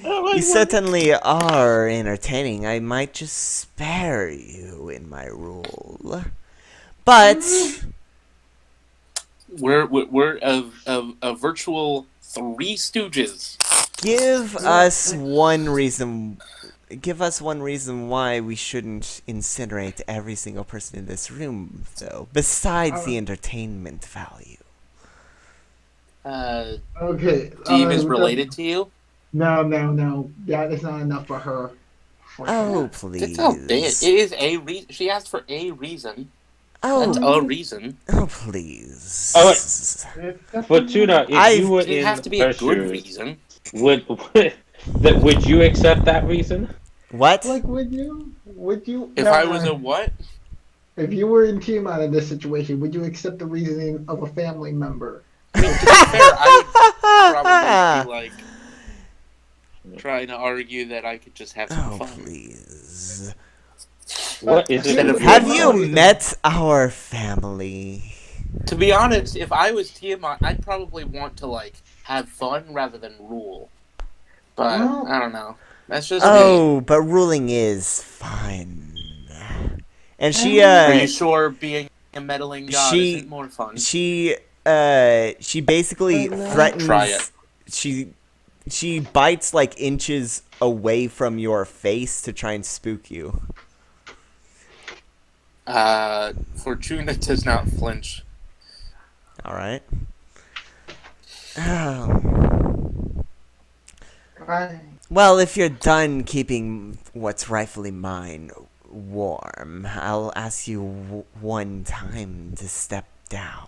Wait. You certainly are entertaining. I might just spare you in my rule. But We're a virtual Three Stooges. Give us one reason why we shouldn't incinerate every single person in this room, though, besides the entertainment value. Okay. Deeve is related to you? No. That is not enough for her. Please. That's how big it is. She asked for a reason. That's a reason. Oh, please. Oh, Fortuna, if you were It have to be a good reason. Would you accept that reason? What? Like, would you? If I was a what? If you were in Tiamat in this situation, would you accept the reasoning of a family member? I mean, to be fair, I would probably be like trying to argue that I could just have some fun. Please. What is it? Have you met our family? To be honest, if I was Tiamat, I'd probably want to have fun rather than rule. But I don't know. That's just me. But ruling is fun. And she Are you sure being a meddling god isn't more fun? She basically threatens. Try it. She bites inches away from your face to try and spook you. Fortuna does not flinch. All right. Well, if you're done keeping what's rightfully mine warm, I'll ask you one time to step down.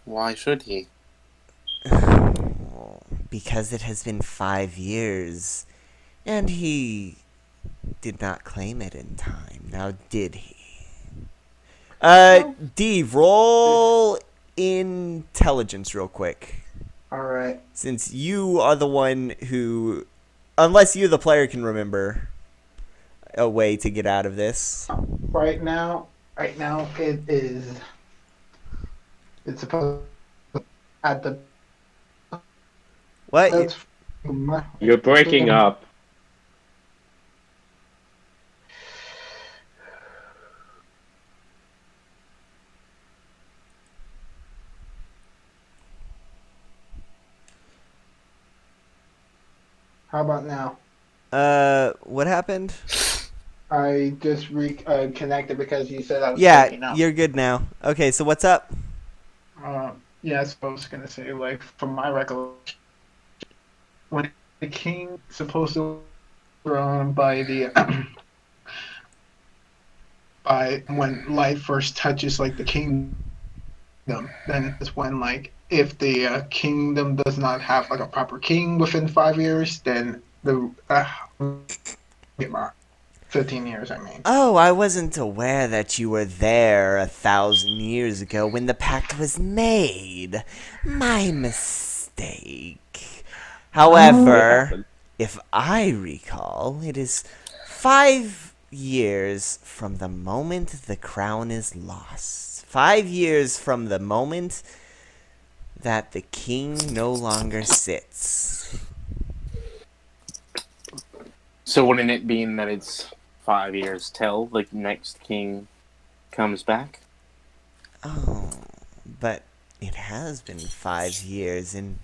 Why should he? Because it has been 5 years, and he did not claim it in time. Now, did he? Deeve, roll intelligence real quick. Alright. Since you are the one who, unless you, the player, can remember a way to get out of this. Right now, it's supposed to at the. What? You're breaking up. How about now? What happened? I just connected because you said I was breaking up. You're good now. Okay, so what's up? Yes, I was gonna say, from my recollection, when the king supposed to be thrown by the by when life first touches the kingdom, then it's when if the kingdom does not have a proper king within 5 years, then the 15 years, I mean. Oh, I wasn't aware that you were there 1,000 years ago when the pact was made. My mistake. However, if I recall, it is 5 years from the moment the crown is lost. 5 years from the moment that the king no longer sits. So wouldn't it mean that it's 5 years till the next king comes back? Oh, but it has been 5 years, and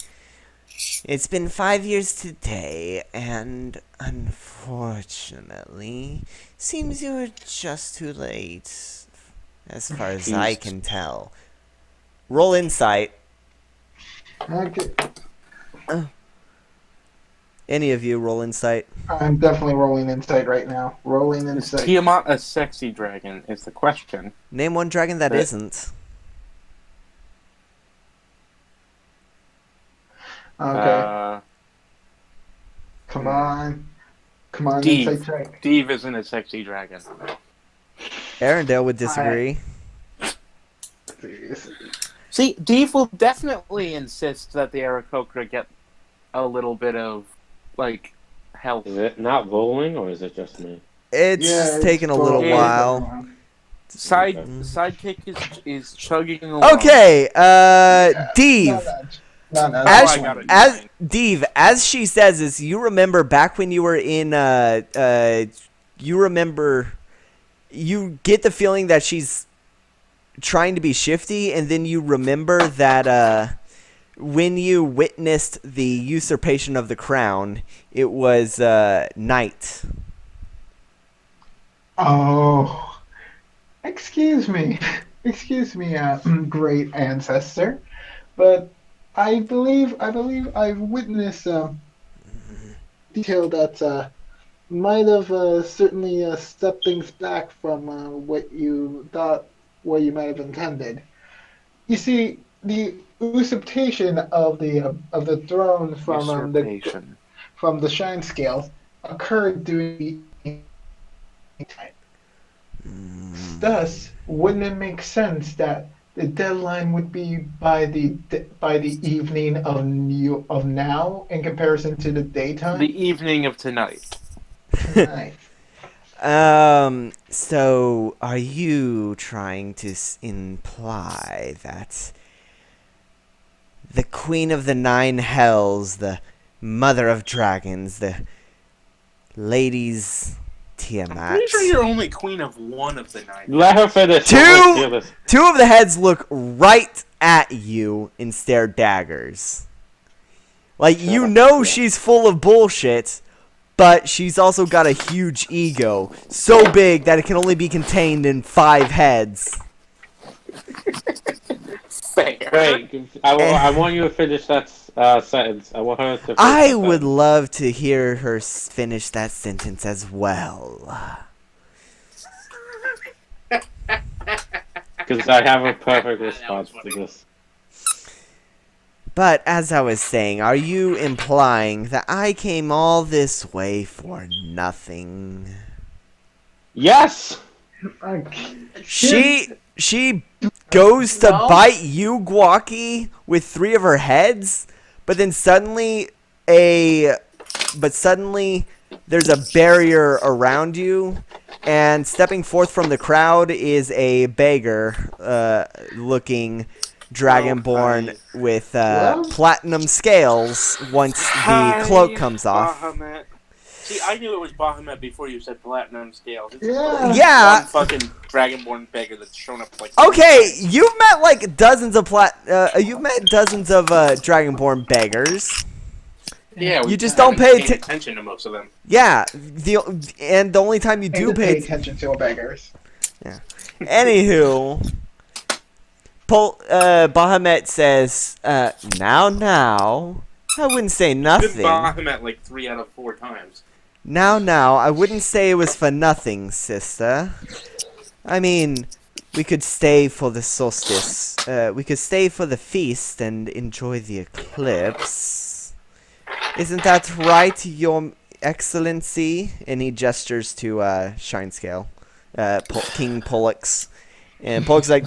it's been 5 years today, and unfortunately, seems you're just too late, as far as I can tell. Roll insight. Okay. Any of you roll insight. I'm definitely rolling insight right now. Rolling Is insight. Tiamat a sexy dragon is the question. Name one dragon that isn't. Okay. Come on. Come on, insight check. Deeve isn't a sexy dragon. Arendelle would disagree. See, Deeve will definitely insist that the Aarakocra get a little bit of, like, health. Is it not rolling, or is it just me? It's taken a little while. Sidekick is chugging along. Okay, Deeve. Deeve, as she says this, you remember back when you were in, you get the feeling that she's trying to be shifty, and then you remember that, when you witnessed the usurpation of the crown, it was, night. Oh. Excuse me. Excuse me, great ancestor. But I believe I've witnessed detail that might have certainly stepped things back from what you thought, what you might have intended. You see, the usurpation of the throne from the Shine Scales occurred during the time. Thus, wouldn't it make sense that the deadline would be by the evening of now in comparison to the daytime? The evening of tonight. Tonight. So are you trying to imply that the Queen of the Nine Hells, the Mother of Dragons, the Ladies Tiamat... I'm pretty sure you're only queen of one of the nine. Let her finish. Two of the heads look right at you and stare daggers. Like, you know she's full of bullshit, but she's also got a huge ego. So big that it can only be contained in 5 heads. Fair. Wait, I want you to finish that sentence. I want her to finish I would love to hear her finish that sentence as well. Because I have a perfect response to this. But as I was saying, are you implying that I came all this way for nothing? Yes! She goes to bite you, Gwaki, with 3 of her heads, but then suddenly there's a barrier around you, and stepping forth from the crowd is a beggar looking dragonborn with platinum scales once the cloak comes off. Bahamut. See, I knew it was Bahamut before you said platinum scales. It's Yeah. one fucking dragonborn beggar that's shown up like. Okay, you've met like dozens of dragonborn beggars. Yeah, you just don't pay attention to most of them. Yeah, the only time you do pay attention to beggars. Yeah. Anywho, Bahamut says, now, I wouldn't say nothing. Bahamut like 3 out of 4 times. Now, I wouldn't say it was for nothing, sister. I mean, we could stay for the solstice. We could stay for the feast and enjoy the eclipse. Isn't that right, Your Excellency? And he gestures to Shinescale, King Pollux. And Pollux like,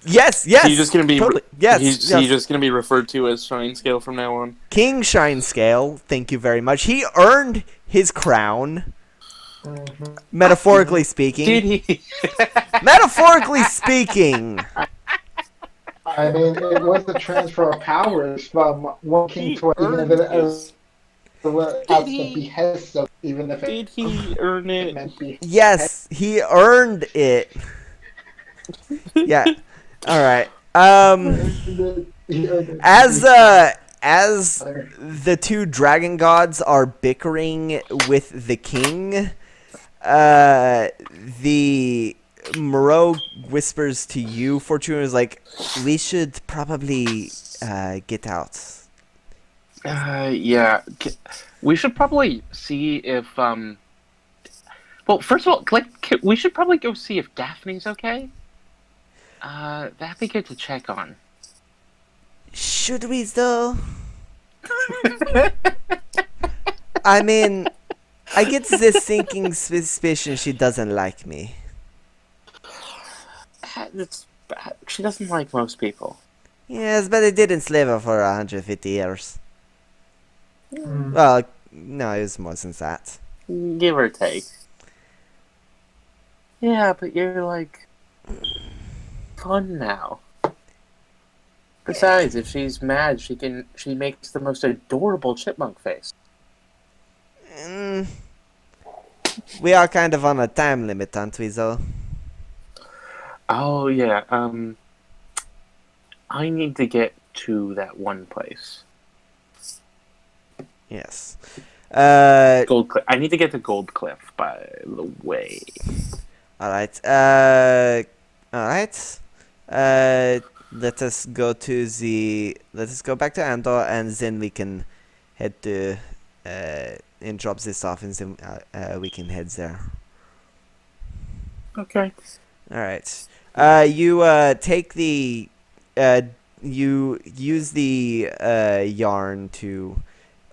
yes. He's just gonna be totally. Yes. He's just gonna be referred to as Shinescale from now on. King Shinescale, thank you very much. He earned his crown. Metaphorically speaking. Did he? Metaphorically speaking. I mean, it was the transfer of powers from one king He to even if earned it his. as the behest of, even if Did he earn it it? meant behest. Yes, he earned it. Yeah. All right. As the two dragon gods are bickering with the king, the Moreau whispers to you, Fortuna, is like, we should probably get out. Yeah. We should probably see if well, first of all, we should probably go see if Daphne's okay. That'd be good to check on. Should we though? I mean, I get this sinking suspicion she doesn't like me. She doesn't like most people. Yes, but I did enslave her for 150 years. Well, no, it was more than that. Give or take. Yeah, but you're like fun now. Besides, if she's mad, she makes the most adorable chipmunk face. We are kind of on a time limit, aren't we, though? Oh yeah. I need to get to that one place. Yes. Gold Cliff. I need to get to Gold Cliff, by the way. All right. All right. Let us go back to Andor, and then we can head to and drop this off, and then we can head there. Okay. All right. You take the you use the yarn to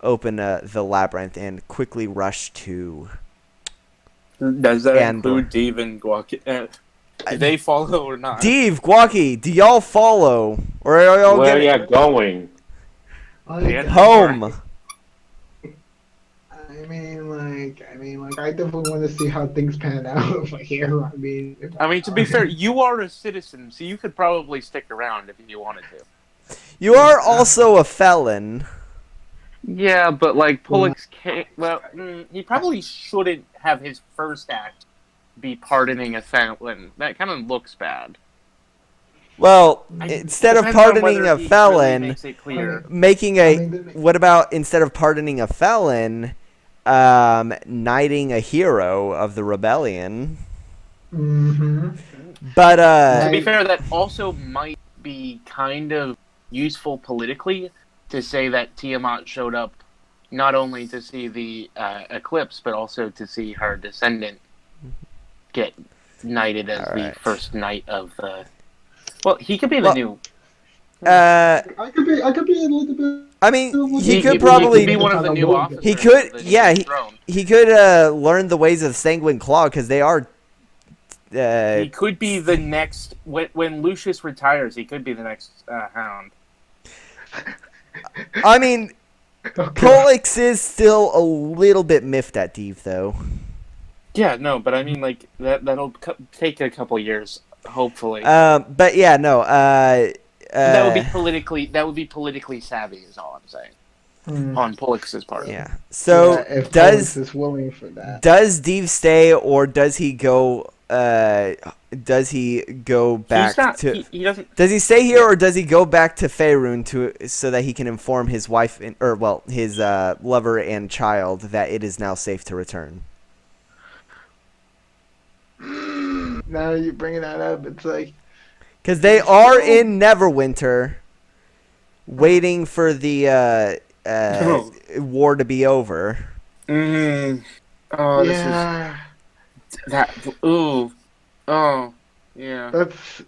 open the labyrinth and quickly rush to. Does that Andor. include Deve and Gwaki? Do they follow or not? Deve, Gwaki, do y'all follow, or are y'all Where getting are you going? home? I mean, I definitely want to see how things pan out over here. I mean, to be fair, you are a citizen, so you could probably stick around if you wanted to. You are also a felon. Yeah, but like Pollux can't. Well, he probably shouldn't have his first act be pardoning a felon. That kind of looks bad. Well, instead of pardoning a felon, what about instead of pardoning a felon, knighting a hero of the rebellion? Mm-hmm. But to be fair, that also might be kind of useful politically to say that Tiamat showed up not only to see the eclipse, but also to see her descendant get knighted as the first knight of the. Well, he could be the new. I could be a little bit. I mean, he could be one of the new officers. He could, yeah, he could learn the ways of Sanguine Claw because they are. He could be the next when Lucius retires. He could be the next Hound. I mean, Pollux is still a little bit miffed at Deve, though. Yeah, no, but I mean, like that'll take a couple years, hopefully. But yeah, no. That would be politically savvy, is all I'm saying. On Pollux's part. Yeah. So if Pollux is willing for that, does Deve stay or does he go? Does he go back to? He doesn't. Does he stay here or does he go back to Faerun so that he can inform his wife his lover and child that it is now safe to return? Now you're bringing that up. It's like because they are in Neverwinter, waiting for the war to be over. Oh, yeah. That ooh, oh yeah. That's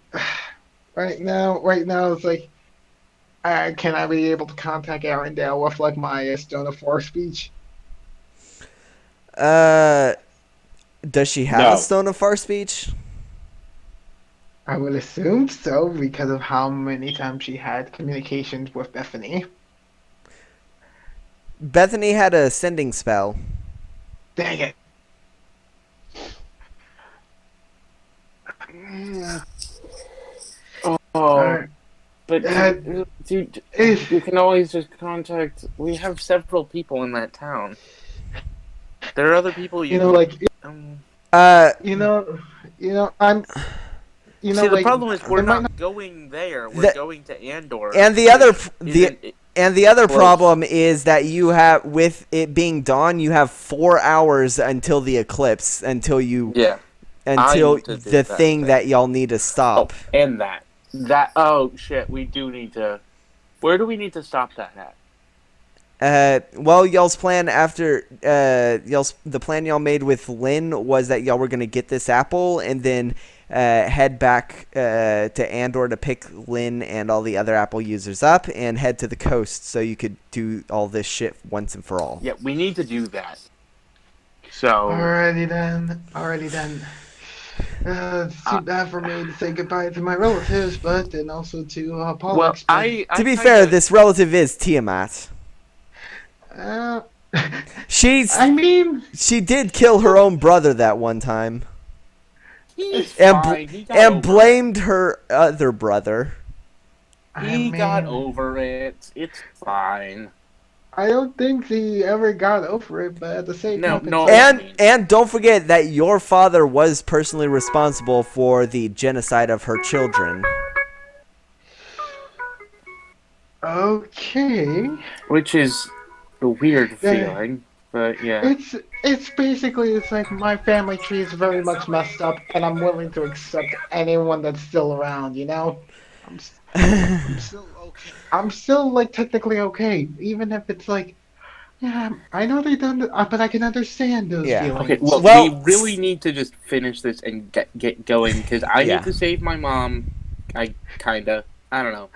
right now. It's like, can I be able to contact Arendelle with like my Stone of Force speech? Does she have a Stone of Far speech? I would assume so because of how many times she had communications with Bethany. Bethany had a sending spell. Dang it. Alright. But dude, you can always just contact. We have several people in that town. There are other people you know, like, you know, I'm, you know, see, the like, problem is we're it might not going there. We're going to Andor. And the other close. problem is that you have, with it being dawn, you have 4 hours until the eclipse, until the thing that y'all need to stop. Oh, and that. Oh shit, we do need to. Where do we need to stop that at? Well, y'all's plan after the plan y'all made with Lynn was that y'all were gonna get this apple and then head back to Andor to pick Lynn and all the other apple users up and head to the coast so you could do all this shit once and for all. Yeah, we need to do that. So. Alrighty then. It's too bad for me to say goodbye to my relatives, but then also to Pollux. Well, to be fair, this relative is Tiamat. She did kill her own brother that one time. And blamed her other brother. He got over it. It's fine. I don't think he ever got over it, but at the same time... And don't forget that your father was personally responsible for the genocide of her children. Okay. Which is a weird feeling, but yeah. It's basically, it's like my family tree is very much messed up, and I'm willing to accept anyone that's still around, you know? I'm still okay. I'm still, like, technically okay, even if it's like, yeah, I know they done it, but I can understand those feelings. Okay, well, we really need to just finish this and get going, because I need to save my mom. I don't know.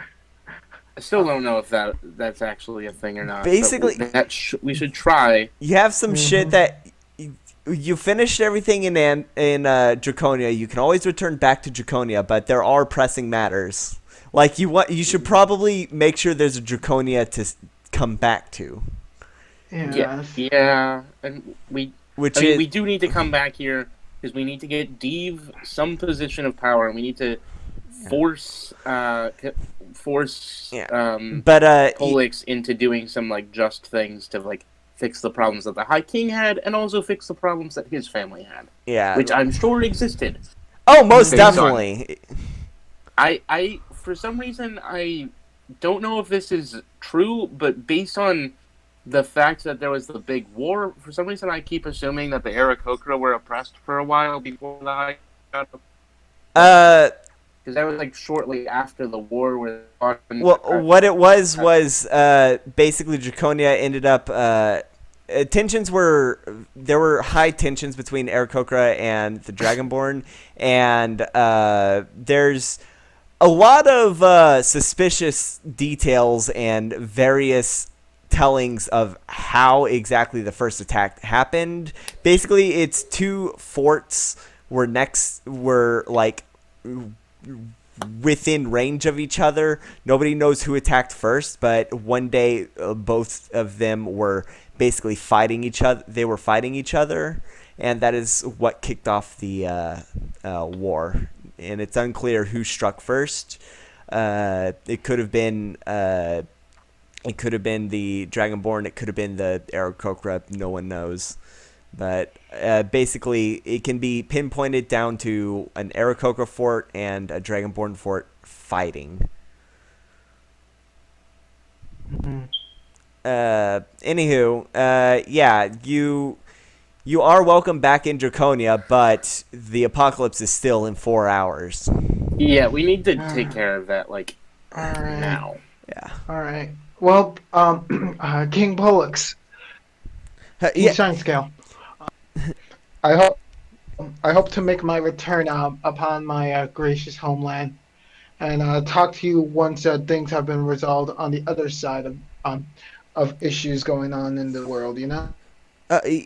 I still don't know if that's actually a thing or not. Basically, we should try. You have some shit that you finished everything in Draconia. You can always return back to Draconia, but there are pressing matters. Like you should probably make sure there's a Draconia to come back to. Yeah, and we do need to come back here because we need to get Deev some position of power, and we need to force Pollux into doing some like just things to like fix the problems that the High King had, and also fix the problems that his family had. Yeah, which I'm sure existed. Oh, most definitely. I for some reason I don't know if this is true, but based on the fact that there was the big war, for some reason I keep assuming that the Aarakocra were oppressed for a while before the High got because that was like shortly after the war with. Well, what it was basically Draconia ended up. There were high tensions between Aarakocra and the Dragonborn, and there's a lot of suspicious details and various tellings of how exactly the first attack happened. Basically, it's two forts were like within range of each other. Nobody knows who attacked first, but one day both of them were basically fighting each other. They were fighting each other, and that is what kicked off the war. And it's unclear who struck first. It could have been the Dragonborn. It could have been the Aarakocra. No one knows. But basically, it can be pinpointed down to an Aarakocra fort and a Dragonborn fort fighting. Anywho, yeah, you are welcome back in Draconia, but the apocalypse is still in 4 hours. Yeah, we need to take care of that, like, now. Yeah. Alright. Well, King Pollux. Shine Scale. I hope to make my return upon my gracious homeland, and talk to you once things have been resolved on the other side of issues going on in the world. You know.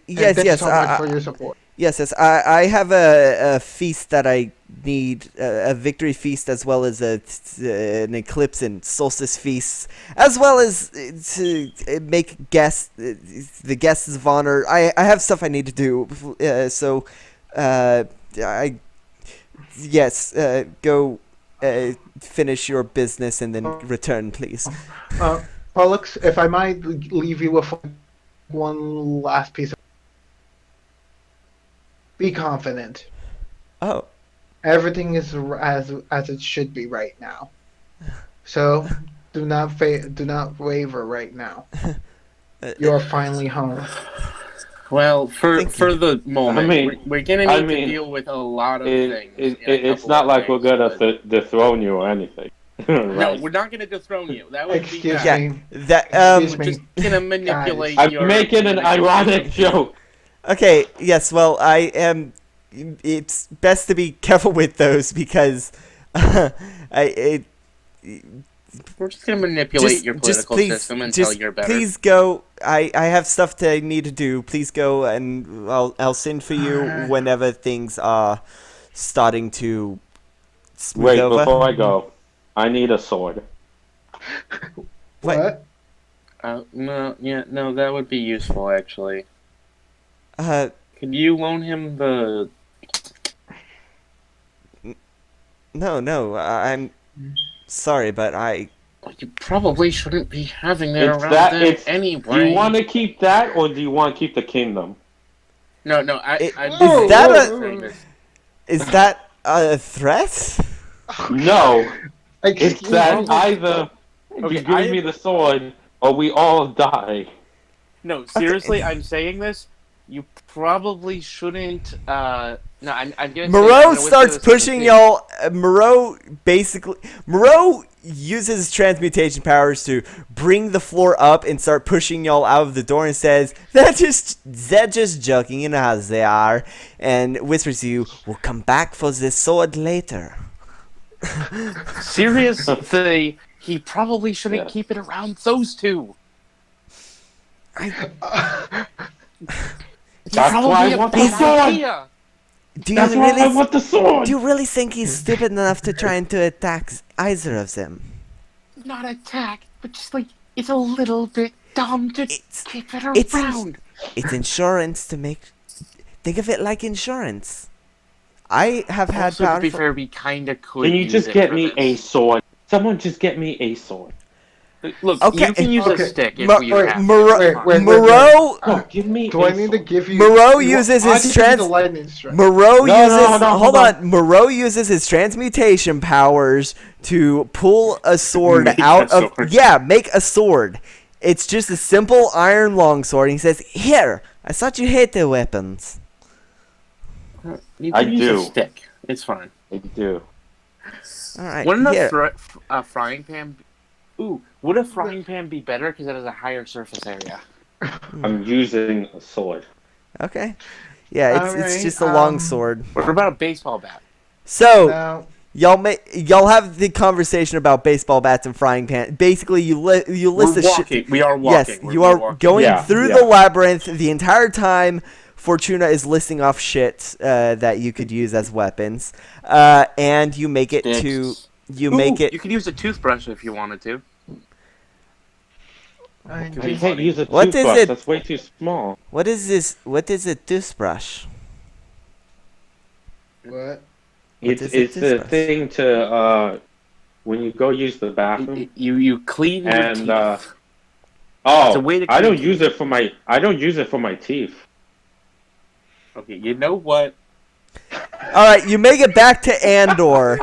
Yes. Thanks so much for your support. Yes. I have a feast that I need, a victory feast, as well as an eclipse and solstice feast, as well as to make guests, the guests of honor. I have stuff I need to do, so Yes, go finish your business and then return, please. Pollux, if I might leave you with one last piece of... Be confident. Oh. Everything is as it should be right now. So do not waver right now. You are finally home. Well, for the moment, we're gonna need to deal with a lot of things. It's not like we're gonna dethrone you or anything. Right. No, we're not gonna dethrone you. That would be Excuse bad. me. We're just gonna manipulate I'm your... making an ironic joke. Okay, yes, well, I am... It's best to be careful with those because... We're just gonna manipulate your political system until you're better. Please go. I have stuff I need to do. Please go, and I'll send for you whenever things are starting to smooth over. Wait, before I go, I need a sword. What? No, that would be useful actually. Could you loan him the... No, I'm sorry, but You probably shouldn't be having that around them anyway. Do you want to keep that, or do you want to keep the kingdom? No, is that a threat? No. It's Excuse that me. either you give me the sword, or we all die. No, seriously, I'm saying this. You probably shouldn't. No, I'm gonna. Moreau starts pushing y'all. Moreau uses transmutation powers to bring the floor up and start pushing y'all out of the door and says, they're just joking, you know how they are, and whispers to you, we'll come back for this sword later. Seriously, he probably shouldn't keep it around those two. That's why I want the sword! That's why I want the sword! Do you really think he's stupid enough to try and attack either of them? Not attack, but just like, it's a little bit dumb to keep it around. It's insurance to make... Think of it like insurance. I have had also, to be fair, we kinda could. Can you just get me a sword? Someone just get me a sword. Look, okay. You can use a stick if you have to. Moreau... give me Do I need to give you... Moreau uses his Moreau uses his transmutation powers to pull a sword out of... Yeah, make a sword. It's just a simple iron longsword. He says, here, I thought you hated weapons. You can use a stick. It's fine. I do. Alright, Wouldn't a frying pan... Ooh, would a frying pan be better because it has a higher surface area? I'm using a sword. Okay. Yeah, it's just a long sword. What about a baseball bat? So, y'all have the conversation about baseball bats and frying pan. Basically, you list the shit. We are walking. Yes, you are going through the labyrinth the entire time. Fortuna is listing off shit that you could use as weapons, and you make it to. You could use a toothbrush if you wanted to. You can't use a toothbrush. That's way too small. What is this? What is a toothbrush? What? It's the thing to when you go use the bathroom. You clean your teeth. I don't use it for my teeth. Okay, you know what? All right, you make it back to Andor.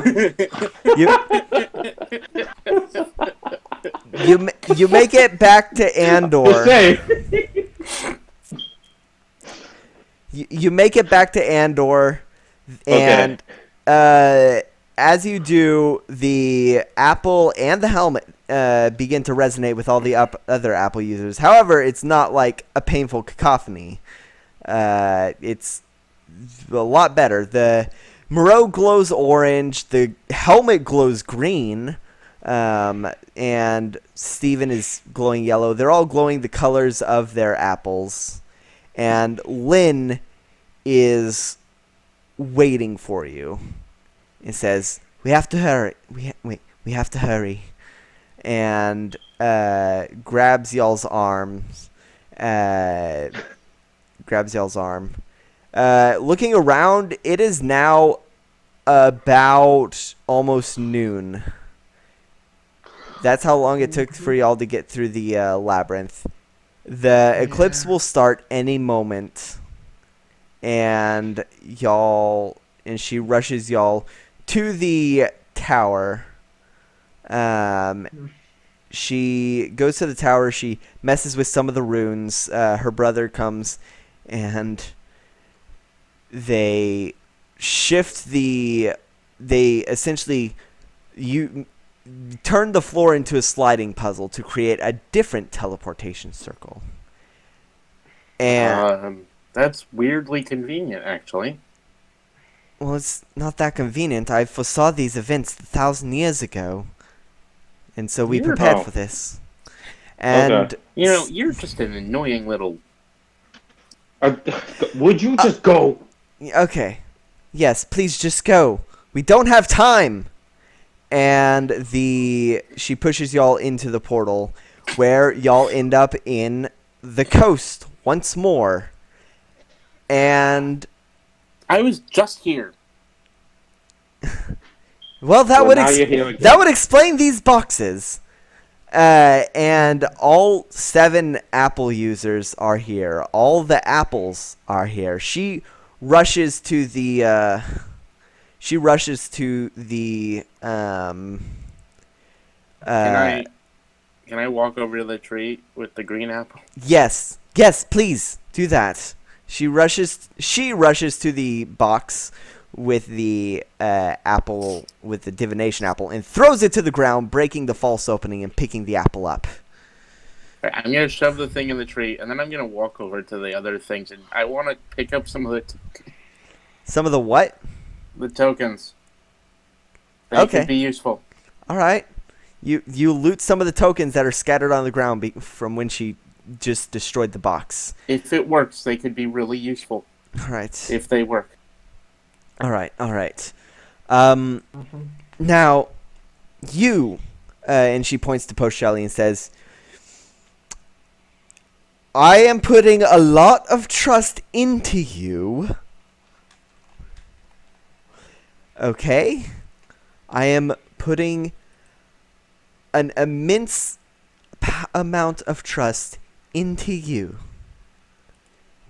You make it back to Andor. You make it back to Andor, and as you do, the apple and the helmet begin to resonate with all the other Apple users. However, it's not like a painful cacophony. It's a lot better. The Moreau glows orange, the helmet glows green, and Steven is glowing yellow. They're all glowing the colors of their apples. And Lynn is waiting for you. It says, "We have to hurry. We have to hurry." And grabs y'all's arms. Grabs y'all's arm. Looking around, it is now about almost noon. That's how long it took for y'all to get through the labyrinth. The eclipse will start any moment, and she rushes y'all to the tower. She goes to the tower. She messes with some of the runes. Her brother comes, and they shift they essentially turn the floor into a sliding puzzle to create a different teleportation circle. And that's weirdly convenient, actually. well, it's not that convenient. I foresaw these events 1,000 years ago, and so we prepared for this. And you're just an annoying little. Would you just go? Okay. Yes, please just go. We don't have time. And she pushes y'all into the portal, where y'all end up in the coast once more. And I was just here. Well, that would explain these boxes. And all 7 apple users are here. All the apples are here. She rushes to the Can I walk over to the tree with the green apple? Yes, please do that. She rushes to the box with the apple, with the divination apple, and throws it to the ground, breaking the false opening and picking the apple up. I'm going to shove the thing in the tree, and then I'm going to walk over to the other things, and I want to pick up some of the... Some of the what? The tokens. They could be useful. All right. You loot some of the tokens that are scattered on the ground from when she just destroyed the box. If it works, they could be really useful. All right. If they work. All right. Now, you, and she points to Post Shelley and says, I am putting a lot of trust into you. Okay? I am putting an immense amount of trust into you.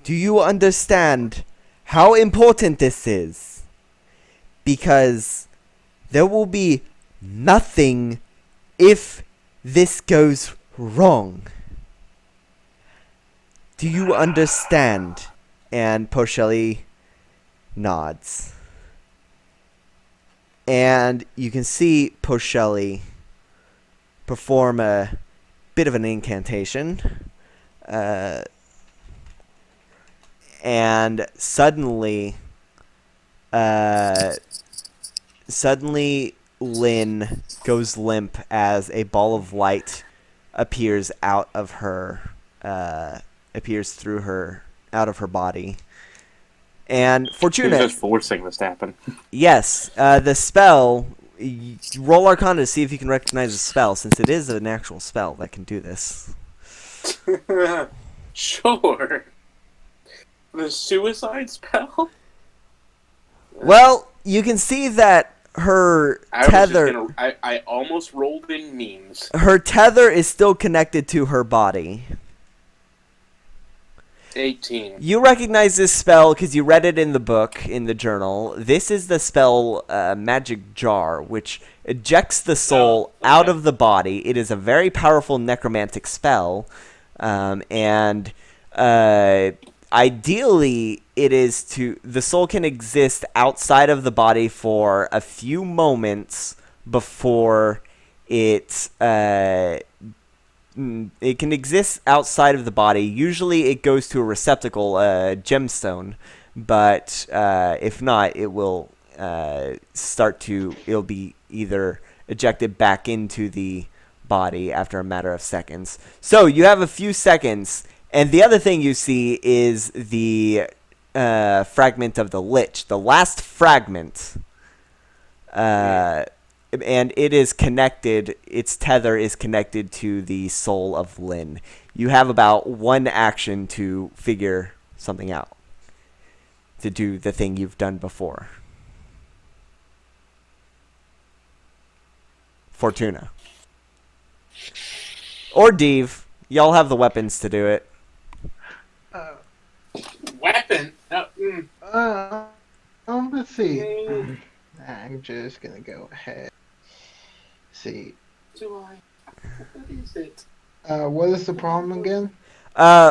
Do you understand how important this is? Because there will be nothing if this goes wrong. Do you understand? And Posheli nods. And you can see Posheli perform a bit of an incantation. And suddenly Lynn goes limp as a ball of light appears out of her, out of her body. And Fortuna... She's just forcing this to happen. Yes, the spell... Roll Arcana to see if you can recognize the spell, since it is an actual spell that can do this. Sure. The suicide spell? Well, you can see that her tether... I almost rolled in memes. Her tether is still connected to her body. 18. You recognize this spell because you read it in the book, in the journal. This is the spell Magic Jar, which ejects the soul out of the body. It is a very powerful necromantic spell. And ideally, the soul can exist outside of the body for a few moments before it can exist outside of the body. Usually it goes to a receptacle, a gemstone, but if not, it will it'll be either ejected back into the body after a matter of seconds. So you have a few seconds, and the other thing you see is the fragment of the lich, the last fragment. And it is connected, its tether is connected to the soul of Lynn. You have about one action to figure something out, to do the thing you've done before. Fortuna. Or Deeve. Y'all have the weapons to do it. Weapon? Let's see. I'm just gonna go ahead. See. What is it? What is the problem again?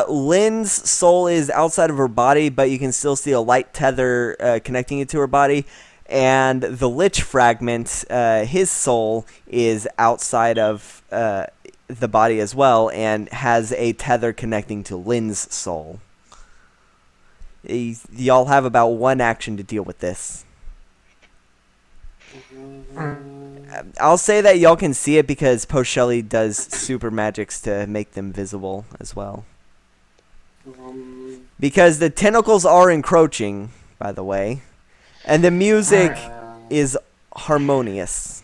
Lynn's soul is outside of her body, but you can still see a light tether connecting it to her body. And the lich fragment, his soul is outside of the body as well, and has a tether connecting to Lynn's soul. Y'all have about one action to deal with this. I'll say that y'all can see it because Post Shelley does super magics to make them visible as well. Because the tentacles are encroaching, by the way, and the music is harmonious.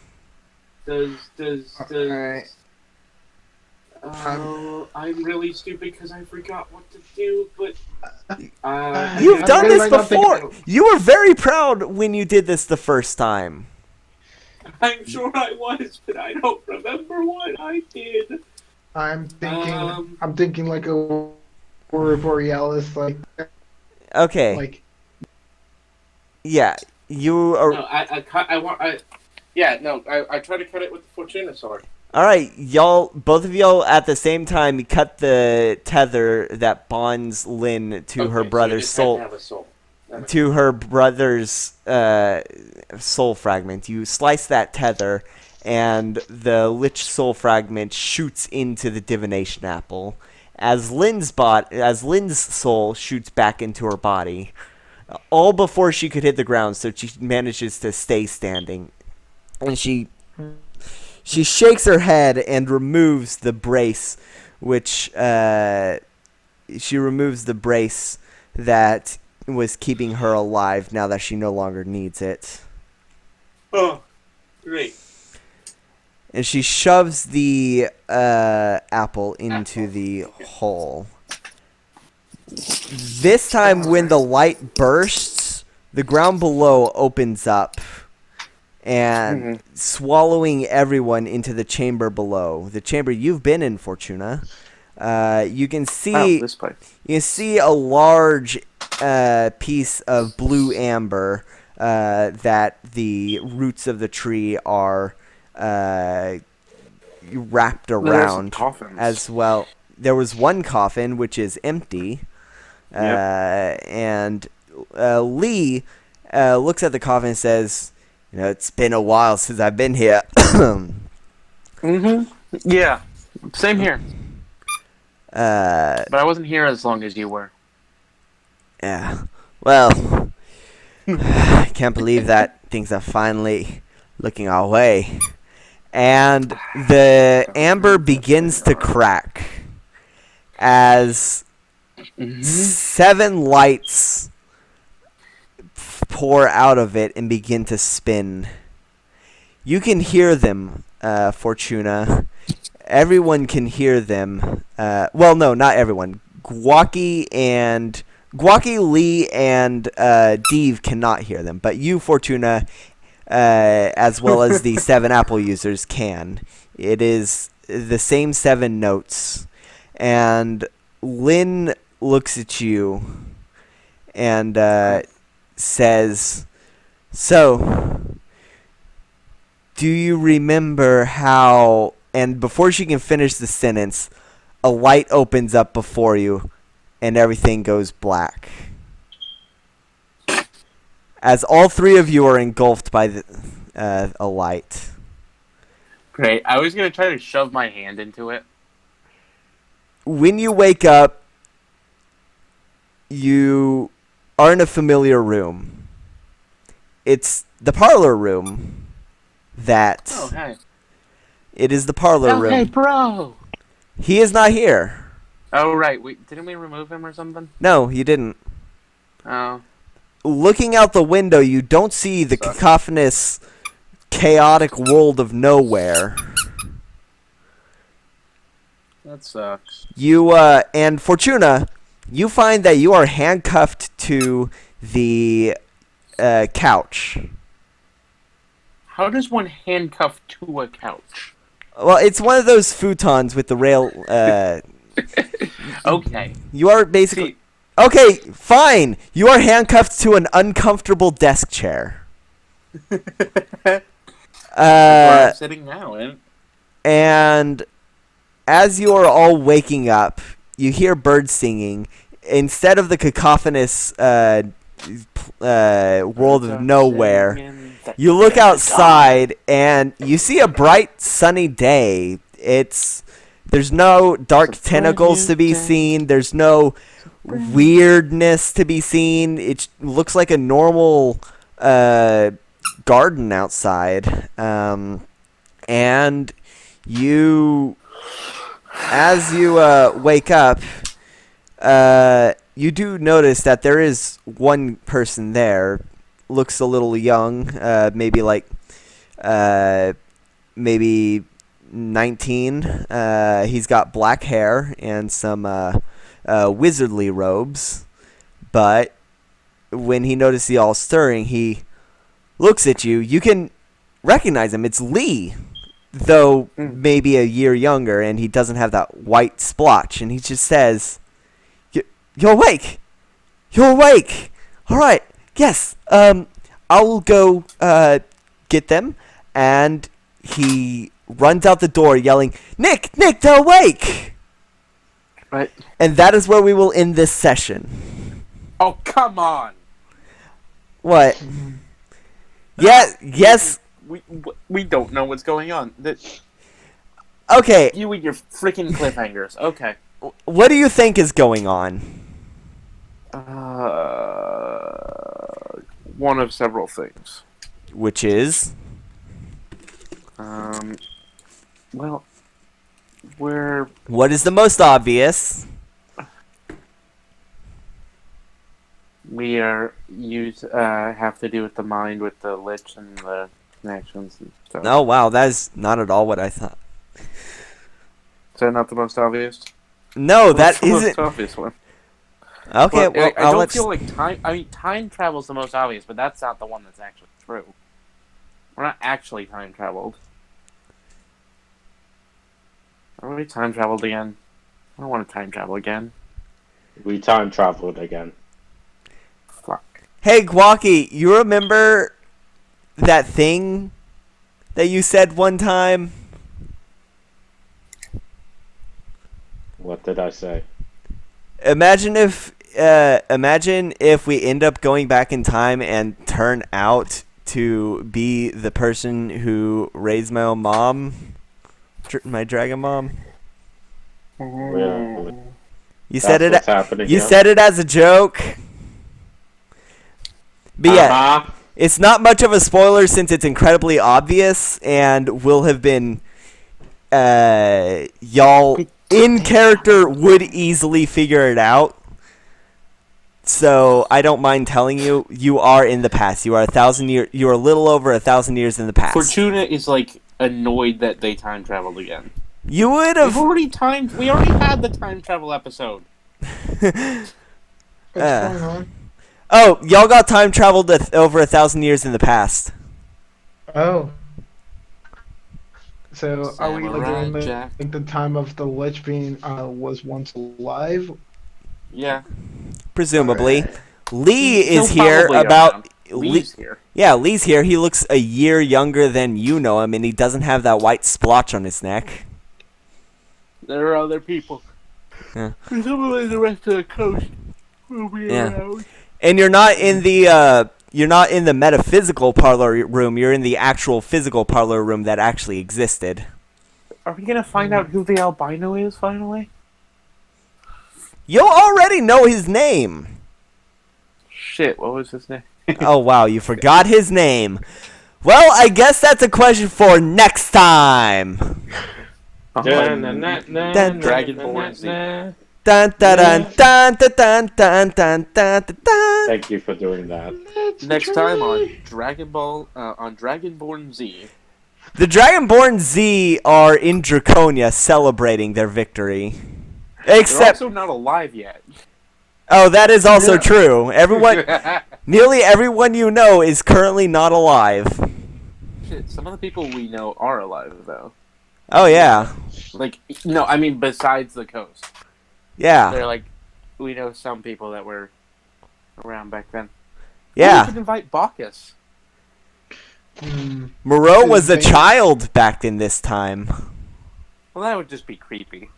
Alright. I'm really stupid because I forgot what to do, but... You've done this before! You were very proud when you did this the first time. I'm sure I was, but I don't remember what I did. I'm thinking like a Aurora Borealis, like... Okay. Like... Yeah, you are... No, I try to cut it with the Fortuna sword. Alright, y'all, both of y'all at the same time cut the tether that bonds Lynn to her brother's soul. To her brother's soul fragment. You slice that tether, and the lich soul fragment shoots into the divination apple. As Lynn's soul shoots back into her body. All before she could hit the ground, so she manages to stay standing. And she shakes her head and removes the brace, which she removes the brace that was keeping her alive now that she no longer needs it. Oh, great. And she shoves the apple into the hole. This time when the light bursts, the ground below opens up and swallowing everyone into the chamber below. The chamber you've been in, Fortuna. You can see this place. You can see a large piece of blue amber that the roots of the tree are wrapped around as well. There was one coffin which is empty, and Lee looks at the coffin and says, "You know, it's been a while since I've been here." Yeah, same here. But I wasn't here as long as you were. Yeah. Well, I can't believe that things are finally looking our way. And the amber begins to crack as 7 lights pour out of it and begin to spin. You can hear them, Fortuna. Everyone can hear them. Well, no, not everyone. Gwaki, Lee, and Deeve cannot hear them. But you, Fortuna, as well as the 7 apple users can. It is the same 7 notes. And Lynn looks at you and says, "So, do you remember how..." And before she can finish the sentence, a light opens up before you, and everything goes black. As all 3 of you are engulfed by a light. Great. I was going to try to shove my hand into it. When you wake up, you are in a familiar room. It's the parlor room that... Oh, hey. It is the parlor room. Hey, bro! He is not here. Oh, right. Didn't we remove him or something? No, you didn't. Oh. Looking out the window, you don't see the cacophonous, chaotic world of nowhere. That sucks. You, and Fortuna, you find that you are handcuffed to the couch. How does one handcuff to a couch? Well, it's one of those futons with the rail. Okay. You are basically. Okay, fine. You are handcuffed to an uncomfortable desk chair. Where I'm sitting now, And as you are all waking up, you hear birds singing. Instead of the cacophonous world of nowhere, you look outside and you see a bright, sunny day. There's no dark tentacles to be seen. There's no weirdness to be seen. It looks like a normal garden outside. And you, as you wake up, you do notice that there is one person there. Looks a little young, maybe maybe 19. He's got black hair and some wizardly robes. But when he notices you all stirring, he looks at you. You can recognize him. It's Lee, though maybe a year younger, and he doesn't have that white splotch. And he just says, "You're awake. You're awake. All right. Yes. I'll go get them." And he runs out the door yelling, Nick, they're awake. Right. And that is where we will end this session. Oh, come on. What? Yes. We don't know what's going on. Okay. You and your freaking cliffhangers. Okay. What do you think is going on? One of several things. Which is? Well, we're... What is the most obvious? We have to do with the mind, with the lich and the connections and stuff. Oh, wow, that is not at all what I thought. Is that not the most obvious? No, that the isn't. most obvious one. Okay, well, I don't feel like time... I mean, time travel's the most obvious, but that's not the one that's actually true. We're not actually time traveled. Are we time traveled again? I don't want to time travel again. We time traveled again. Fuck. Hey, Gwaki, you remember that thing that you said one time? What did I say? Imagine if we end up going back in time and turn out to be the person who raised my own mom, my dragon mom. Really? You said it. Happening You here. said it as a joke. But yeah, it's not much of a spoiler since it's incredibly obvious and will have been. Y'all in character would easily figure it out. So I don't mind telling you, you are in the past. You are 1,000 years. You are a little over 1,000 years in the past. Fortuna is like annoyed that they time traveled again. You would have. We already had the time travel episode. What's going on? Oh, y'all got time traveled over 1,000 years in the past. Oh. So are we Samurai like Jack. in the time of the lich being was once alive? Yeah. Presumably. Alright. Lee is He'll here probably about. around. Lee's here. Yeah, Lee's here. He looks a year younger than you know him, and he doesn't have that white splotch on his neck. There are other people. Yeah. Presumably the rest of the coast will be around. And you're not in the metaphysical parlor room. You're in the actual physical parlor room that actually existed. Are we gonna find out who the albino is finally? You'll already know his name. Shit, what was his name? Oh wow, you forgot his name. Well, I guess that's a question for next time. Dragonborn Z. Dun dun dun dun dun dun dun dun dun dun. Thank you for doing that. Next time on Dragonborn Z. The Dragonborn Z are in Draconia celebrating their victory. They're Except, also not alive yet. oh, that is also true. Nearly everyone you know is currently not alive. Shit, some of the people we know are alive though. Oh yeah, Like, no, I mean besides the coast. yeah, They're like, we know some people that were around back then. yeah. We could invite Bacchus. Moreau was a child back in this time. Well, that would just be creepy.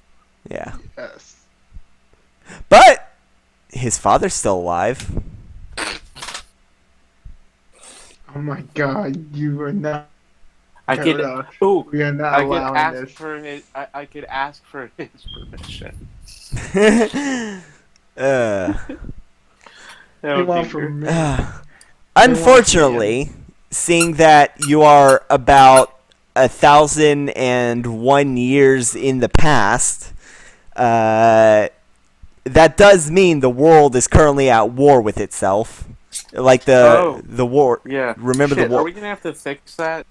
Yeah, Yes. but his father's still alive. Oh my god, you are not. I could. Ooh, We are not I could allowing ask this. for his. I could ask for his permission. uh, They want from me. Unfortunately, seeing that you are about 1,001 years in the past, that does mean the world is currently at war with itself. Like the war. Yeah. Remember Shit, the war. Are we gonna have to fix that?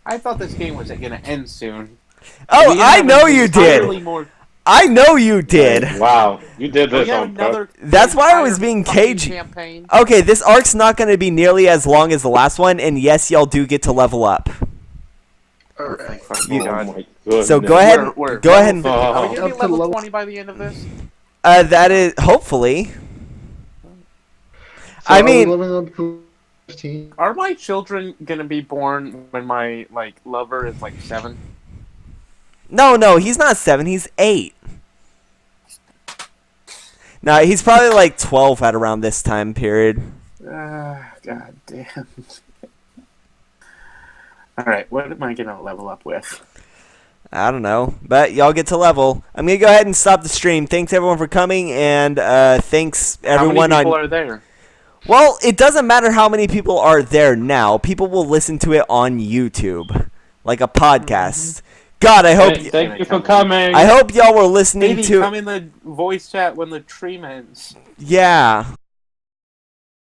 I thought this game was gonna end soon. Oh, I know you did. I know you did. Wow, you did this on purpose. That's why I was being cagey. Campaign. Okay, this arc's not going to be nearly as long as the last one, and yes, y'all do get to level up. Alright. So go ahead. Go ahead. And, Are we gonna be level 20 by the end of this? that is hopefully. So I are we mean, leveling up to 15? Are my children gonna be born when my lover is 7? no, he's not 7. He's 8. No, he's probably 12 at around this time period. God damn. Alright, what am I gonna level up with? I don't know, but y'all get to level. I'm gonna go ahead and stop the stream. Thanks everyone for coming, and thanks everyone How many people are there? Well, it doesn't matter how many people are there now. People will listen to it on YouTube, like a podcast. God, I hope. Thank you for coming. I hope y'all were listening Maybe to. come in the voice chat when the stream ends. Yeah.